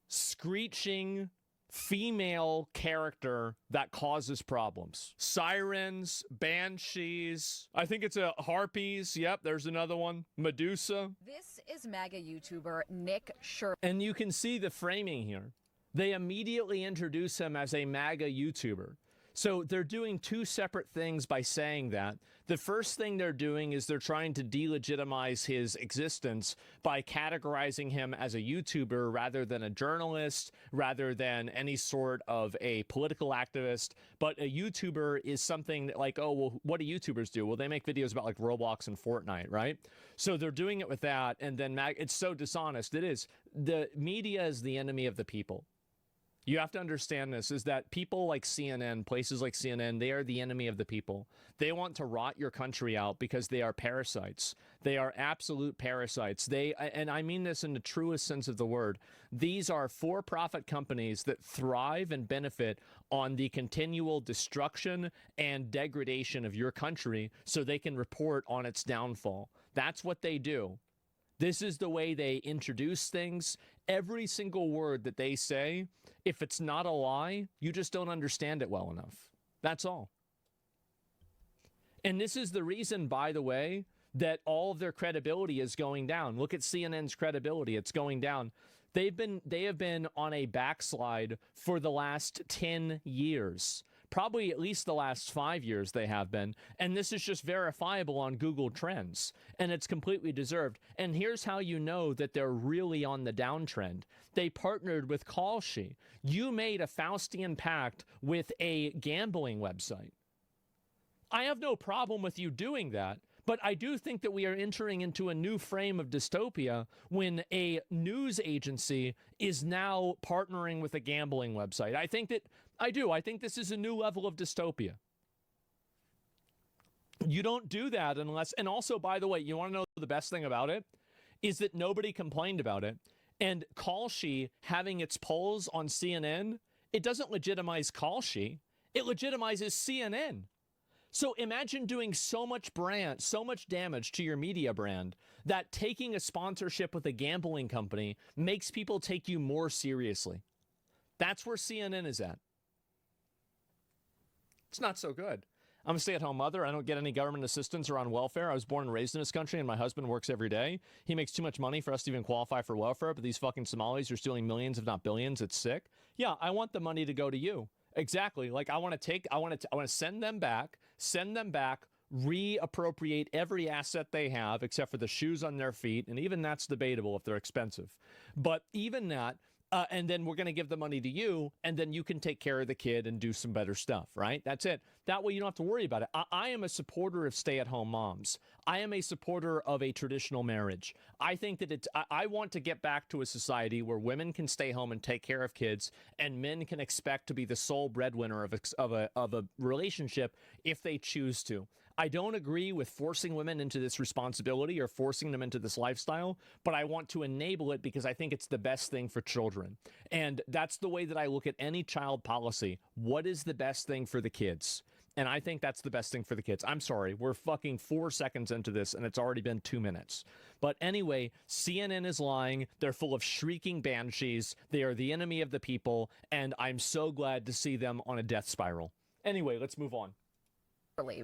screeching female character that causes problems? Sirens, banshees, I think it's a harpies. Yep, there's another one. Medusa. This is MAGA YouTuber Nick Sherman. And you can see the framing here. They immediately introduce him as a MAGA YouTuber. So they're doing two separate things by saying that. The first thing they're doing is they're trying to delegitimize his existence by categorizing him as a YouTuber rather than a journalist, rather than any sort of a political activist. But a YouTuber is something that, like, oh, well, what do YouTubers do? Well, they make videos about like Roblox and Fortnite, right? So they're doing it with that, and then it's so dishonest. It is. The media is the enemy of the people. You have to understand this, is that people like CNN, places like CNN, they are the enemy of the people. They want to rot your country out because they are parasites. They are absolute parasites. And I mean this in the truest sense of the word. These are for-profit companies that thrive and benefit on the continual destruction and degradation of your country so they can report on its downfall. That's what they do. This is the way they introduce things. Every single word that they say, if it's not a lie, you just don't understand it well enough. That's all. And this is the reason, by the way, that all of their credibility is going down. Look at CNN's credibility. It's going down. They have been on a backslide for the last 10 years. Probably at least the last 5 years they have been. And this is just verifiable on Google Trends. And it's completely deserved. And here's how you know that they're really on the downtrend. They partnered with Kalshi. You made a Faustian pact with a gambling website. I have no problem with you doing that. But I do think that we are entering into a new frame of dystopia when a news agency is now partnering with a gambling website. I think this is a new level of dystopia. You don't do that unless, and also, by the way, you want to know the best thing about it? Is that nobody complained about it. And Kalshi having its polls on CNN, it doesn't legitimize Kalshi. It legitimizes CNN. So imagine doing so much damage to your media brand that taking a sponsorship with a gambling company makes people take you more seriously. That's where CNN is at. It's not so good. I'm a stay-at-home mother. I don't get any government assistance or on welfare. I was born and raised in this country, and my husband works every day. He makes too much money for us to even qualify for welfare, but these fucking Somalis are stealing millions, if not billions. It's sick. Yeah, I want the money to go to you. Exactly. Like I want to send them back, reappropriate every asset they have except for the shoes on their feet. And even that's debatable if they're expensive. But even that, and then we're going to give the money to you, and then you can take care of the kid and do some better stuff, right? That's it. That way you don't have to worry about it. I am a supporter of stay-at-home moms. I am a supporter of a traditional marriage. I think that I want to get back to a society where women can stay home and take care of kids, and men can expect to be the sole breadwinner of a relationship if they choose to. I don't agree with forcing women into this responsibility or forcing them into this lifestyle, but I want to enable it because I think it's the best thing for children. And that's the way that I look at any child policy. What is the best thing for the kids? And I think that's the best thing for the kids. I'm sorry, we're fucking 4 seconds into this and it's already been 2 minutes. But anyway, CNN is lying. They're full of shrieking banshees. They are the enemy of the people. And I'm so glad to see them on a death spiral. Anyway, let's move on.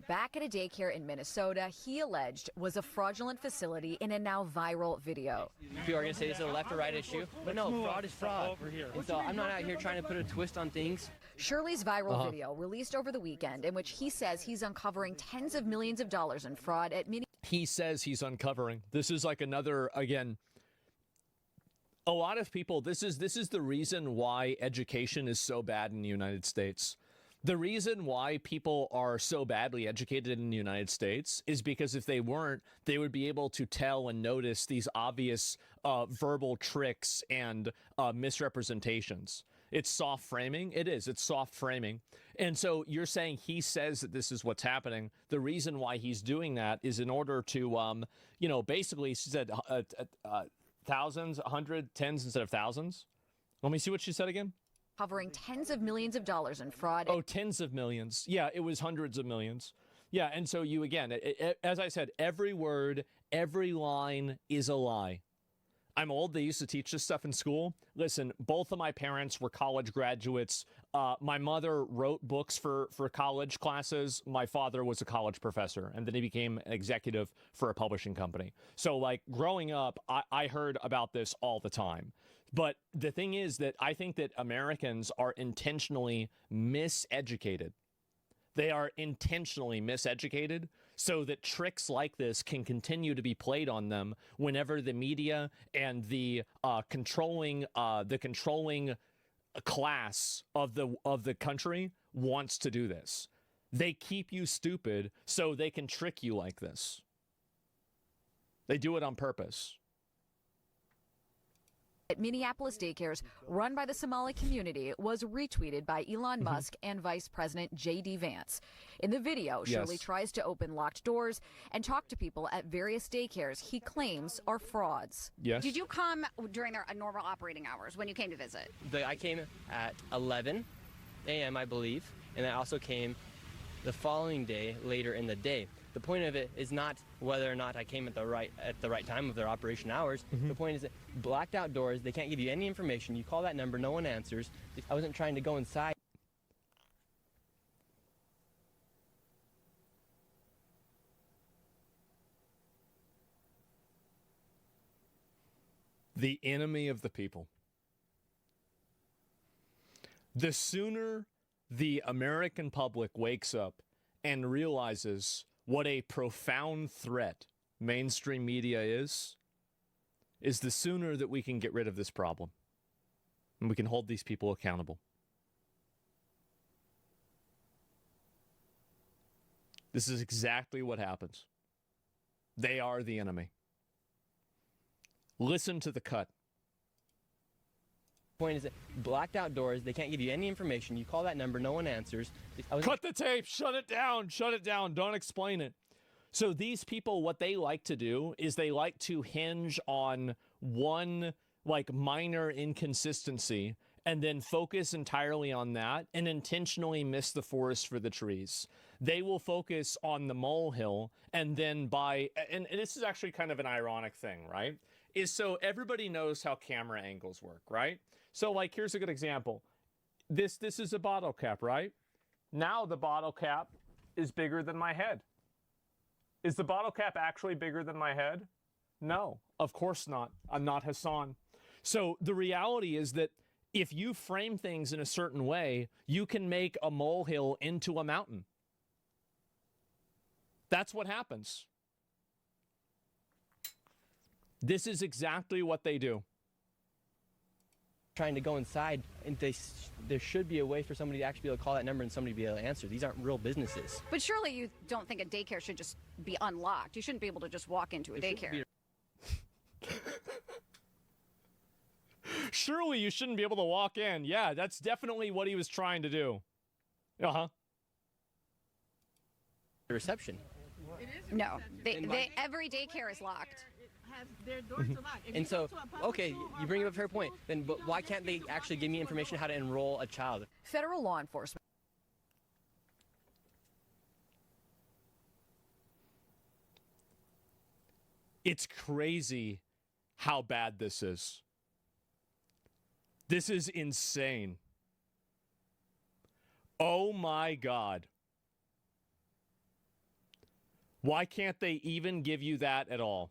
Back at a daycare in Minnesota, he alleged was a fraudulent facility in a now viral video. People are going to say this is a left or right issue, but no, fraud is fraud. And so I'm not out here trying to put a twist on things. Shirley's viral video released over the weekend in which he says he's uncovering tens of millions of dollars in fraud at many. He says he's uncovering. This is like another, again, a lot of people, this is the reason why education is so bad in the United States. The reason why people are so badly educated in the United States is because if they weren't, they would be able to tell and notice these obvious verbal tricks and misrepresentations. It's soft framing. It is. It's soft framing. And so you're saying he says that this is what's happening. The reason why he's doing that is in order to, basically, she said thousands, 100, tens instead of thousands. Let me see what she said again. Covering tens of millions of dollars in fraud. Oh, tens of millions. Yeah, it was hundreds of millions. Yeah, and so you, again, as I said, every word, every line is a lie. I'm old. They used to teach this stuff in school. Listen, both of my parents were college graduates. My mother wrote books for college classes. My father was a college professor, and then he became an executive for a publishing company. So, like, growing up, I heard about this all the time. But the thing is that I think that Americans are intentionally miseducated. They are intentionally miseducated so that tricks like this can continue to be played on them whenever the media and the controlling class of the country wants to do this. They keep you stupid so they can trick you like this. They do it on purpose. At Minneapolis daycares run by the Somali community was retweeted by Elon Musk and Vice President J.D. Vance. In the video, Shirley tries to open locked doors and talk to people at various daycares he claims are frauds. Did you come during their normal operating hours when you came to visit? I came at 11 a.m., I believe, and I also came the following day later in the day. The point of it is not whether or not I came at the right time of their operation hours. The point is that blacked out doors, they can't give you any information. You call that number, no one answers. I wasn't trying to go inside. The enemy of the people. The sooner the American public wakes up and realizes what a profound threat mainstream media is the sooner that we can get rid of this problem and we can hold these people accountable. This is exactly what happens. They are the enemy. Listen to the cut. Point is that blacked out doors, they can't give you any information. You call that number, no one answers. Cut the tape, shut it down, don't explain it. So these people, what they like to do is they like to hinge on one like minor inconsistency and then focus entirely on that and intentionally miss the forest for the trees. They will focus on the molehill and then and this is actually kind of an ironic thing, right? Is so everybody knows how camera angles work, right? So like, here's a good example. This is a bottle cap, right? Now the bottle cap is bigger than my head. Is the bottle cap actually bigger than my head? No, of course not. I'm not Hassan. So the reality is that if you frame things in a certain way, you can make a molehill into a mountain. That's what happens. This is exactly what they do. Trying to go inside, and there should be a way for somebody to actually be able to call that number and somebody be able to answer. These aren't real businesses. But surely you don't think a daycare should just be unlocked. You shouldn't be able to just walk into a daycare. Surely you shouldn't be able to walk in. Yeah, that's definitely what he was trying to do. Uh-huh. The reception. No, every daycare is locked. Their doors are locked. And so, okay, you bring up a fair point. Then but why can't they actually give me information how to enroll a child? Federal law enforcement. It's crazy how bad this is. This is insane. Oh my God. Why can't they even give you that at all?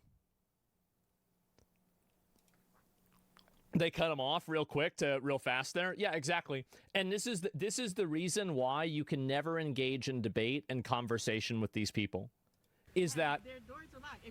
They cut them off real quick real fast there. Yeah, exactly. And this is the reason why you can never engage in debate and conversation with these people. Is that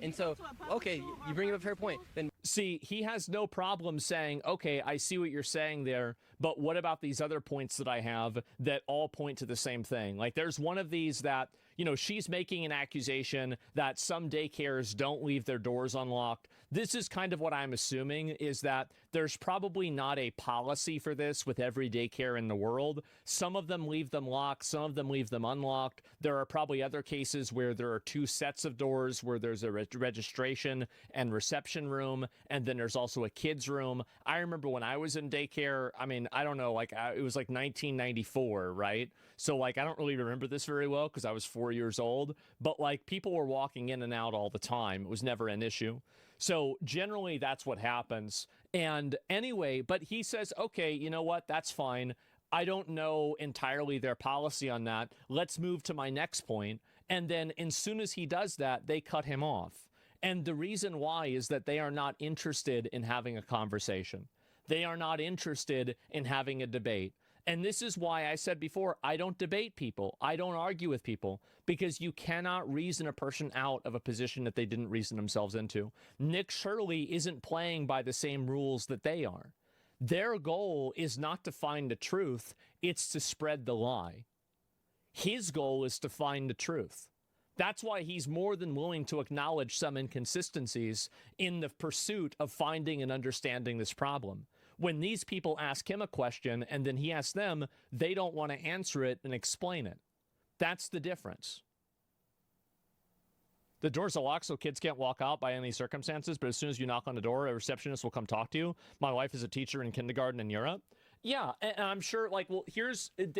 and so okay, you bring up a fair point. Then see, he has no problem saying, okay, I see what you're saying there, but what about these other points that I have that all point to the same thing? Like there's one of these that, you know, she's making an accusation that some daycares don't leave their doors unlocked. This is kind of what I'm assuming, is that there's probably not a policy for this with every daycare in the world. Some of them leave them locked, some of them leave them unlocked. There are probably other cases where there are two sets of doors where there's a registration and reception room, and then there's also a kids room. I remember when I was in daycare, I mean, I don't know, like it was like 1994, right? So like I don't really remember this very well because I was 4 years old, but like people were walking in and out all the time. It was never an issue. So generally that's what happens. And anyway, but he says, okay, you know what? That's fine. I don't know entirely their policy on that. Let's move to my next point. And then as soon as he does that, they cut him off. And the reason why is that they are not interested in having a conversation. They are not interested in having a debate. And this is why I said before, I don't debate people. I don't argue with people, because you cannot reason a person out of a position that they didn't reason themselves into. Nick Shirley isn't playing by the same rules that they are. Their goal is not to find the truth, it's to spread the lie. His goal is to find the truth. That's why he's more than willing to acknowledge some inconsistencies in the pursuit of finding and understanding this problem. When these people ask him a question and then he asks them, they don't want to answer it and explain it. That's the difference. The doors are locked so kids can't walk out by any circumstances, but as soon as you knock on the door, a receptionist will come talk to you. My wife is a teacher in kindergarten in Europe. Yeah, and I'm sure, like, well,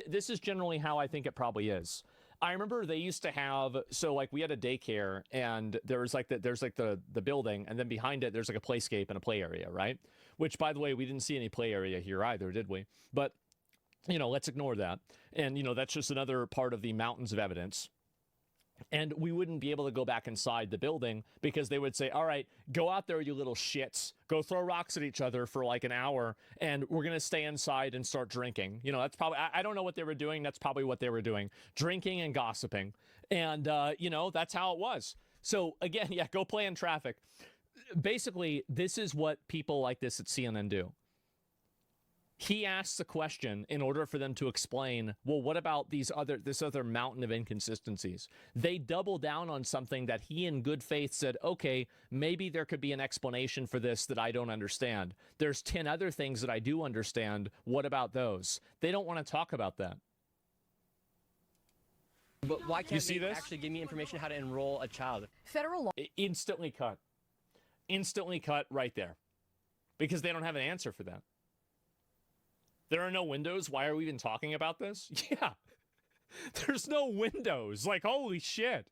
this is generally how I think it probably is. I remember they used to have, so like we had a daycare and there's the building, and then behind it there's like a playscape and a play area, right? Which, by the way, we didn't see any play area here either, did we? But, you know, let's ignore that. And, you know, that's just another part of the mountains of evidence. And we wouldn't be able to go back inside the building because they would say, all right, go out there, you little shits. Go throw rocks at each other for like an hour, and we're going to stay inside and start drinking. You know, that's probably, I don't know what they were doing. That's probably what they were doing. Drinking and gossiping. And, you know, that's how it was. So, again, yeah, go play in traffic. Basically, this is what people like this at CNN do. He asks a question in order for them to explain, well, what about this other mountain of inconsistencies? They double down on something that he in good faith said, okay, maybe there could be an explanation for this that I don't understand. There's 10 other things that I do understand. What about those? They don't want to talk about that. But why can't they actually give me information how to enroll a child? Federal law. Instantly cut. Instantly cut right there. Because they don't have an answer for that. There are no windows. Why are we even talking about this? Yeah. There's no windows. Like, holy shit.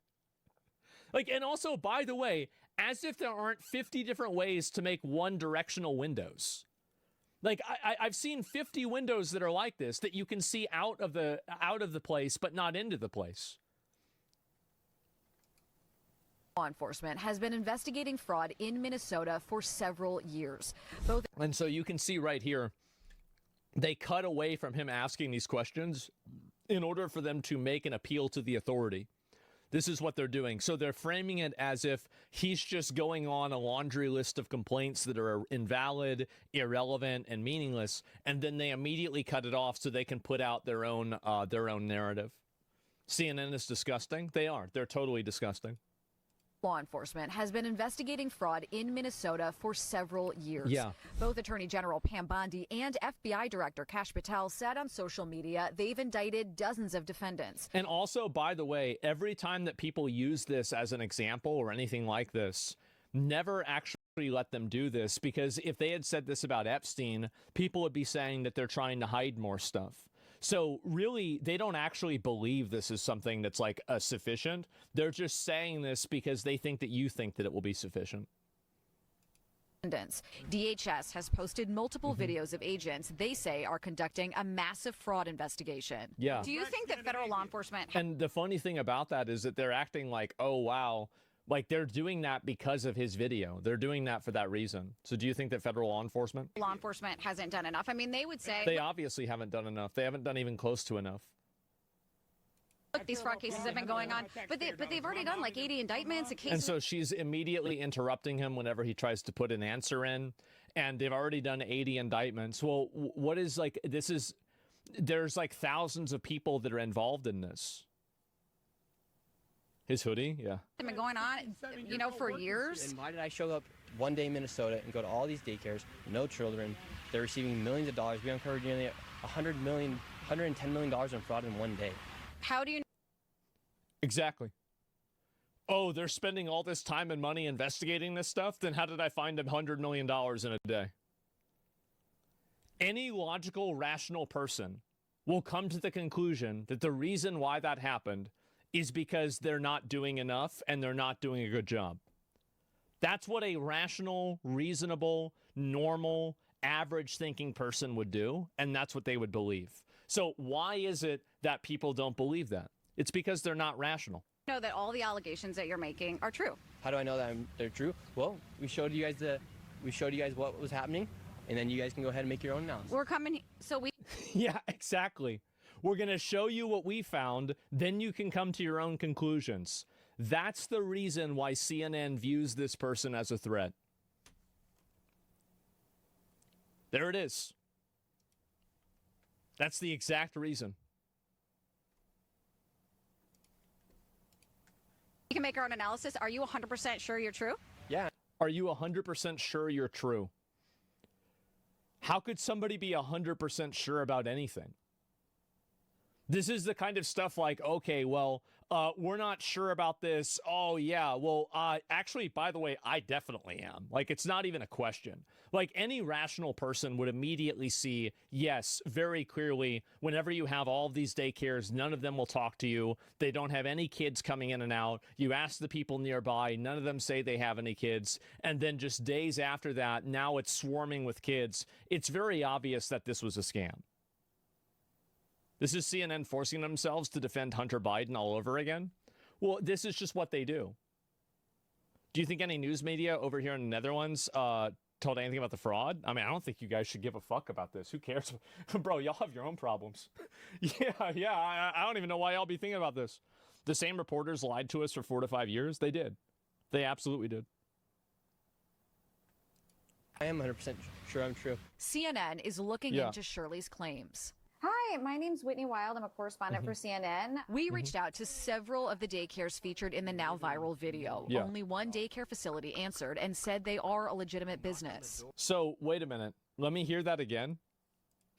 Like, and also, by the way, as if there aren't 50 different ways to make one-directional windows. Like, I've seen 50 windows that are like this, that you can see out of the place, but not into the place. Law enforcement has been investigating fraud in Minnesota for several years. And so you can see right here, they cut away from him asking these questions in order for them to make an appeal to the authority. This is what they're doing. So they're framing it as if he's just going on a laundry list of complaints that are invalid, irrelevant, and meaningless, and then they immediately cut it off so they can put out their own narrative. CNN is disgusting. They are. They're totally disgusting. Law enforcement has been investigating fraud in Minnesota for several years. Yeah. Both Attorney General Pam Bondi and FBI Director Kash Patel said on social media they've indicted dozens of defendants. And also, by the way, every time that people use this as an example or anything like this, never actually let them do this, because if they had said this about Epstein, people would be saying that they're trying to hide more stuff. So really, they don't actually believe this is something that's like sufficient. They're just saying this because they think that you think that it will be sufficient. DHS has posted multiple videos of agents they say are conducting a massive fraud investigation. Yeah. Do you think that federal law enforcement... And the funny thing about that is that they're acting like, oh, wow, like they're doing that because of his video. They're doing that for that reason. So do you think that federal law enforcement hasn't done enough? I mean, they would say... They obviously haven't done enough. They haven't done even close to enough. Look, these fraud cases have been going on, but they've already done like 80 indictments. And so she's immediately interrupting him whenever he tries to put an answer in, and they've already done 80 indictments. Well, what is like, there's like thousands of people that are involved in this. His hoodie, yeah. They've been going on, you know, for years. And why did I show up one day in Minnesota and go to all these daycares, no children? They're receiving millions of dollars. We uncovered nearly $110 million in fraud in one day. How do you... Exactly. Oh, they're spending all this time and money investigating this stuff? Then how did I find $100 million in a day? Any logical, rational person will come to the conclusion that the reason why that happened is because they're not doing enough and they're not doing a good job. That's what a rational, reasonable, normal, average thinking person would do, and that's what they would believe. So why is it that people don't believe that? It's because they're not rational. Know that all the allegations that you're making are true. How do I know that they're true? Well, we showed you guys what was happening, and then you guys can go ahead and make your own analysis. We're coming, so we... Yeah, exactly. We're going to show you what we found, then you can come to your own conclusions. That's the reason why CNN views this person as a threat. There it is. That's the exact reason. You can make our own analysis. Are you 100% sure you're true? Yeah. Are you 100% sure you're true? How could somebody be 100% sure about anything? This is the kind of stuff like, okay, well, we're not sure about this. Oh, yeah, well, actually, by the way, I definitely am. Like, it's not even a question. Like, any rational person would immediately see, yes, very clearly, whenever you have all of these daycares, none of them will talk to you. They don't have any kids coming in and out. You ask the people nearby, none of them say they have any kids. And then just days after that, now it's swarming with kids. It's very obvious that this was a scam. This is CNN forcing themselves to defend Hunter Biden all over again. Well, this is just what they do. Do you think any news media over here in the Netherlands told anything about the fraud? I mean, I don't think you guys should give a fuck about this. Who cares? Bro, y'all have your own problems. yeah, I don't even know why y'all be thinking about this. The same reporters lied to us for 4 to 5 years. They did. They absolutely did. I am 100% sure I'm true. CNN is looking into Shirley's claims. Hi, my name's Whitney Wild. I'm a correspondent for CNN. We reached out to several of the daycares featured in the now viral video. Only one daycare facility answered and said they are a legitimate business. So, wait a minute. Let me hear that again.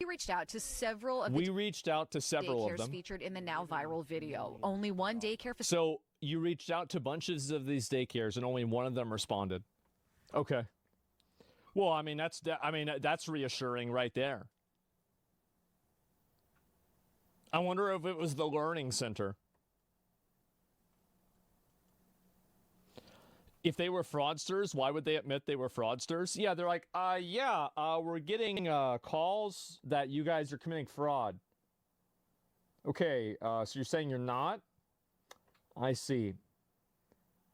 We reached out to several of daycares them featured in the now viral video. Only one daycare facility. So, you reached out to bunches of these daycares and only one of them responded. Okay. Well, I mean, that's reassuring right there. I wonder if it was the learning center. If they were fraudsters, why would they admit they were fraudsters? Yeah, they're like, we're getting calls that you guys are committing fraud. Okay, so you're saying you're not? I see.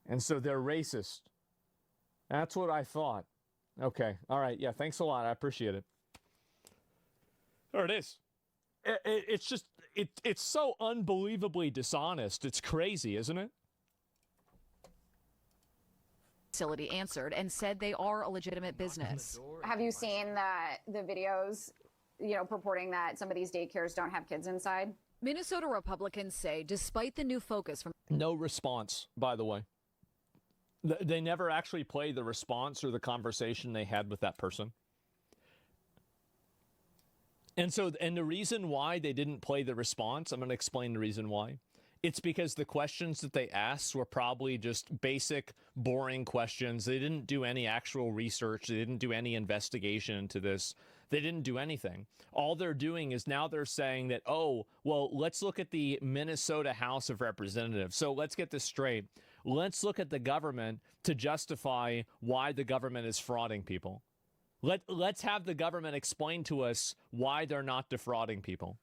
And so they're racist. That's what I thought. Okay, all right, yeah, thanks a lot. I appreciate it. There it is. It's just, it's so unbelievably dishonest. It's crazy, isn't it? Facility answered and said they are a legitimate business. Have you seen the videos, purporting that some of these daycares don't have kids inside? Minnesota Republicans say despite the new focus from... No response, by the way. They never actually play the response or the conversation they had with that person. And the reason why they didn't play the response, I'm going to explain the reason why. It's because the questions that they asked were probably just basic, boring questions. They didn't do any actual research. They didn't do any investigation into this. They didn't do anything. All they're doing is now they're saying that, oh, well, let's look at the Minnesota House of Representatives. So let's get this straight. Let's look at the government to justify why the government is frauding people. Let's have the government explain to us why they're not defrauding people.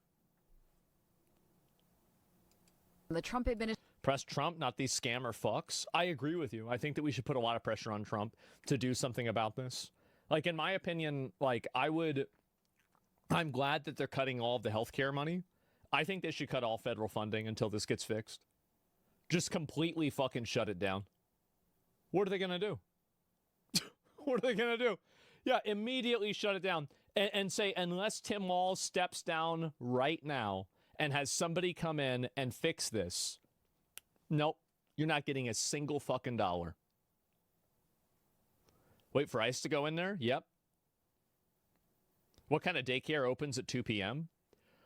The Trump administration. Press Trump, not these scammer fucks. I agree with you. I think that we should put a lot of pressure on Trump to do something about this. Like, in my opinion, I'm glad that they're cutting all of the healthcare money. I think they should cut all federal funding until this gets fixed. Just completely fucking shut it down. What are they going to do? What are they going to do? Yeah, immediately shut it down and say, unless Tim Walz steps down right now and has somebody come in and fix this, nope, you're not getting a single fucking dollar. Wait for ICE to go in there? Yep. What kind of daycare opens at 2 p.m.?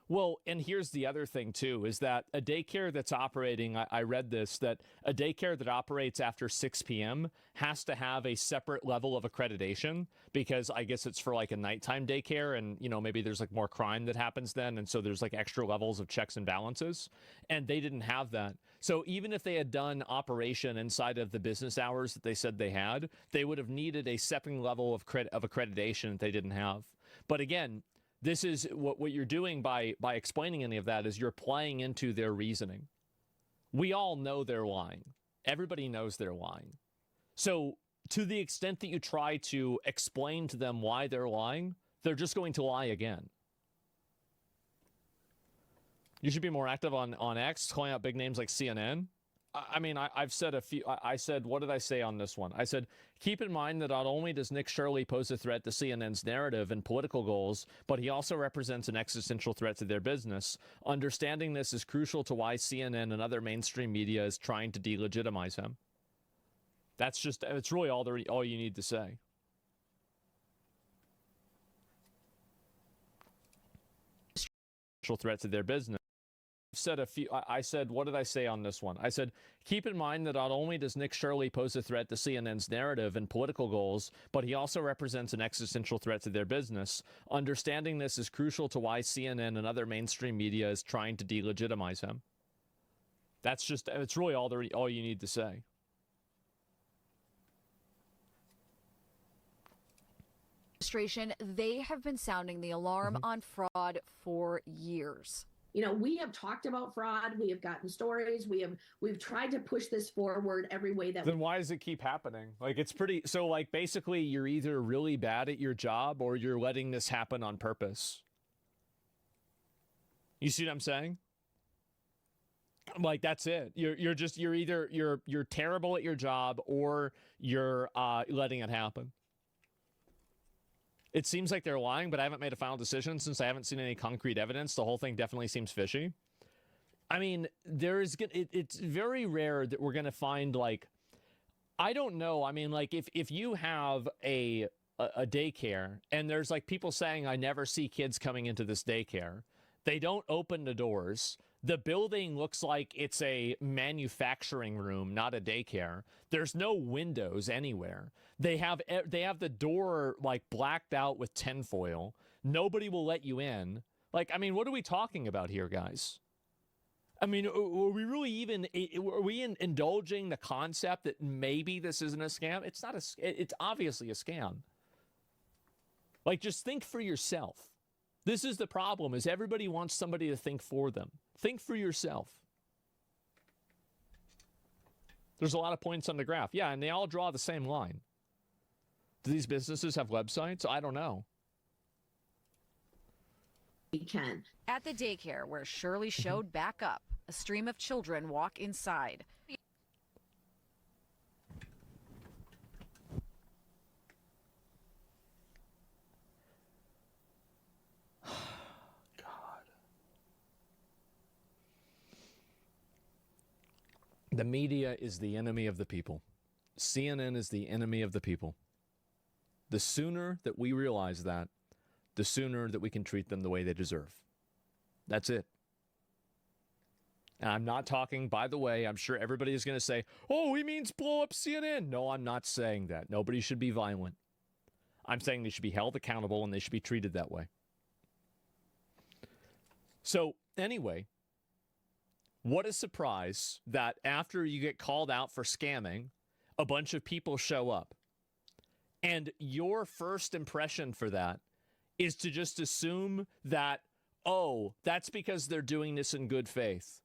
Well, and here's the other thing, too, is that a daycare that's operating, I read this, that a daycare that operates after 6 p.m. has to have a separate level of accreditation because I guess it's for like a nighttime daycare and, maybe there's like more crime that happens then. And so there's like extra levels of checks and balances. And they didn't have that. So even if they had done operation inside of the business hours that they said they had, they would have needed a separate level of accreditation that they didn't have. But again, this is what you're doing by explaining any of that is you're playing into their reasoning. We all know they're lying. Everybody knows they're lying. So to the extent that you try to explain to them why they're lying, they're just going to lie again. You should be more active on X, calling out big names like CNN. I mean, I've said a few. I said, what did I say on this one? I said, keep in mind that not only does Nick Shirley pose a threat to CNN's narrative and political goals, but he also represents an existential threat to their business. Understanding this is crucial to why CNN and other mainstream media is trying to delegitimize him. It's really all you need to say. Threat to their business. I said, what did I say on this one? I said, keep in mind that not only does Nick Shirley pose a threat to CNN's narrative and political goals, but he also represents an existential threat to their business. Understanding this is crucial to why CNN and other mainstream media is trying to delegitimize him. It's really all you need to say. They have been sounding the alarm on fraud for years. You know, we have talked about fraud. We have gotten stories. We've tried to push this forward every way that. Then why does it keep happening? Like, it's pretty. So, like, basically, you're either really bad at your job or you're letting this happen on purpose. You see what I'm saying? Like, that's it. You're either terrible at your job or you're letting it happen. It seems like they're lying, but I haven't made a final decision since I haven't seen any concrete evidence. The whole thing definitely seems fishy. I mean, it's very rare that we're going to find, like, I don't know. I mean, like, if you have a daycare and there's, like, people saying, I never see kids coming into this daycare. They don't open the doors. The building looks like it's a manufacturing room, not a daycare. There's no windows anywhere. They have the door, like, blacked out with tinfoil. Nobody will let you in. Like, I mean, what are we talking about here, guys? I mean, are we really even, are we indulging the concept that maybe this isn't a scam? It's not it's obviously a scam. Like, just think for yourself. This is the problem, is everybody wants somebody to think for them. Think for yourself. There's a lot of points on the graph. Yeah, and they all draw the same line. Do these businesses have websites? I don't know. We can. At the daycare where Shirley showed back up, a stream of children walk inside. The media is the enemy of the people. CNN is the enemy of the people. The sooner that we realize that, the sooner that we can treat them the way they deserve. That's it. And I'm not talking, by the way, I'm sure everybody is going to say, oh, he means blow up CNN. No, I'm not saying that. Nobody should be violent. I'm saying they should be held accountable and they should be treated that way. So, anyway, what a surprise that after you get called out for scamming, a bunch of people show up. And your first impression for that is to just assume that, oh, that's because they're doing this in good faith.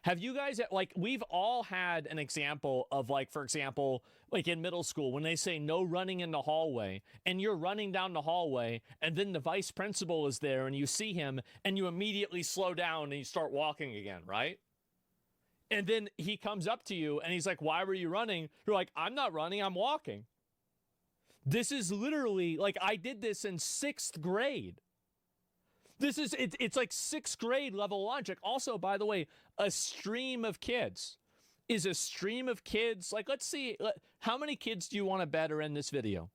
Have you guys, like, we've all had an example of, like, for example, like in middle school, when they say no running in the hallway, and you're running down the hallway, and then the vice principal is there, and you see him, and you immediately slow down, and you start walking again, right? And then he comes up to you, and he's like, why were you running? You're like, I'm not running, I'm walking. This is literally, like, I did this in 6th grade. It's like 6th grade level logic. Also, by the way, a stream of kids. Is a stream of kids, like, let's see, how many kids do you want to bet are in this video?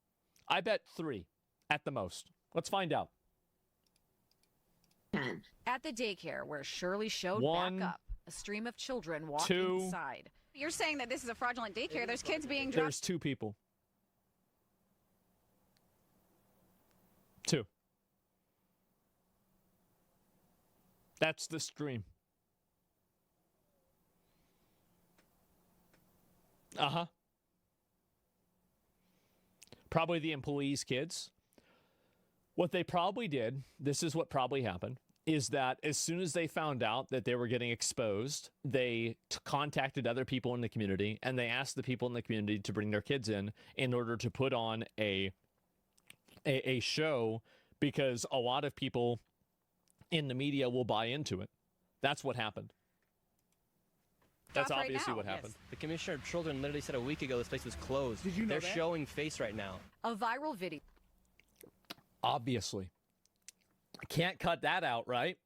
I bet 3 at the most. Let's find out. At the daycare where Shirley showed 1, back up, a stream of children walk 2, inside. You're saying that this is a fraudulent daycare. There's kids being dropped. There's 2 people. 2. That's the stream. Uh-huh. Probably the employees' kids. What they probably did, this is what probably happened, is that as soon as they found out that they were getting exposed, they contacted other people in the community, and they asked the people in the community to bring their kids in order to put on a show, because a lot of people in the media will buy into it. That's what happened. That's Right obviously now. what happened. Yes. The Commissioner of Children literally said a week ago this place was closed. Did you know They're that? showing face right now. A viral video. Obviously. I can't cut that out, right?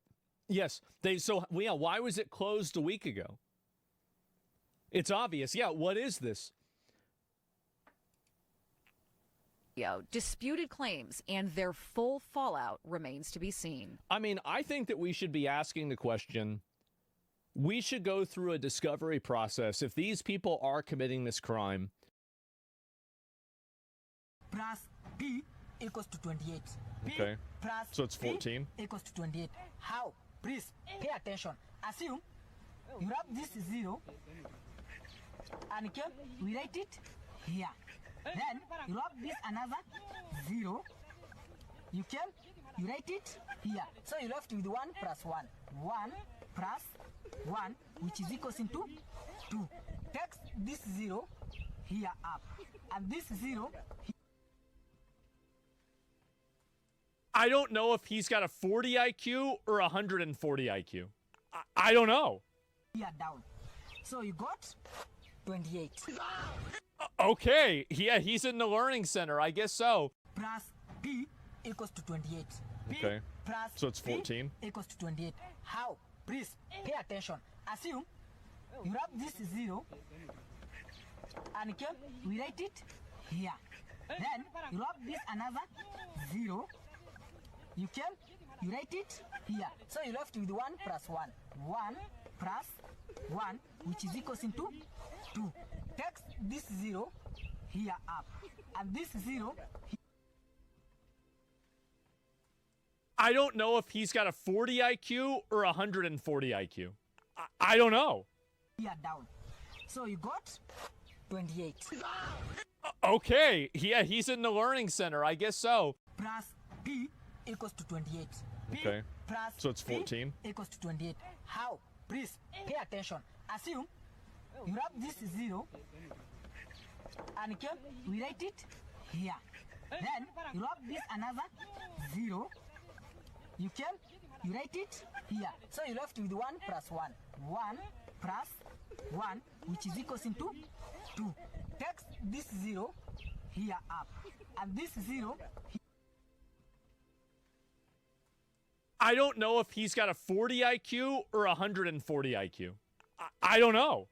Yes. Why was it closed a week ago? It's obvious. Yeah, what is this? Disputed claims and their full fallout remains to be seen. I mean, I think that we should be asking the question, we should go through a discovery process. If these people are committing this crime. Plus P equals to 28. Okay. Plus So it's 14. P equals to 28. How? Please pay attention. Assume you wrap this 0 and okay, we write it here. Then you wrap this another 0. You can you write it here. So you're left with 1 plus 1. 1 plus 1, which is equals into 2. Take this 0 here up. And this 0 I don't know if he's got a 40 IQ or 140 IQ. I don't know. here down. So you got 28. Okay, yeah, he's in the learning center. I guess so. Plus P equals to 28. P Okay. plus So it's 14. P equals to 28. How? Please pay attention. Assume you wrap this 0 and here we write it here. Then you wrap this another 0. You write it here. So you're left with 1 plus 1. 1 plus 1, which is equals into 2. Take this 0 here up. And this 0 I don't know if he's got a 40 IQ or 140 IQ. I don't know. here down. So you got 28. Okay, yeah, he's in the learning center. I guess so. Plus P equals to 28. P Okay. plus So it's 14. P equals to 28. How? Please pay attention. Assume you wrap this 0 and here we write it here. Then you wrap this another 0. You write it here. So you're left with 1 plus 1. 1 plus 1, which is equals into 2. Take this 0 here up. And this 0 I don't know if he's got a 40 IQ or 140 IQ. I don't know.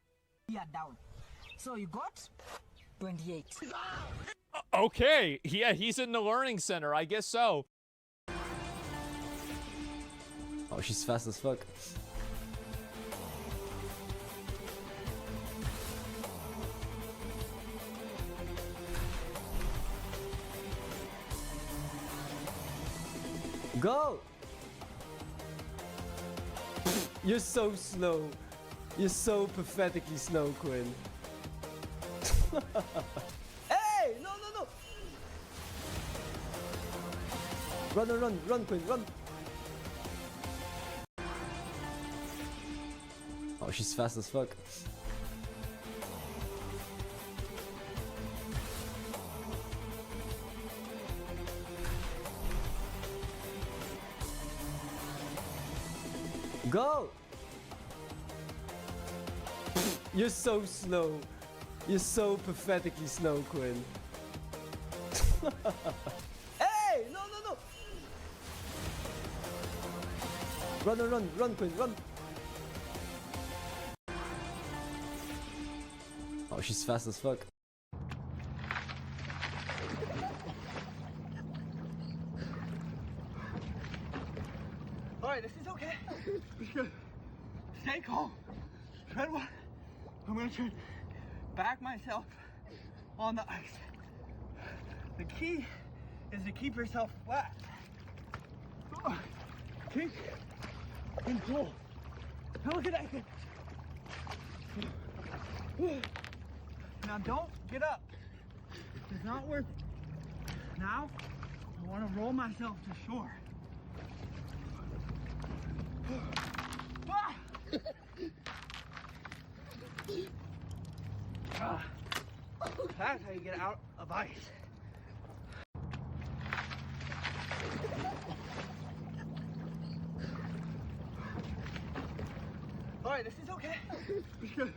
here down. So you got 28. Okay, yeah, he's in the learning center. I guess so. Oh, she's fast as fuck. Go! You're so slow. You're so pathetically slow, Quinn. Hey! No, no, no! Run, run, run, run, Quinn, run! Oh, she's fast as fuck. Go! You're so slow. You're so pathetically slow, Quinn. Hey! No, no, no! Run, run, run, run, Quinn, run! Oh, she's fast as fuck. Alright, this is okay. Just gonna stay calm. Tread one. I'm gonna try to back myself on the ice. The key is to keep yourself flat. Keep control. Now look at that. Now don't get up. It's not worth it. Now I want to roll myself to shore. That's how you get out of ice. Alright, this is okay. Just gonna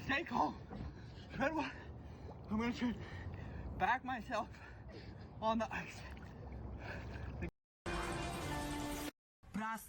stay calm. Tread one. I'm gonna try to back myself on the ice. plus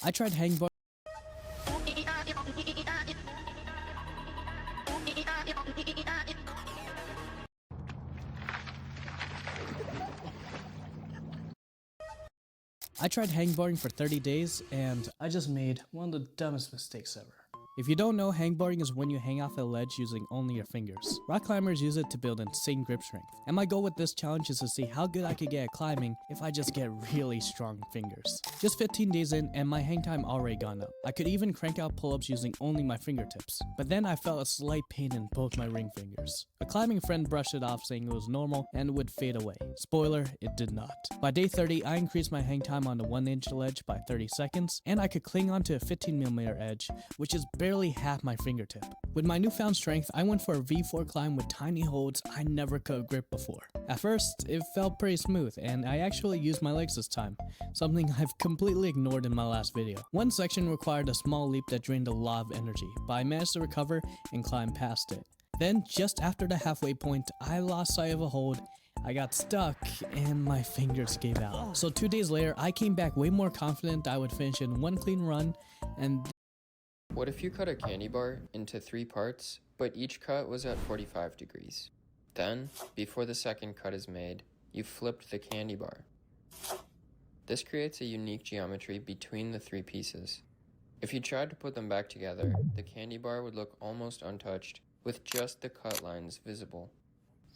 I tried hang bar. I tried hangbarring for 30 days and I just made one of the dumbest mistakes ever. If you don't know, hangbarring is when you hang off a ledge using only your fingers. Rock climbers use it to build insane grip strength. And my goal with this challenge is to see how good I could get at climbing if I just get really strong fingers. Just 15 days in and my hang time already gone up. I could even crank out pull-ups using only my fingertips. But then I felt a slight pain in both my ring fingers. A climbing friend brushed it off saying it was normal and would fade away. Spoiler, it did not. By day 30, I increased my hang time on the 1-inch ledge by 30 seconds, and I could cling onto a 15mm edge, which is barely half my fingertip. With my newfound strength, I went for a V4 climb with tiny holds I never could grip before. At first, it felt pretty smooth, and I actually used my legs this time, something I've completely ignored in my last video. One section required a small leap that drained a lot of energy, but I managed to recover and climb past it. Then, just after the halfway point, I lost sight of a hold, I got stuck, and my fingers gave out. So 2 days later, I came back way more confident I would finish in one clean run, and what if you cut a candy bar into 3 parts, but each cut was at 45 degrees? Then, before the second cut is made, you flipped the candy bar. This creates a unique geometry between the 3 pieces. If you tried to put them back together, the candy bar would look almost untouched, with just the cut lines visible.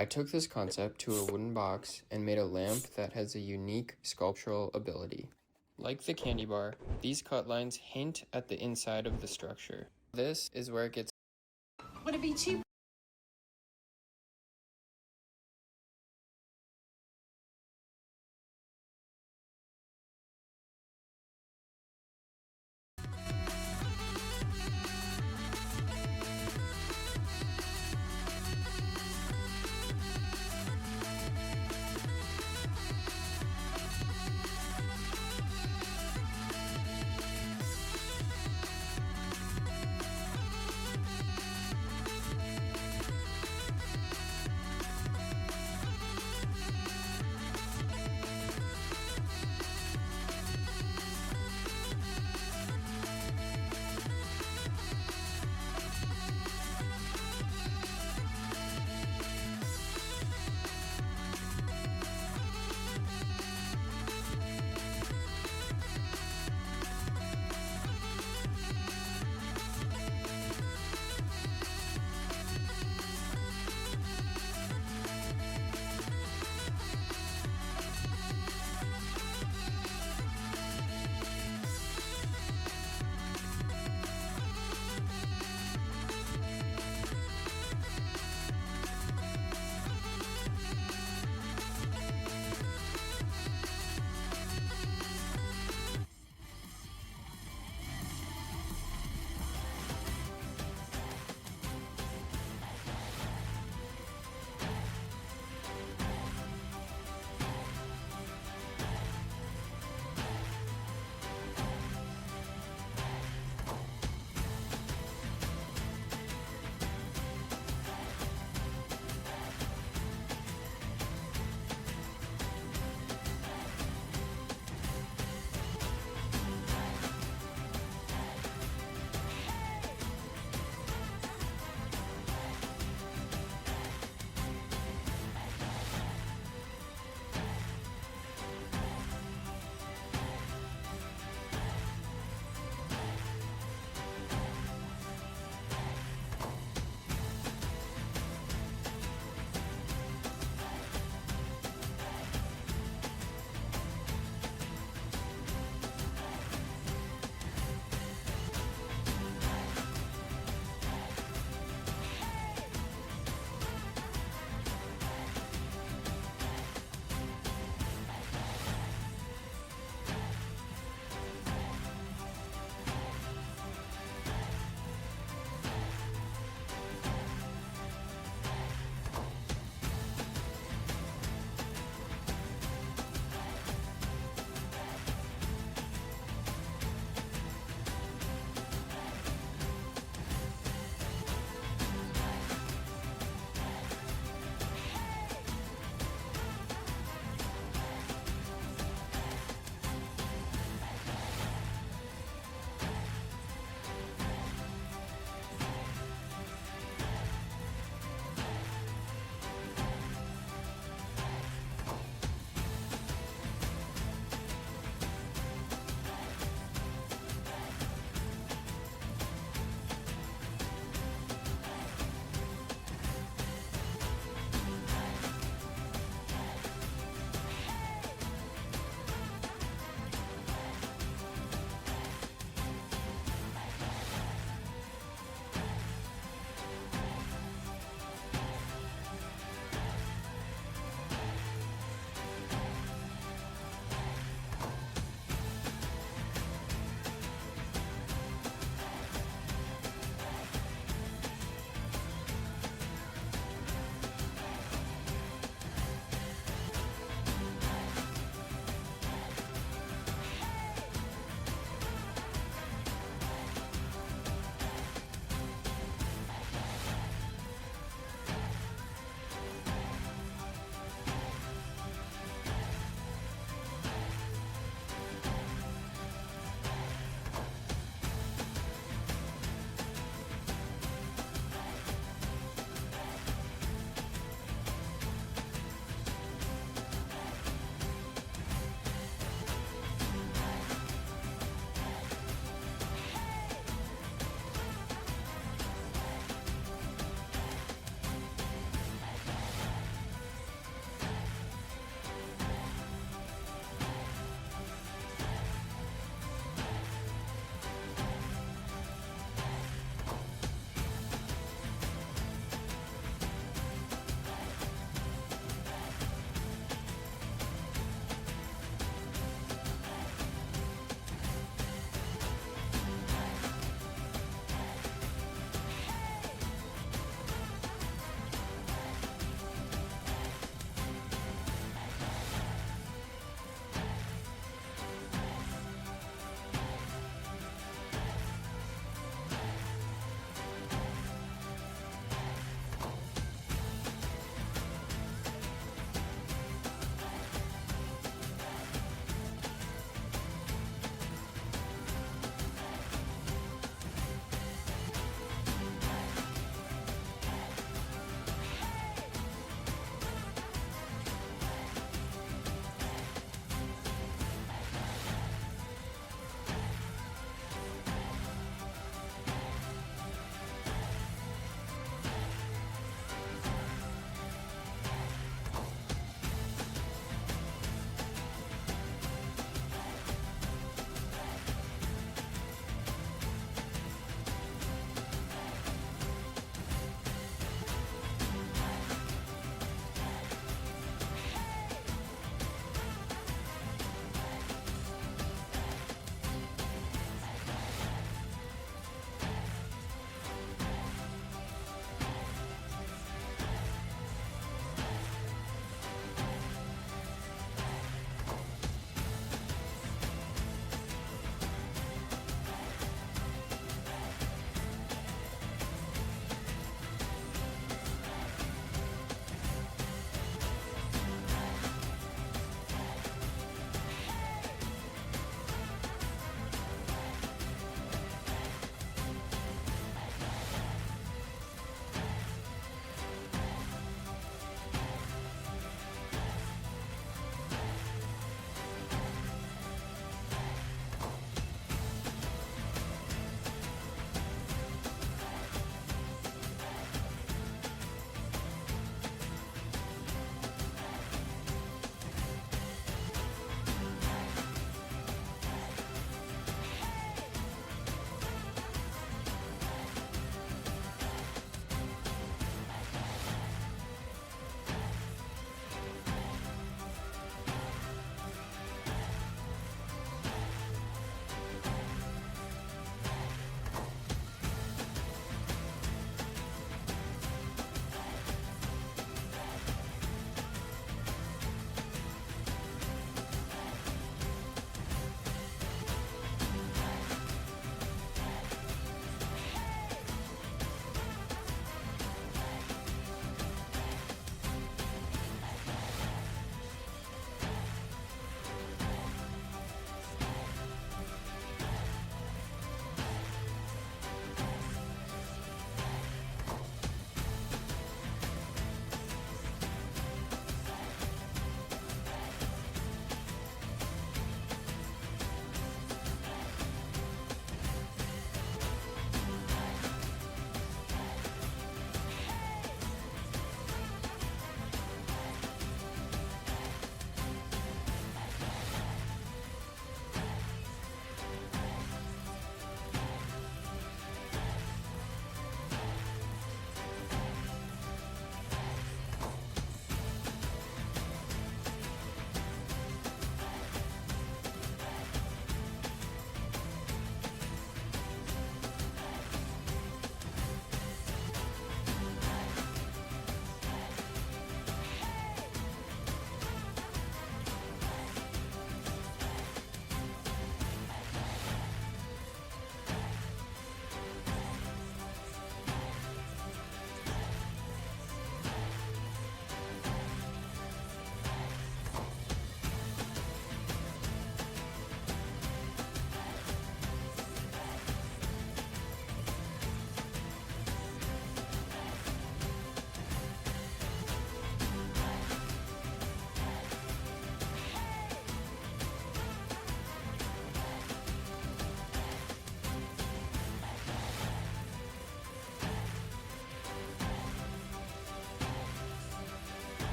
I took this concept to a wooden box and made a lamp that has a unique sculptural ability. Like the candy bar, these cut lines hint at the inside of the structure. This is where it gets. Would it be cheaper